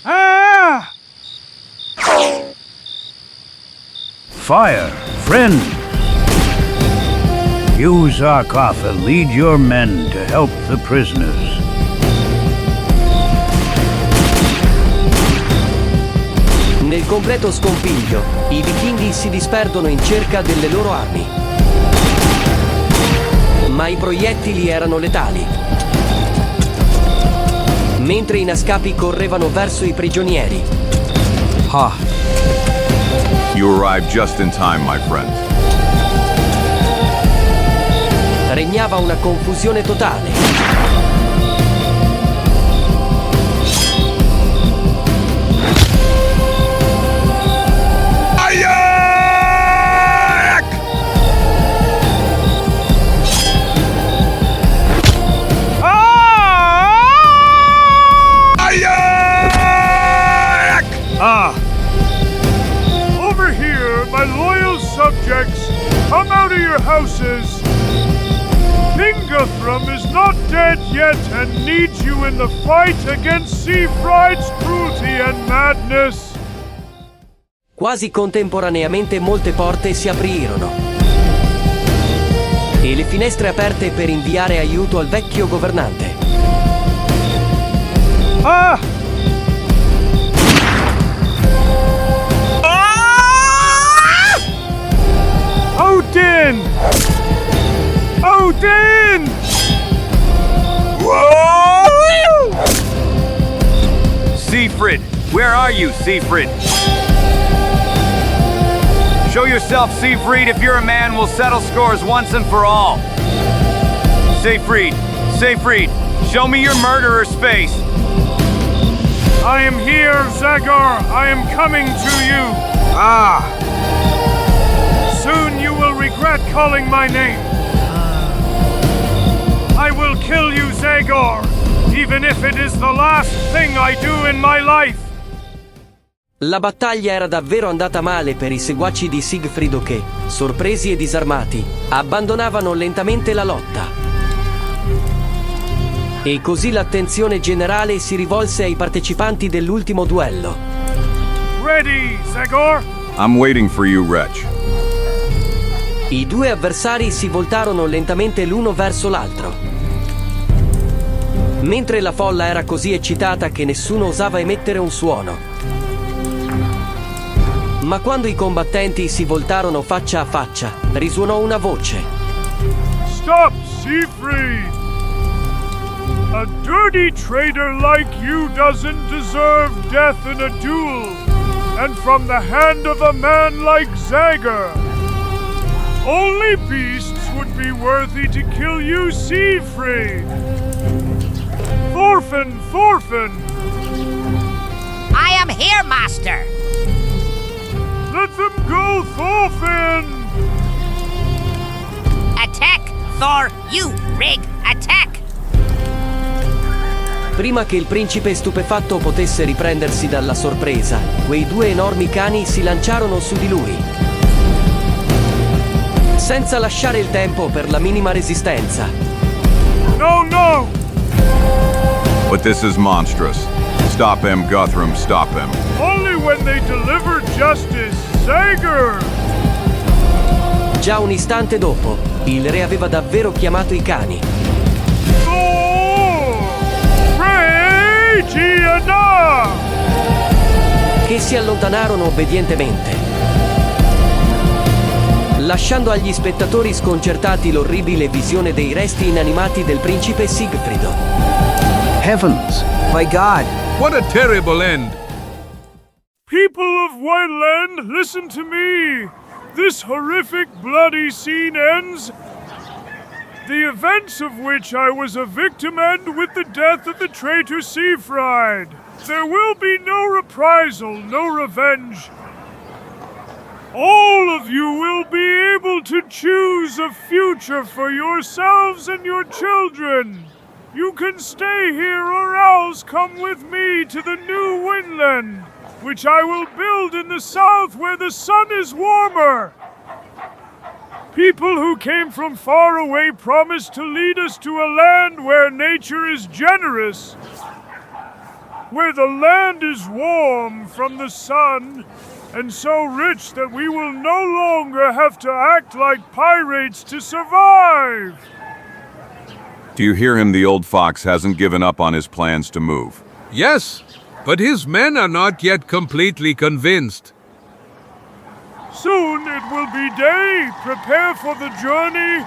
Ah! Fire, friend! You, Zarkov, lead your men to help the prisoners. Nel completo scompiglio, i vichinghi si disperdono in cerca delle loro armi. Ma i proiettili erano letali. Mentre i nascapi correvano verso i prigionieri. You arrived just in time, my friend. Regnava una confusione totale. Over here, my loyal subjects, come out of your houses. King Guthrum is not dead yet and needs you in the fight against Siegfried's cruelty and madness. Quasi contemporaneamente molte porte si aprirono e le finestre aperte per inviare aiuto al vecchio governante. Odin! Odin! Whoa! Siegfried! Where are you, Siegfried? Show yourself, Siegfried. If you're a man, we'll settle scores once and for all. Siegfried! Siegfried! Show me your murderer's face! I am here, Zagor. I am coming to you. Soon you will regret calling my name. I will kill you, Zagor, even if it is the last thing I do in my life. La battaglia era davvero andata male per i seguaci di Siegfriedo che, sorpresi e disarmati, abbandonavano lentamente la lotta. E così l'attenzione generale si rivolse ai partecipanti dell'ultimo duello. Ready, Zagor? I'm waiting for you, wretch. I due avversari si voltarono lentamente l'uno verso l'altro. Mentre la folla era così eccitata che nessuno osava emettere un suono. Ma quando i combattenti si voltarono faccia a faccia, risuonò una voce. Stop, Siegfried! A dirty traitor like you doesn't deserve death in a duel, and from the hand of a man like Zagor. Only beasts would be worthy to kill you, Siegfried! Thorfinn, Thorfinn! I am here, master! Let them go, Thorfinn! Attack, Thor! You, Rig! Attack! Prima che il principe stupefatto potesse riprendersi dalla sorpresa, quei due enormi cani si lanciarono su di lui, senza lasciare il tempo per la minima resistenza. No, no! But this is monstrous. Stop him, Guthrum, stop him. Only when they deliver justice, Zagor! Già un istante dopo, il re aveva davvero chiamato i cani. Che si allontanarono obbedientemente, lasciando agli spettatori sconcertati l'orribile visione dei resti inanimati del principe Siegfriedo. Heavens! My God! What a terrible end! People of Wineland, listen to me! This horrific, bloody scene ends, the events of which I was a victim end with the death of the traitor Siegfried. There will be no reprisal, no revenge. All of you will be able to choose a future for yourselves and your children. You can stay here or else come with me to the new Wineland, which I will build in the south where the sun is warmer. People who came from far away promised to lead us to a land where nature is generous, where the land is warm from the sun, and so rich that we will no longer have to act like pirates to survive. Do you hear him? The old fox hasn't given up on his plans to move. Yes, but his men are not yet completely convinced. Soon it will be day. Prepare for the journey.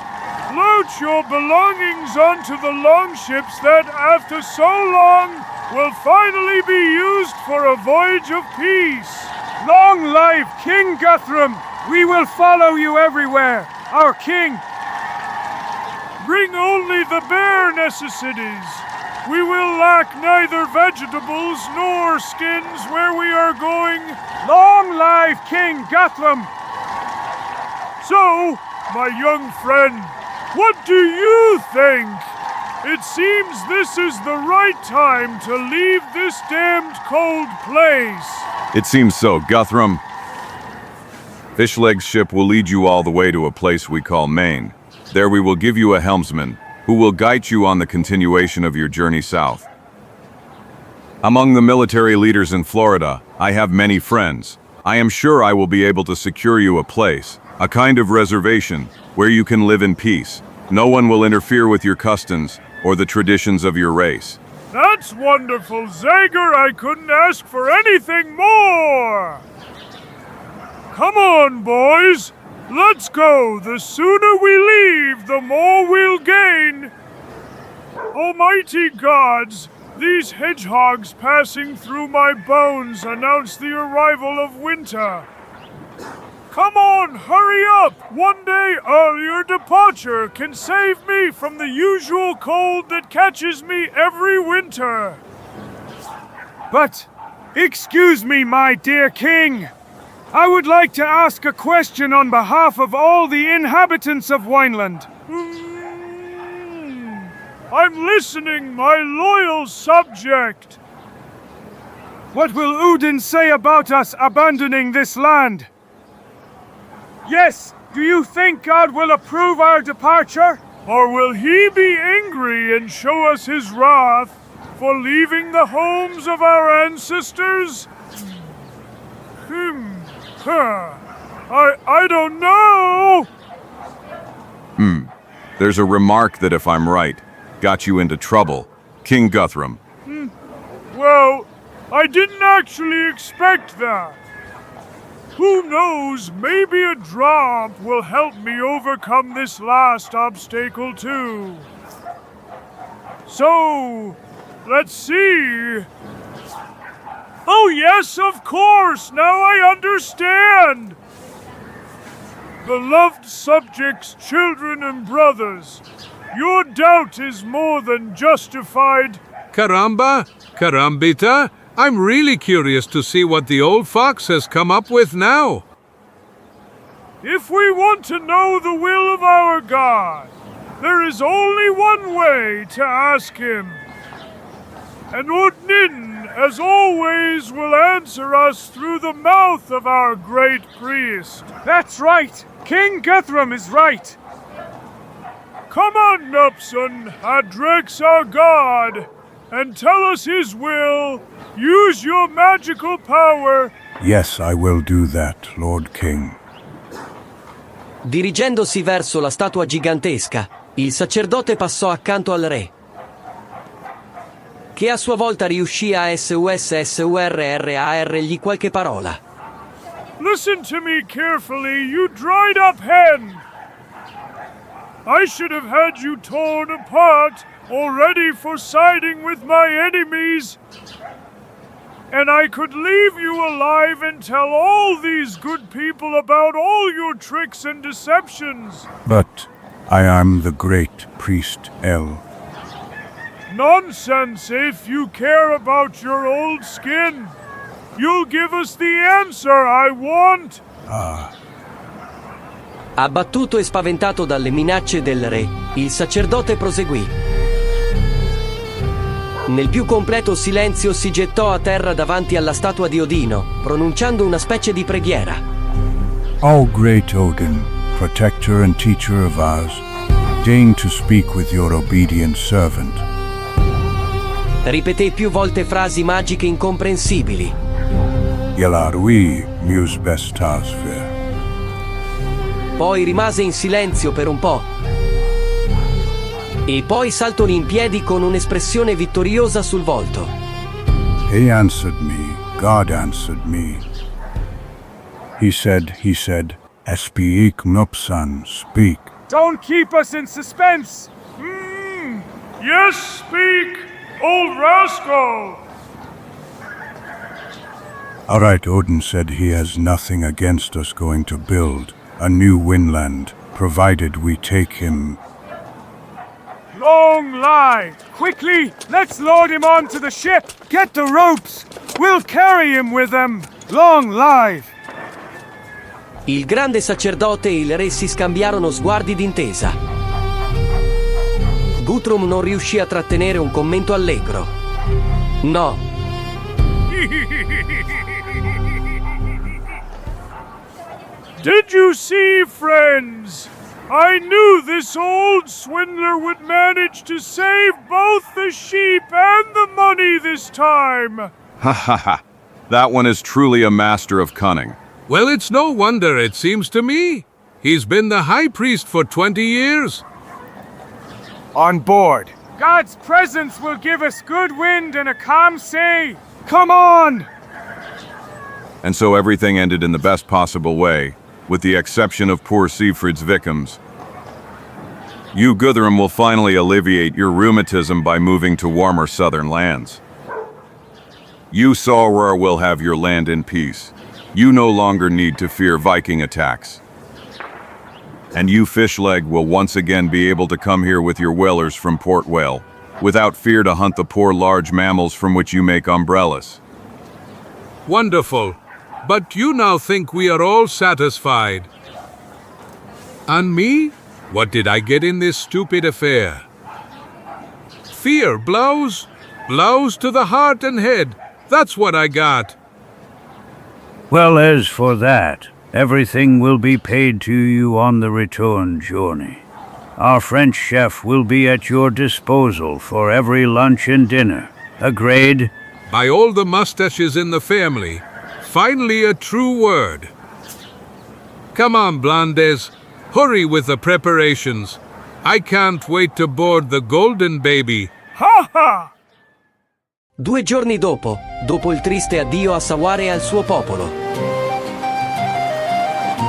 Load your belongings onto the longships that, after so long, will finally be used for a voyage of peace. Long life, King Guthrum! We will follow you everywhere, our king! Bring only the bare necessities. We will lack neither vegetables nor skins where we are going. Long life, King Guthrum! So, my young friend, what do you think? It seems this is the right time to leave this damned cold place. It seems so, Guthrum. Fishleg's ship will lead you all the way to a place we call Maine. There we will give you a helmsman, who will guide you on the continuation of your journey south. Among the military leaders in Florida, I have many friends. I am sure I will be able to secure you a place, a kind of reservation, where you can live in peace. No one will interfere with your customs or the traditions of your race. That's wonderful, Zagor. I couldn't ask for anything more. Come on, boys. Let's go. The sooner we leave, the more we'll gain. Almighty gods, these hedgehogs passing through my bones announce the arrival of winter. Come on, hurry up! One day earlier departure can save me from the usual cold that catches me every winter. But, excuse me, my dear king. I would like to ask a question on behalf of all the inhabitants of Wineland. I'm listening, my loyal subject. What will Udin say about us abandoning this land? Yes, do you think God will approve our departure? Or will he be angry and show us his wrath for leaving the homes of our ancestors? I don't know. There's a remark that, if I'm right, got you into trouble, King Guthrum. Well, I didn't actually expect that. Who knows, maybe a drop will help me overcome this last obstacle too. So, let's see. Oh yes, of course, now I understand. Beloved subjects, children and brothers, your doubt is more than justified. Caramba, carambita, I'm really curious to see what the old fox has come up with now. If we want to know the will of our God, there is only one way to ask him. And Odnin, as always, will answer us through the mouth of our great priest. That's right! King Guthrum is right! Come on, Nupson, address our God, and tell us his will. Use your magical power. Yes, I will do that, Lord King. Dirigendosi verso la statua gigantesca, il sacerdote passò accanto al re, che a sua volta riuscì a surrargli qualche parola. Listen to me carefully, you dried-up hen! I should have had you torn apart, already for siding with my enemies. And I could leave you alive and tell all these good people about all your tricks and deceptions. But I am the great priest El. Nonsense if you care about your old skin. You'll give us the answer I want. Abbattuto e spaventato dalle minacce del re, il sacerdote proseguì. Nel più completo silenzio si gettò a terra davanti alla statua di Odino, pronunciando una specie di preghiera. O great Odin, protector and teacher of ours, deign to speak with your obedient servant. Ripeté più volte frasi magiche incomprensibili. Yelarui muse bestasver. Poi rimase in silenzio per un po'. E poi saltò in piedi con un'espressione vittoriosa sul volto. He answered me, God answered me. He said, Espiik Nupsan, speak. Don't keep us in suspense! Yes, speak, old rascal! All right, Odin said he has nothing against us going to build a new Winland, provided we take him. Long lie! Quickly, let's load him onto the ship! Get the ropes! We'll carry him with them! Long live! Il grande sacerdote e il re si scambiarono sguardi d'intesa. Guthrum non riuscì a trattenere un commento allegro. No. Did you see, friends? I knew this old swindler would manage to save both the sheep and the money this time. Ha ha ha. That one is truly a master of cunning. Well, it's no wonder, it seems to me. He's been the high priest for 20 years. On board. God's presence will give us good wind and a calm sea. Come on! And so everything ended in the best possible way, with the exception of poor Siegfried's victims. You, Guthrum, will finally alleviate your rheumatism by moving to warmer southern lands. You, Soror, will have your land in peace. You no longer need to fear Viking attacks. And you, Fishleg, will once again be able to come here with your whalers from Port Whale, without fear to hunt the poor large mammals from which you make umbrellas. Wonderful. But you now think we are all satisfied. And me? What did I get in this stupid affair? Fear blows to the heart and head. That's what I got. Well, as for that, everything will be paid to you on the return journey. Our French chef will be at your disposal for every lunch and dinner. Agreed? By all the mustaches in the family, finally a true word. Come on, Blandes. Hurry with the preparations. I can't wait to board the Golden Baby. Ha ha! 2 giorni dopo il triste addio a Saware e al suo popolo.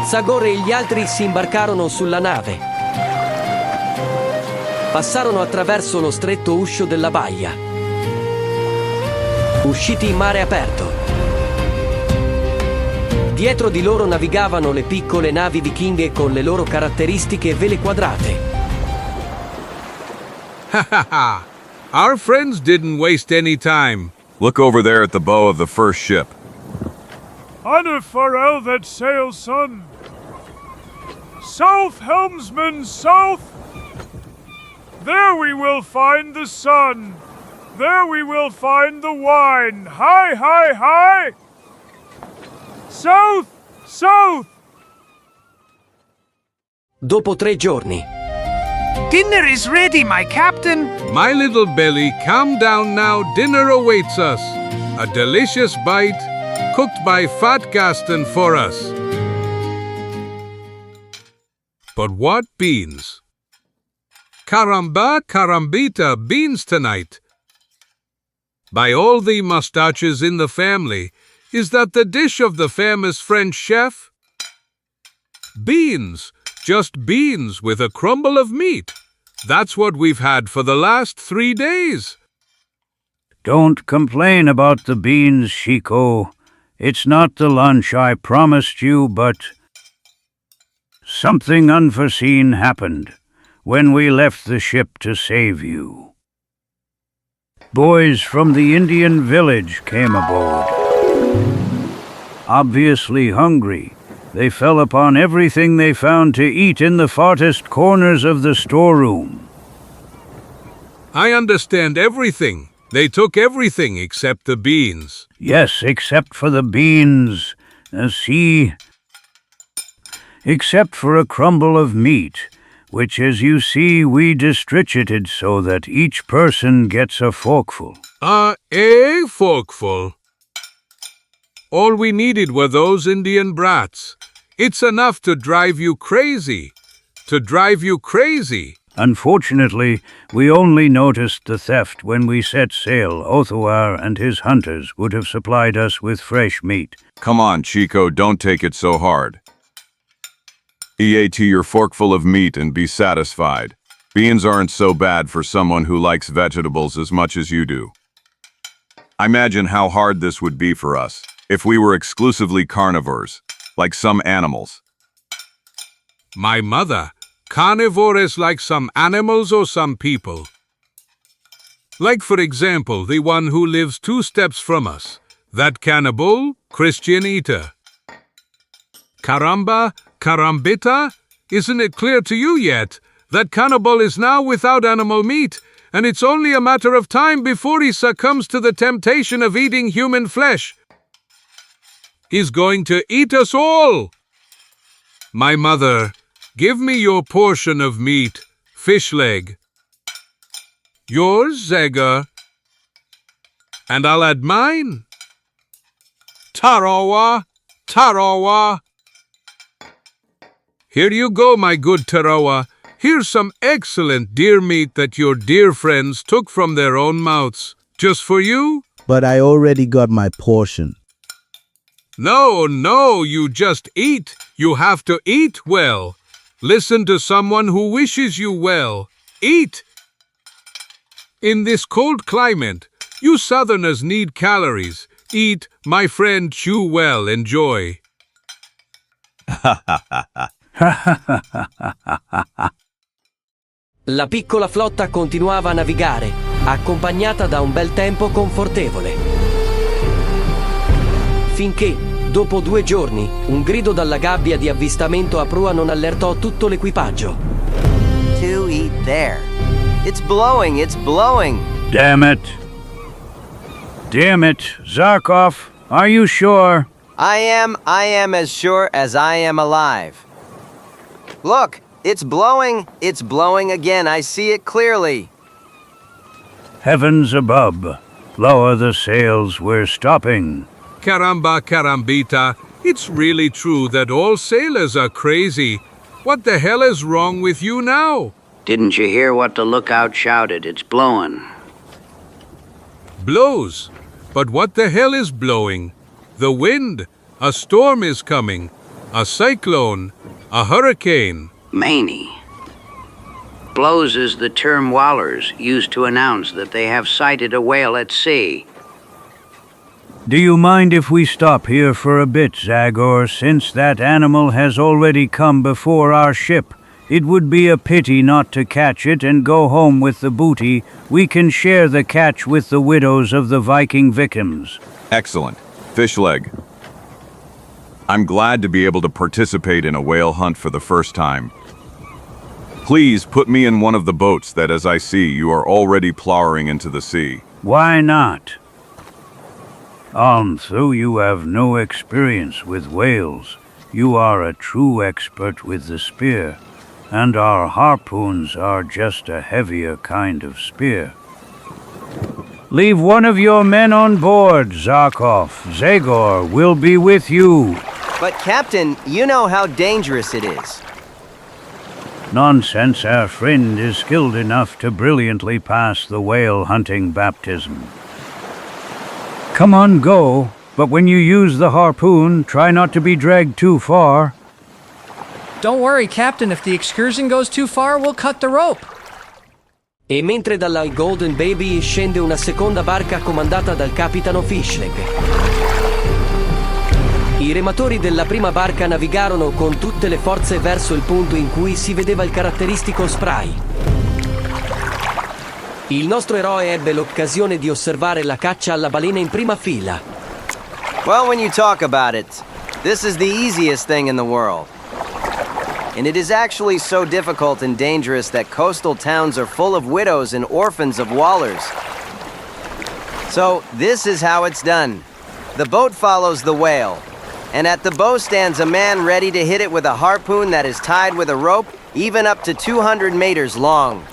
Zagor e gli altri si imbarcarono sulla nave. Passarono attraverso lo stretto uscio della baia. Usciti in mare aperto. Dietro di loro navigavano le piccole navi vichinghe con le loro caratteristiche vele quadrate. Ha ha ha! Our friends didn't waste any time. Look over there at the bow of the first ship. Honor farewell that sail, son. South, helmsman, south! There we will find the sun. There we will find the wine. Hi, hi, hi! South! South! Dopo 3 giorni. Dinner is ready, my captain. My little belly, calm down now. Dinner awaits us. A delicious bite, cooked by Fat Gaston for us. But what beans? Caramba, carambita, beans tonight. By all the mustaches in the family, is that the dish of the famous French chef? Beans, just beans with a crumble of meat. That's what we've had for the last 3 days. Don't complain about the beans, Chico. It's not the lunch I promised you, but something unforeseen happened when we left the ship to save you. Boys from the Indian village came aboard. Obviously hungry, they fell upon everything they found to eat in the farthest corners of the storeroom. I understand everything. They took everything except the beans. Yes, except for the beans. See? Except for a crumble of meat, which, as you see, we distributed so that each person gets a forkful. A forkful. All we needed were those Indian brats. It's enough to drive you crazy. To drive you crazy. Unfortunately, we only noticed the theft when we set sail. Othuar and his hunters would have supplied us with fresh meat. Come on, Chico, don't take it so hard. Eat your forkful of meat and be satisfied. Beans aren't so bad for someone who likes vegetables as much as you do. Imagine how hard this would be for us if we were exclusively carnivores, like some animals. My mother, carnivores like some animals or some people. Like, for example, the one who lives 2 steps from us. That cannibal, Christian eater. Caramba, carambita, isn't it clear to you yet that cannibal is now without animal meat, and it's only a matter of time before he succumbs to the temptation of eating human flesh? He's going to eat us all! My mother, give me your portion of meat, fish leg. Yours, Zagor. And I'll add mine. Tarawa, Tarawa. Here you go, my good Tarawa. Here's some excellent deer meat that your dear friends took from their own mouths. Just for you? But I already got my portion. No, you just eat. You have to eat well. Listen to someone who wishes you well. Eat. In this cold climate, you southerners need calories. Eat, my friend, chew well, enjoy. La piccola flotta continuava a navigare, accompagnata da un bel tempo confortevole. Finché, dopo 2 giorni, un grido dalla gabbia di avvistamento a prua non allertò tutto l'equipaggio. To eat there. It's blowing, it's blowing. Damn it. Damn it. Zarkov, are you sure? I am as sure as I am alive. Look, it's blowing again. I see it clearly. Heavens above. Lower the sails, we're stopping. Caramba, carambita, it's really true that all sailors are crazy. What the hell is wrong with you now? Didn't you hear what the lookout shouted? It's blowing. Blows. But what the hell is blowing? The wind. A storm is coming. a cyclone, a hurricane. Many. Blows is the term whalers used to announce that they have sighted a whale at sea. Do you mind if we stop here for a bit, Zagor, since that animal has already come before our ship? It would be a pity not to catch it and go home with the booty. We can share the catch with the widows of the Viking victims. Excellent. Fish leg. I'm glad to be able to participate in a whale hunt for the first time. Please put me in one of the boats that, as I see, you are already plowing into the sea. Why not? Though you have no experience with whales, you are a true expert with the spear, and our harpoons are just a heavier kind of spear. Leave one of your men on board, Zarkov. Zagor will be with you. But Captain, you know how dangerous it is. Nonsense, our friend is skilled enough to brilliantly pass the whale hunting baptism. Come on, go, but when you use the harpoon, try not to be dragged too far. Don't worry, Captain, if the excursion goes too far, we'll cut the rope. E mentre dalla Golden Baby scende una seconda barca comandata dal capitano Fishleg. I rematori della prima barca navigarono con tutte le forze verso il punto in cui si vedeva il caratteristico spray. Il nostro eroe ebbe l'occasione di osservare la caccia alla balena in prima fila. Well, when you talk about it, this is the easiest thing in the world. And it is actually so difficult and dangerous that coastal towns are full of widows and orphans of whalers. So, this is how it's done. The boat follows the whale, and at the bow stands a man ready to hit it with a harpoon that is tied with a rope, even up to 200 meters long.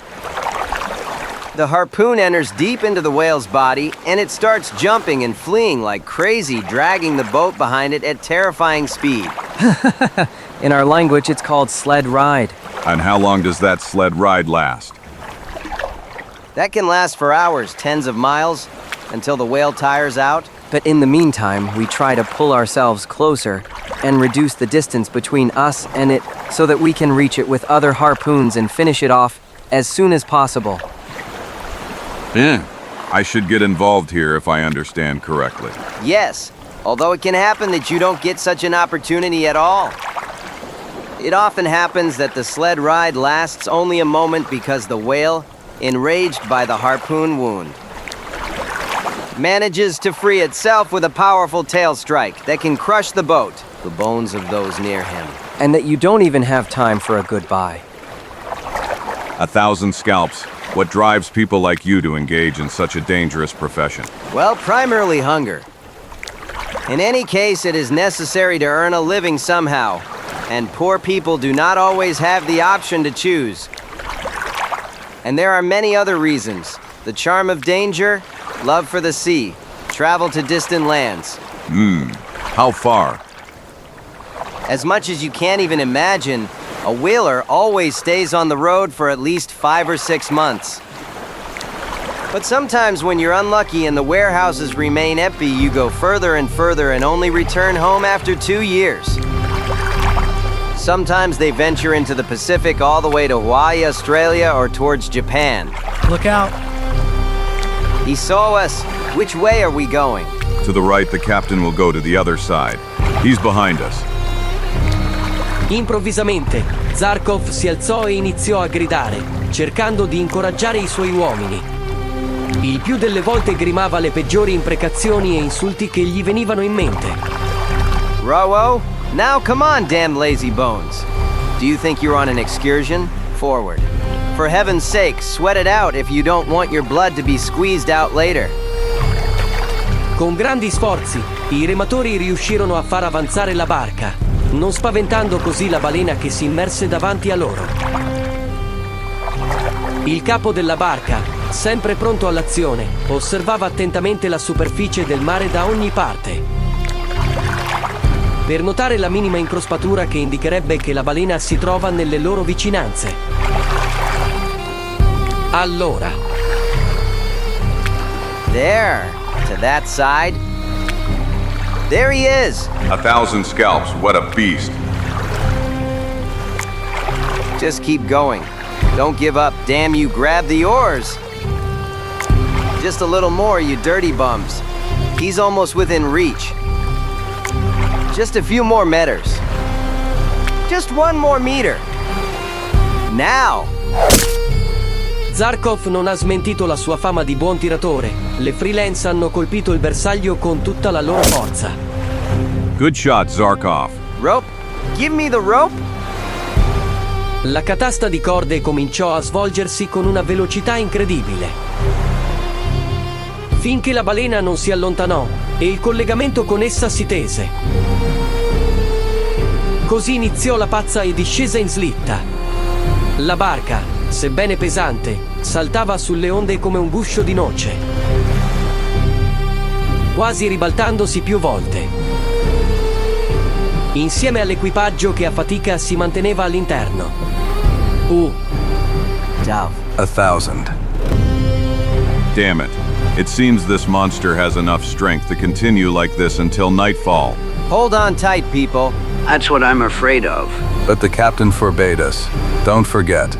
The harpoon enters deep into the whale's body, and it starts jumping and fleeing like crazy, dragging the boat behind it at terrifying speed. In our language, it's called sled ride. And how long does that sled ride last? That can last for hours, tens of miles, until the whale tires out. But in the meantime, we try to pull ourselves closer and reduce the distance between us and it so that we can reach it with other harpoons and finish it off as soon as possible. I should get involved here if I understand correctly. Yes, although it can happen that you don't get such an opportunity at all. It often happens that the sled ride lasts only a moment because the whale, enraged by the harpoon wound, manages to free itself with a powerful tail strike that can crush the boat, the bones of those near him, and that you don't even have time for a goodbye. 1,000 scalps. What drives people like you to engage in such a dangerous profession? Well, primarily hunger. In any case, it is necessary to earn a living somehow, and poor people do not always have the option to choose. And there are many other reasons. The charm of danger, love for the sea, travel to distant lands. How far? As much as you can't even imagine. A whaler always stays on the road for at least 5 or 6 months. But sometimes when you're unlucky and the warehouses remain empty, you go further and further and only return home after 2 years. Sometimes they venture into the Pacific all the way to Hawaii, Australia, or towards Japan. Look out. He saw us. Which way are we going? To the right, the captain will go to the other side. He's behind us. Improvvisamente, Zarkov si alzò e iniziò a gridare, cercando di incoraggiare i suoi uomini. Il più delle volte grimava le peggiori imprecazioni e insulti che gli venivano in mente. Rowo, now come on, damn lazy bones. Do you think you're on an excursion? Forward. For heaven's sake, sweat it out if you don't want your blood to be squeezed out later. Con grandi sforzi, i rematori riuscirono a far avanzare la barca, non spaventando così la balena che si immerse davanti a loro. Il capo della barca, sempre pronto all'azione, osservava attentamente la superficie del mare da ogni parte. Per notare la minima incrospatura che indicherebbe che la balena si trova nelle loro vicinanze. Allora. There, to that side. There he is! 1,000 scalps, what a beast. Just keep going. Don't give up. Damn you, grab the oars. Just a little more, you dirty bums. He's almost within reach. Just a few more meters. Just one more meter. Now! Zarkov non ha smentito la sua fama di buon tiratore. Le freelance hanno colpito il bersaglio con tutta la loro forza. Good shot, Zarkov. Rope? Give me the rope? La catasta di corde cominciò a svolgersi con una velocità incredibile. Finché la balena non si allontanò e il collegamento con essa si tese. Così iniziò la pazza e discesa in slitta. La barca, sebbene pesante, saltava sulle onde come un guscio di noce, quasi ribaltandosi più volte, insieme all'equipaggio che a fatica si manteneva all'interno. Ciao. 1,000. Damn it. It seems this monster has enough strength to continue like this until nightfall. Hold on tight, people. That's what I'm afraid of. But the captain forbade us. Don't forget.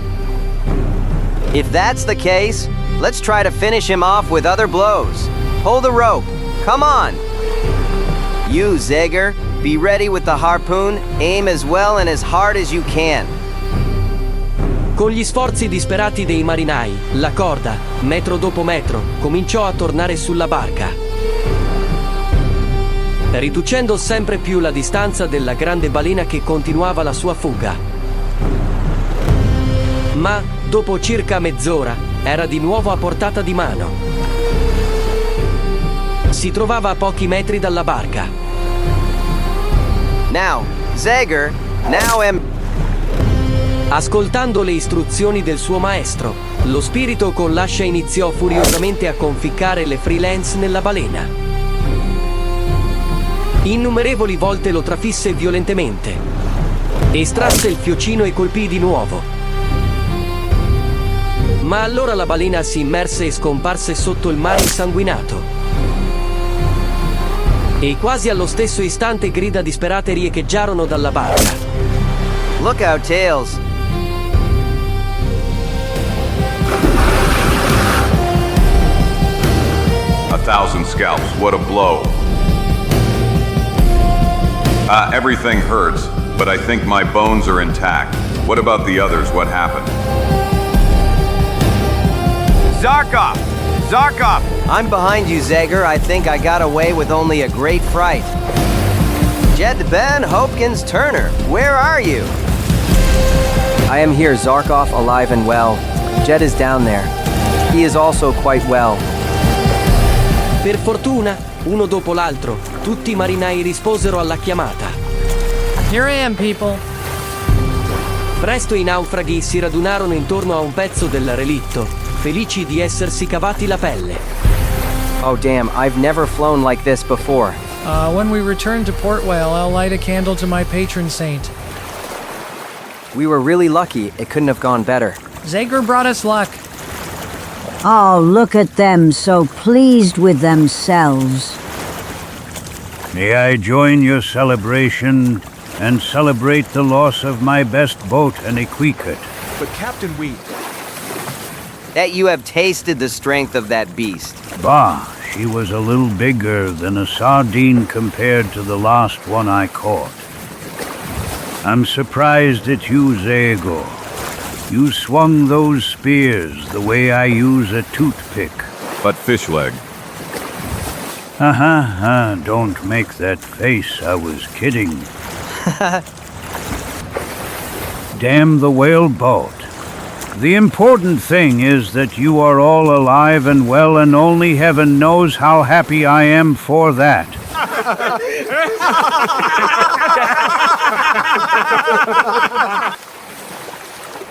If that's the case, let's try to finish him off with other blows. Pull the rope. Come on. You, Zagor, be ready with the harpoon. Aim as well and as hard as you can. Con gli sforzi disperati dei marinai, la corda, metro dopo metro, cominciò a tornare sulla barca, riducendo sempre più la distanza della grande balena che continuava la sua fuga. Ma, dopo circa mezz'ora, era di nuovo a portata di mano. Si trovava a pochi metri dalla barca. Now, Zagor, now am... Ascoltando le istruzioni del suo maestro, lo spirito con l'ascia iniziò furiosamente a conficcare le freelance nella balena. Innumerevoli volte lo trafisse violentemente. Estrasse il fiocino e colpì di nuovo. Ma allora la balena si immerse e scomparse sotto il mare insanguinato. E quasi allo stesso istante grida disperate riecheggiarono dalla barca. Look out, Tails. A 1,000 scalps, what a blow. Everything hurts, but I think my bones are intact. What about the others? What happened? Zarkov! Zarkov! I'm behind you, Zagor. I think I got away with only a great fright. Jed Ben Hopkins Turner, where are you? I am here, Zarkov, alive and well. Jed is down there. He is also quite well. Per fortuna, uno dopo l'altro, tutti i marinai risposero alla chiamata. Here I am, people. Presto i naufraghi si radunarono intorno a un pezzo del relitto, felici di essersi cavati la pelle. Oh damn, I've never flown like this before. When we return to Port Whale, I'll light a candle to my patron saint. We were really lucky. It couldn't have gone better. Zagor brought us luck. Oh, look at them, so pleased with themselves. May I join your celebration and celebrate the loss of my best boat and equipment? But Captain, we... That you have tasted the strength of that beast. Bah, she was a little bigger than a sardine compared to the last one I caught. I'm surprised at you, Zagor. You swung those spears the way I use a toothpick. But fish leg. Don't make that face, I was kidding. Damn the whale boat. The important thing is that you are all alive and well, and only heaven knows how happy I am for that.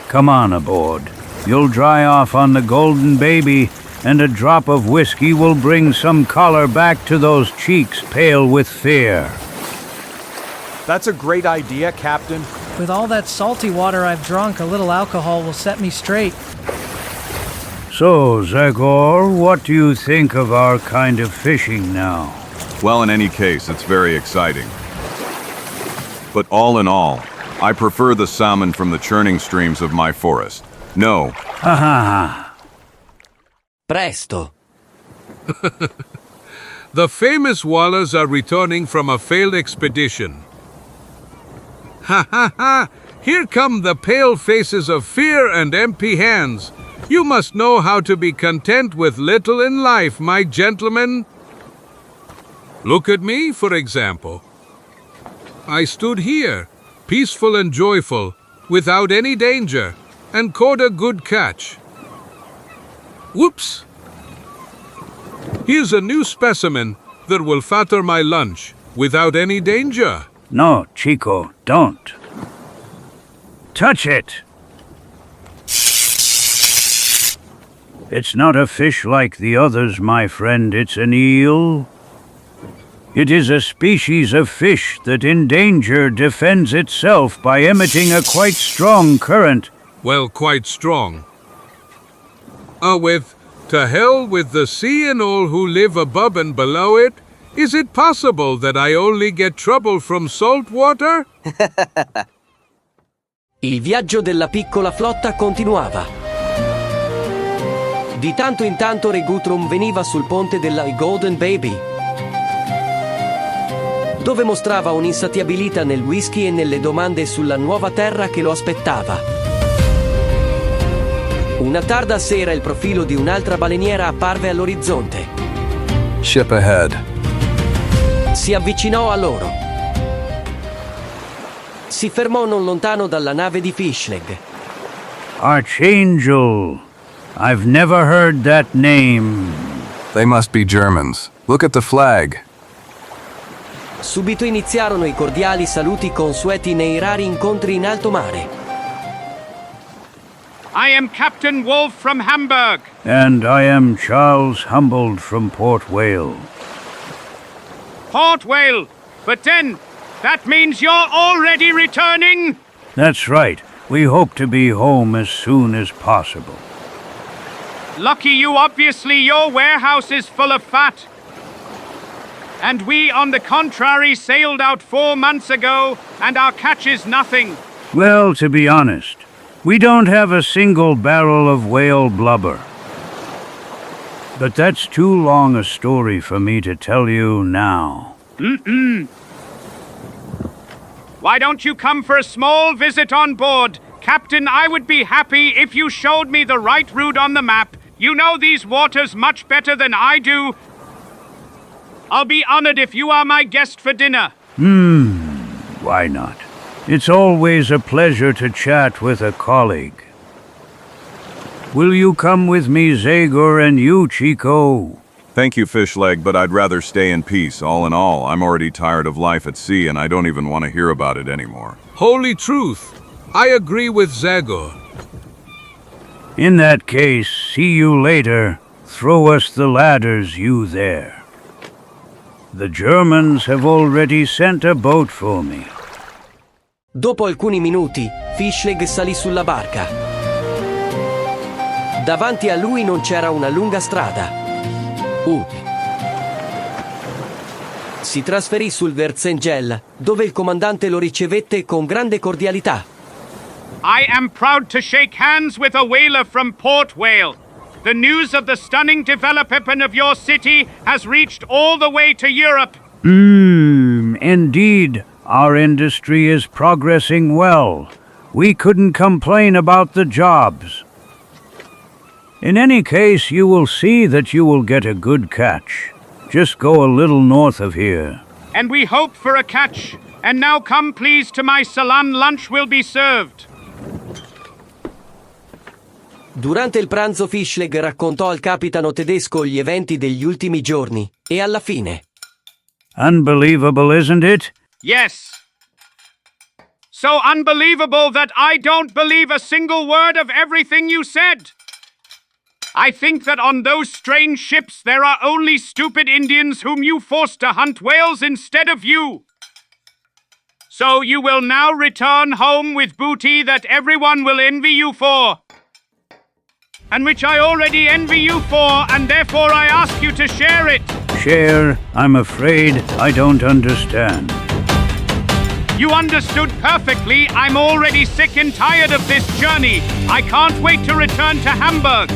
Come on aboard. You'll dry off on the golden baby, and a drop of whiskey will bring some color back to those cheeks pale with fear. That's a great idea, Captain. With all that salty water I've drunk, a little alcohol will set me straight. So, Zagor, what do you think of our kind of fishing now? Well, in any case, it's very exciting. But all in all, I prefer the salmon from the churning streams of my forest. No. Ha ha ha. Presto. The famous Wallers are returning from a failed expedition. Ha ha ha! Here come the pale faces of fear and empty hands. You must know how to be content with little in life, my gentlemen. Look at me, for example. I stood here, peaceful and joyful, without any danger, and caught a good catch. Whoops! Here's a new specimen that will fatter my lunch without any danger. No, Chico, don't. Touch it! It's not a fish like the others, my friend. It's an eel. It is a species of fish that in danger defends itself by emitting a quite strong current. Well, quite strong. With to hell with the sea and all who live above and below it, is it possible that I only get trouble from salt water? Il viaggio della piccola flotta continuava. Di tanto in tanto Re Guthrum veniva sul ponte della Golden Baby, dove mostrava un'insatiabilità nel whisky e nelle domande sulla nuova terra che lo aspettava. Una tarda sera il profilo di un'altra baleniera apparve all'orizzonte. Ship ahead. Si avvicinò a loro. Si fermò non lontano dalla nave di Fishleg. Archangel. I've never heard that name. They must be Germans. Look at the flag. Subito iniziarono i cordiali saluti consueti nei rari incontri in alto mare. I am Captain Wolf from Hamburg. And I am Charles Humboldt from Port Whale. Port Whale? But then, that means you're already returning? That's right. We hope to be home as soon as possible. Lucky you, obviously. Your warehouse is full of fat. And we, on the contrary, sailed out 4 months ago, and our catch is nothing. Well, to be honest, we don't have a single barrel of whale blubber. But that's too long a story for me to tell you now. Why don't you come for a small visit on board? Captain, I would be happy if you showed me the right route on the map. You know these waters much better than I do. I'll be honored if you are my guest for dinner. Why not? It's always a pleasure to chat with a colleague. Will you come with me, Zagor, and you, Chico? Thank you, Fishleg, but I'd rather stay in peace. All in all, I'm already tired of life at sea, and I don't even want to hear about it anymore. Holy truth. I agree with Zagor. In that case, see you later. Throw us the ladders, you there. The Germans have already sent a boat for me. Dopo alcuni minuti, Fishleg salì sulla barca. Davanti a lui non c'era una lunga strada. Si trasferì sul Verzengel, dove il comandante lo ricevette con grande cordialità. I am proud to shake hands with a whaler from Port Whale. The news of the stunning development of your city has reached all the way to Europe. Indeed. Our industry is progressing well. We couldn't complain about the jobs. In any case, you will see that you will get a good catch. Just go a little north of here. And we hope for a catch. And now come please to my salon. Lunch will be served. Durante il pranzo Fishleg raccontò al capitano tedesco gli eventi degli ultimi giorni e alla fine. Unbelievable, isn't it? Yes. So unbelievable that I don't believe a single word of everything you said. I think that on those strange ships there are only stupid Indians whom you forced to hunt whales instead of you. So you will now return home with booty that everyone will envy you for. And which I already envy you for, and therefore I ask you to share it. Share? I'm afraid I don't understand. You understood perfectly. I'm already sick and tired of this journey. I can't wait to return to Hamburg.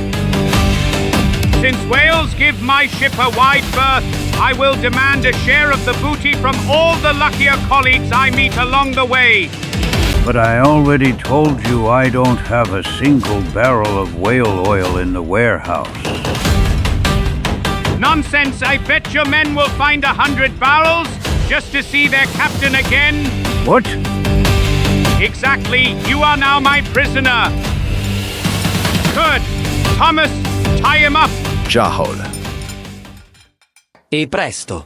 Since whales give my ship a wide berth, I will demand a share of the booty from all the luckier colleagues I meet along the way. But I already told you I don't have a single barrel of whale oil in the warehouse. Nonsense! I bet your men will find 100 barrels just to see their captain again. What? Exactly. You are now my prisoner. Good. Thomas, tie him up. Jahol. E presto.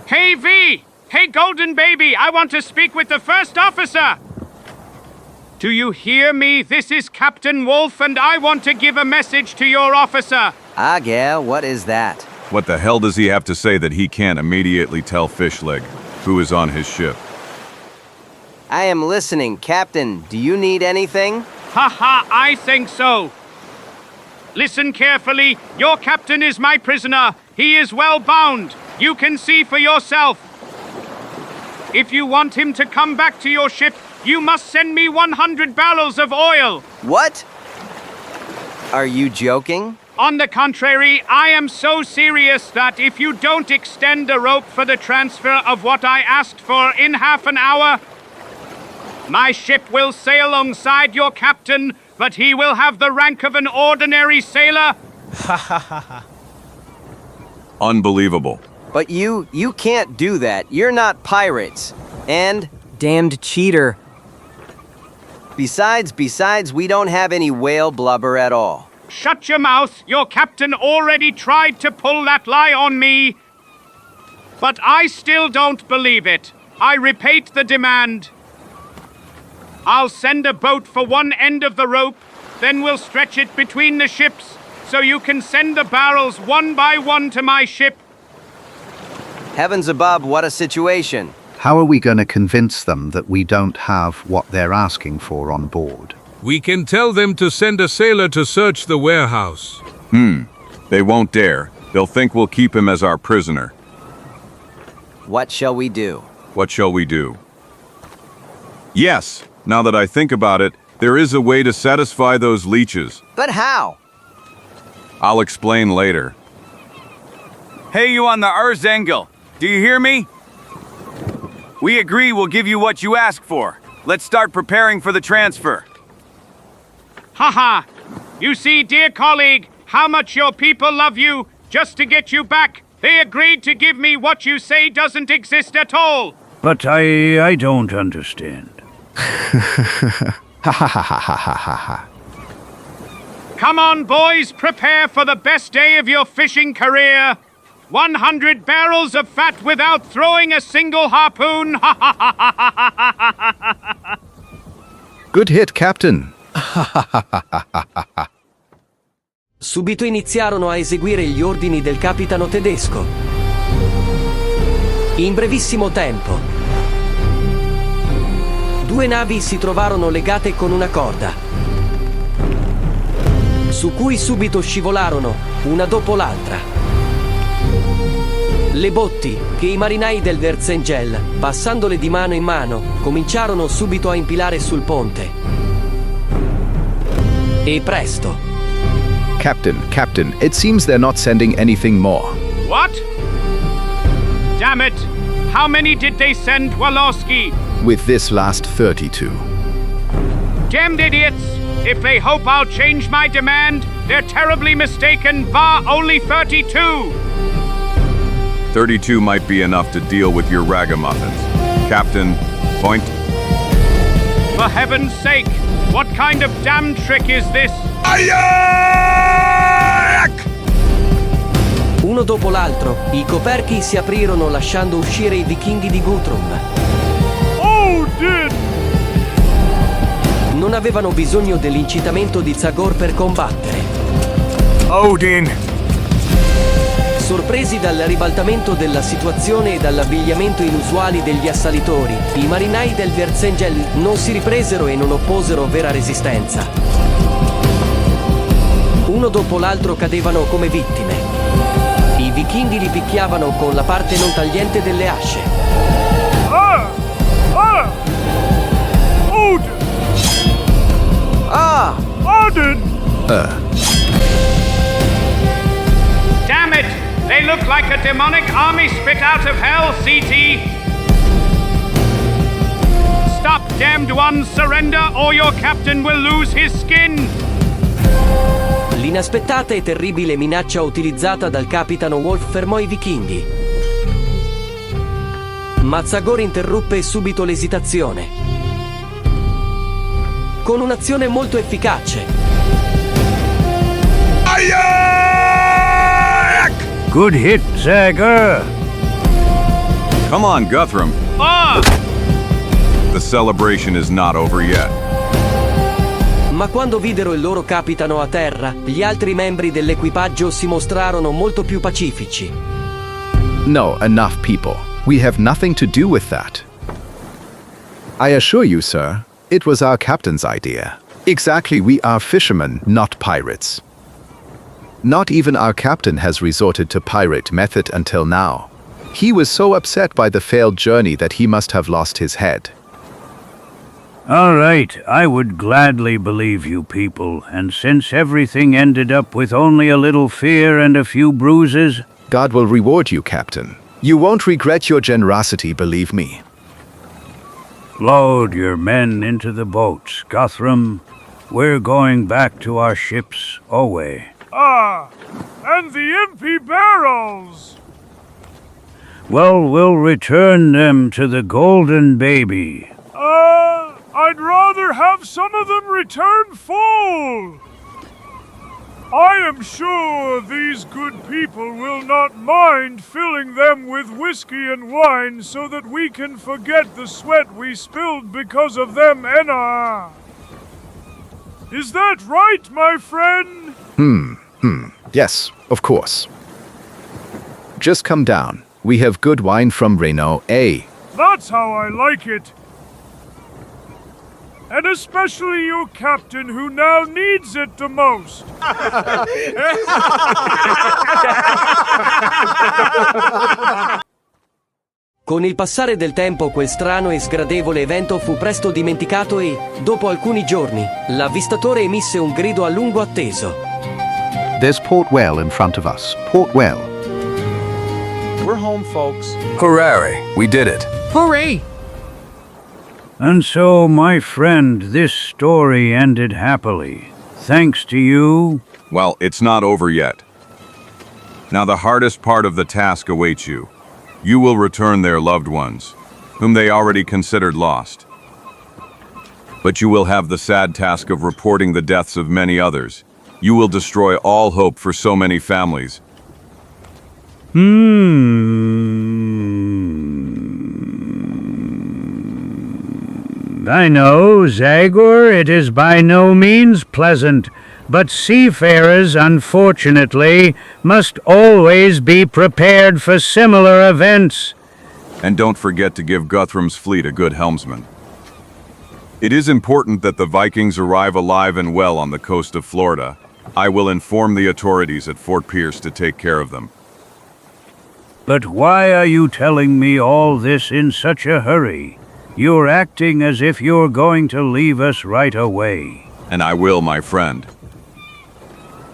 Hey, V! Hey, Golden Baby, I want to speak with the first officer! Do you hear me? This is Captain Wolf, and I want to give a message to your officer. Agel, what is that? What the hell does he have to say that he can't immediately tell Fishleg, who is on his ship? I am listening, Captain. Do you need anything? Haha, I think so. Listen carefully. Your captain is my prisoner. He is well bound. You can see for yourself. If you want him to come back to your ship, you must send me 100 barrels of oil. What? Are you joking? On the contrary, I am so serious that if you don't extend a rope for the transfer of what I asked for in half an hour, my ship will sail alongside your captain, but he will have the rank of an ordinary sailor. Ha ha ha ha. Unbelievable. But you can't do that. You're not pirates. And damned cheater. Besides, we don't have any whale blubber at all. Shut your mouth. Your captain already tried to pull that lie on me. But I still don't believe it. I repeat the demand. I'll send a boat for one end of the rope, then we'll stretch it between the ships, so you can send the barrels one by one to my ship. Heavens above, what a situation. How are we going to convince them that we don't have what they're asking for on board? We can tell them to send a sailor to search the warehouse. They won't dare. They'll think we'll keep him as our prisoner. What shall we do? What shall we do? Yes, now that I think about it, there is a way to satisfy those leeches. But how? I'll explain later. Hey, you on the Erzengel. Do you hear me? We agree we'll give you what you ask for. Let's start preparing for the transfer. Haha! You see, dear colleague, how much your people love you. Just to get you back, they agreed to give me what you say doesn't exist at all. But I don't understand. Come on, boys, prepare for the best day of your fishing career. 100 barrels of fat without throwing a single harpoon. Good hit, Captain. Subito iniziarono a eseguire gli ordini del capitano tedesco. In brevissimo tempo, 2 navi si trovarono legate con una corda, su cui subito scivolarono, una dopo l'altra. Le botti, che i marinai del Verzengel, passandole di mano in mano, cominciarono subito a impilare sul ponte. E presto. Captain, it seems they're not sending anything more. What? Damn it! How many did they send, Walowski? With this last 32. Damned idiots! If they hope I'll change my demand, they're terribly mistaken. Va, only 32! 32 might be enough to deal with your ragamuffins. Captain, point. For heaven's sake, what kind of damn trick is this? Uno dopo l'altro, i coperchi si aprirono lasciando uscire i vichinghi di Guthrum. Odin! Non avevano bisogno dell'incitamento di Zagor per combattere. Odin! Sorpresi dal ribaltamento della situazione e dall'abbigliamento inusuali degli assalitori, i marinai del Verzengel non si ripresero e non opposero vera resistenza. Uno dopo l'altro cadevano come vittime. I vichinghi li picchiavano con la parte non tagliente delle asce. Odin! Odin! Damn it! They look like a demonic army spit out of hell, CT! Stop, damned ones, surrender or your captain will lose his skin! L'inaspettata e terribile minaccia utilizzata dal capitano Wolf fermò i vichinghi. Ma Zagor interruppe subito l'esitazione. Con un'azione molto efficace. Good hit, Zagor. Come on, Guthrum. Ah! The celebration is not over yet. Ma quando videro il loro capitano a terra, gli altri membri dell'equipaggio si mostrarono molto più pacifici. No, enough, people. We have nothing to do with that. I assure you, sir, it was our captain's idea. Exactly, we are fishermen, not pirates. Not even our captain has resorted to pirate method until now. He was so upset by the failed journey that he must have lost his head. All right, I would gladly believe you people, and since everything ended up with only a little fear and a few bruises... God will reward you, Captain. You won't regret your generosity, believe me. Load your men into the boats, Guthrum. We're going back to our ships, away. Ah, and the empty barrels! Well, we'll return them to the Golden Baby. I'd rather have some of them return full. I am sure these good people will not mind filling them with whiskey and wine so that we can forget the sweat we spilled because of them, Enna. Is that right, my friend? Yes, of course. Just come down. We have good wine from Reno, eh? That's how I like it. And especially you, Captain, who now needs it the most. Con il passare del tempo quel strano e sgradevole evento fu presto dimenticato e, dopo alcuni giorni, l'avvistatore emise un grido a lungo atteso. There's Port Well in front of us. Port Well. We're home, folks. Hooray, we did it. Hooray! And so, my friend, this story ended happily. Thanks to you. Well, it's not over yet. Now the hardest part of the task awaits you. You will return their loved ones, whom they already considered lost. But you will have the sad task of reporting the deaths of many others. You will destroy all hope for so many families. I know, Zagor, it is by no means pleasant, but seafarers, unfortunately, must always be prepared for similar events. And don't forget to give Guthrum's fleet a good helmsman. It is important that the Vikings arrive alive and well on the coast of Florida. I will inform the authorities at Fort Pierce to take care of them. But why are you telling me all this in such a hurry? You're acting as if you're going to leave us right away. And I will, my friend.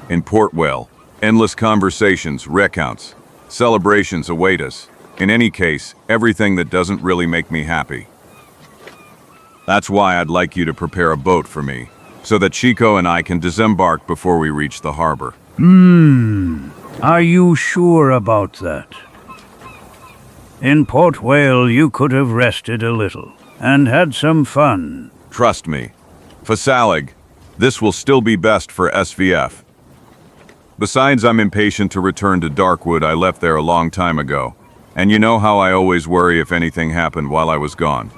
In Portwell, endless conversations, recounts, celebrations await us. In any case, everything that doesn't really make me happy. That's why I'd like you to prepare a boat for me, so that Chico and I can disembark before we reach the harbor. Are you sure about that? In Port Whale, you could have rested a little and had some fun. Trust me. Fasalig, this will still be best for SVF. Besides, I'm impatient to return to Darkwood. I left there a long time ago. And you know how I always worry if anything happened while I was gone.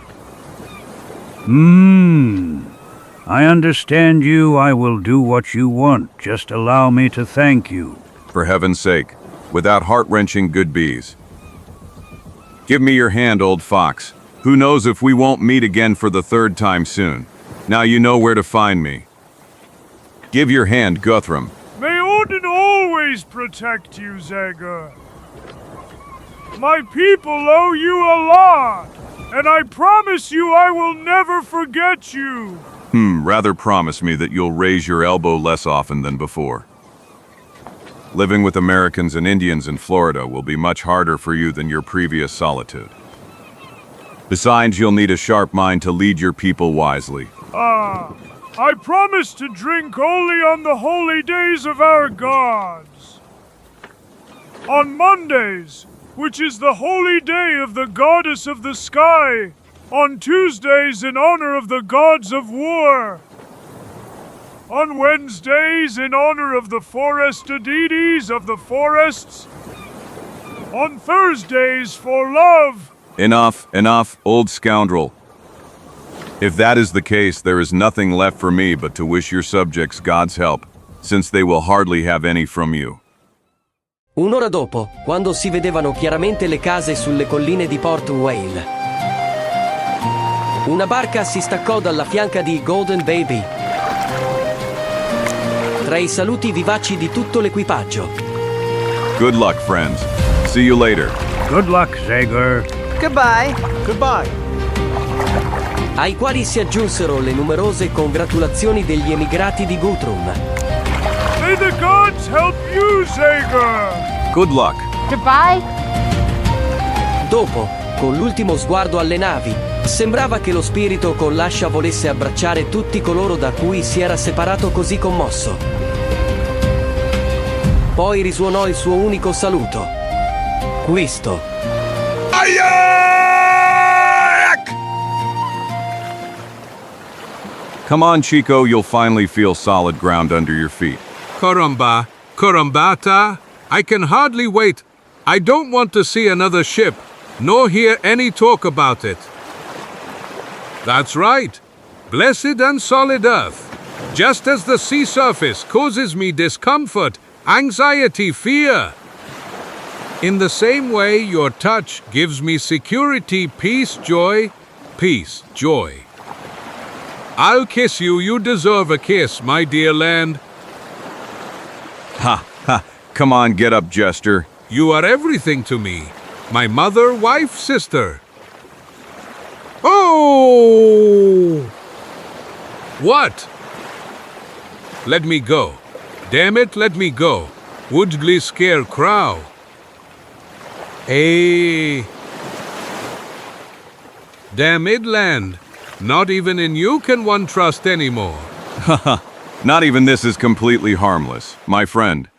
I understand you. I will do what you want. Just allow me to thank you. For heaven's sake, without heart-wrenching good bees. Give me your hand, old fox. Who knows if we won't meet again for the third time soon. Now you know where to find me. Give your hand, Guthrum. May Odin always protect you, Zagor. My people owe you a lot. And I promise you I will never forget you. Rather promise me that you'll raise your elbow less often than before. Living with Americans and Indians in Florida will be much harder for you than your previous solitude. Besides, you'll need a sharp mind to lead your people wisely. I promise to drink only on the holy days of our gods. On Mondays, which is the holy day of the goddess of the sky. On Tuesdays, in honor of the gods of war. On Wednesdays, in honor of the forest deities of the forests. On Thursdays, for love. Enough, old scoundrel. If that is the case, there is nothing left for me but to wish your subjects God's help, since they will hardly have any from you. Un'ora dopo, quando si vedevano chiaramente le case sulle colline di Port Whale, una barca si staccò dalla fianca di Golden Baby. Tra i saluti vivaci di tutto l'equipaggio. Good luck, friends. See you later. Good luck, Zagor. Goodbye. Goodbye. Ai quali si aggiunsero le numerose congratulazioni degli emigrati di Guthrum. May the gods help you, Zagor. Good luck. Goodbye. Dopo, con l'ultimo sguardo alle navi, sembrava che lo spirito con l'ascia volesse abbracciare tutti coloro da cui si era separato così commosso. Poi risuonò il suo unico saluto. Questo. Come on, Chico, you'll finally feel solid ground under your feet. Carambata, I can hardly wait. I don't want to see another ship, nor hear any talk about it. That's right. Blessed and solid earth. Just as the sea surface causes me discomfort, anxiety, fear. In the same way, your touch gives me security, peace, joy. I'll kiss you. You deserve a kiss, my dear land. Ha. Come on, get up, jester. You are everything to me. My mother, wife, sister. Oh! What? Let me go. Damn it, let me go. Woodley scarecrow. Hey. Damn it, land. Not even in you can one trust anymore. Not even this is completely harmless, my friend.